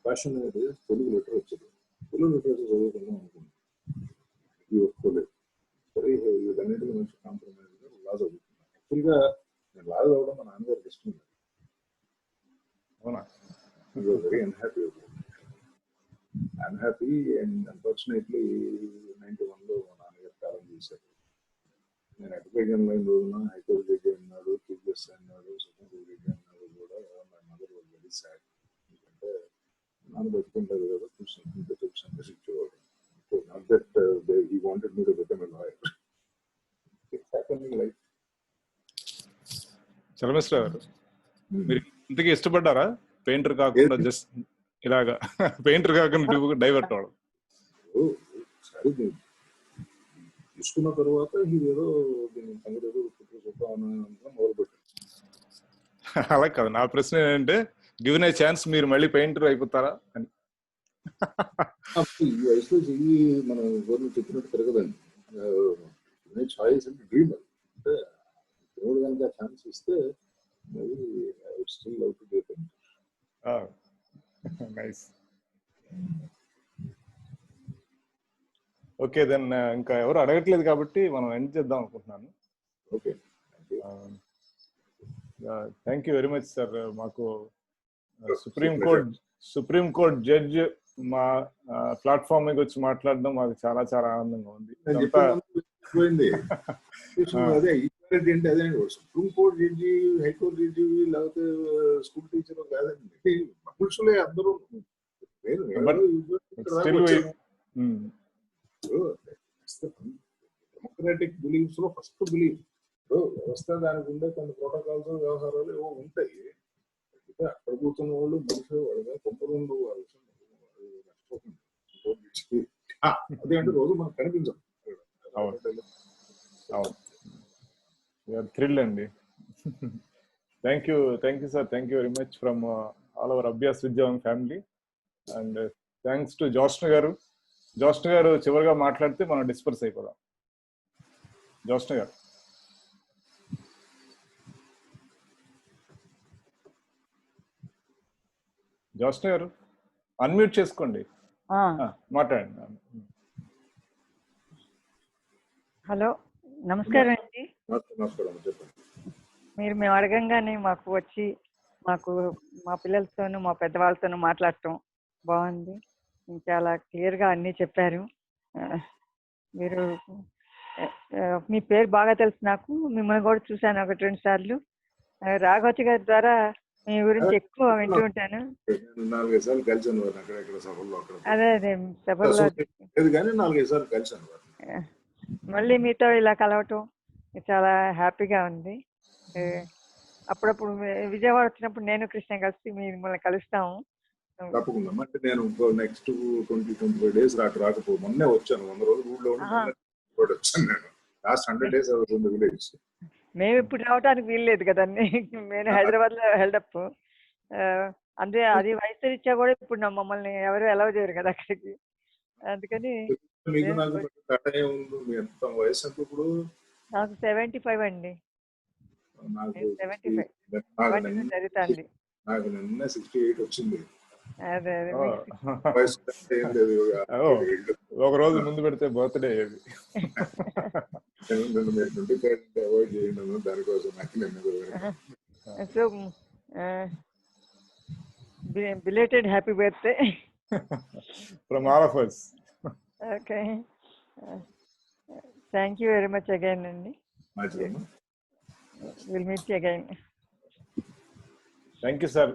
passion అనేది తెలుగు లిటరేచర్. తెలుగు లిటరేచర్ చదువుకుందాం అనుకుంటున్నాను. ఒప్పుకోలేదు. సరే వీటన్నిటికీ మంచి కాంప్రమైజ్ లా చదువుతున్నాను. యాక్చువల్గా నేను లా చదవడం మా నాన్నగారికి ఇష్టం లేదు. వెరీ అన్హ్యాపీ అండ్ అన్ఫార్చునేట్లీ 91లో మా నాన్నగారు కాలం చేశారు. నేను అడ్వకేషన్ లైన్ రోజున హైకోర్టు జడ్జి అన్నాడు, చీఫ్ జస్టిస్ అన్నాడు, సుప్రీం కోర్టు జడ్జి అన్నాడు కూడా. My mother was very sad. ఎందుకంటే నాన్న బతుకుంటారు కదా, కొంచెం సందర్శించేవాడు. Not that he wanted me to become a lawyer. It's happening life. Chelameswar గారు, మీరు ఇంతకీ ఇష్టపడ్డారా పెయింటర్ కాకుండా? జస్ట్ ఇలాగా పెయింటర్ కాకుండా డైవర్ట్ అవడం తీసుకున్న తర్వాత ఇదేదో సంగతి ఏదో చూద్దామని మొదలుపెట్టాను. అలా కాదు, నా ప్రశ్న ఏంటంటే గివెన్ ఏ ఛాన్స్ మీరు మళ్ళీ పెయింటర్ అయిపోతారా అని. ఈ వయసులో చెయ్యి మనం గవర్నమెంట్ చెప్పినట్టు తిరగదండి. చాయిస్ అంటే డ్రీమర్ అంటే దేవుడు కనుక ఛాన్స్ ఇస్తే maybe I would still love to do nice. Okay then ఇంకా ఎవరు అడగట్లేదు కాబట్టి మనం ఎండ్ చేద్దాం అనుకుంటున్నాను. Okay, thank you very much sir. మాకు సుప్రీం కోర్ట్ జడ్జ్ మా ప్లాట్ఫామ్ మీద వచ్చి మాట్లాడడం మాకు చాలా చాలా ఆనందంగా ఉంది. అదే ఈక్వాలిటీ అంటే అదే supreme court judge, high court judge, లేకపోతే స్కూల్ టీచర్ కాదండి, మనుషులే అందరూ. డెమోక్రాటిక్ బిలీఫ్స్ లో ఫస్ట్ బిలీఫ్ వ్యవస్థ, దానికి ఉండే కొన్ని ప్రోటోకాల్స్, వ్యవహారాలు ఏవో ఉంటాయి. అక్కడ కూర్చున్న వాళ్ళు మనుషులు వాళ్ళ కొంపలు వాళ్ళ అదేంటే రోజు మనకు కనిపించదు. థ్రిల్ అండి. Thank you sir, thank you very much from all our Abhyas Vidyavan family. And thanks to Joshna గారు. జోష్ణ గారు చివరిగా మాట్లాడితే మనం డిస్పర్స్ అయిపోదాం. జోష్ణ గారు. జోష్ణ గారు అన్మ్యూట్ చేసుకోండి, మాట్లాడండి. హలో, నమస్కారం అండి. నమస్కారం, చెప్పండి. మీరు మేము అడగంగానే మాకు వచ్చి మా పిల్లలతోనూ మా పెద్దవాళ్ళతోనూ మాట్లాడటం బాగుంది. చాలా క్లియర్గా అన్నీ చెప్పారు. మీరు మీ పేరు బాగా తెలుసు నాకు, మిమ్మల్ని కూడా చూశాను 1-2 సార్లు. రాఘవతి గారి ద్వారా మీ గురించి ఎక్కువ వింటూ ఉంటాను. 4-5 సార్లు కలిసాను అక్కడెక్కడ సభల్లో. అదే సభల్లో 4-5 సార్లు కలిసాను. మళ్ళీ మీతో ఇలా కలవటం చాలా హ్యాపీగా ఉంది. అప్పుడప్పుడు విజయవాడ వచ్చినప్పుడు నేను కృష్ణ కలిసి మిమ్మల్ని కలుస్తాము. తప్పకుండా. అంటే నేను నెక్స్ట్ 20-25 డేస్ రాకపో మొన్నే వచ్చాను. 100 రోజులు ఊళ్ళో వచ్చాను. నేను లాస్ట్ 100 days విలేజ్. మేము ఇప్పుడు రావడానికి వీల్లేదు కదండి, నేను హైదరాబాద్ లో హెల్డప్. అంటే అది వయసు రీత్యా కూడా ఇప్పుడు మమ్మల్ని ఎవరు అలౌ చేయరు కదా అక్కడికి. అందుకని నాకు 75 అండి. నాకు 75 జరుగుతుంది. నాకు నిన్న 68 వచ్చింది. అదే ఒక రోజు ముందు పెడితే బర్త్డే అయ్యేది. అవాయిడ్ చేయండి దానికోసం. So belated happy birthday from all of us. Okay, thank you very much again అండి. Will meet again. Thank you sir.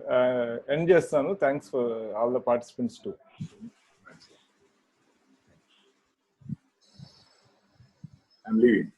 End చేస్తాను. Thanks for all the participants too. I'm leaving.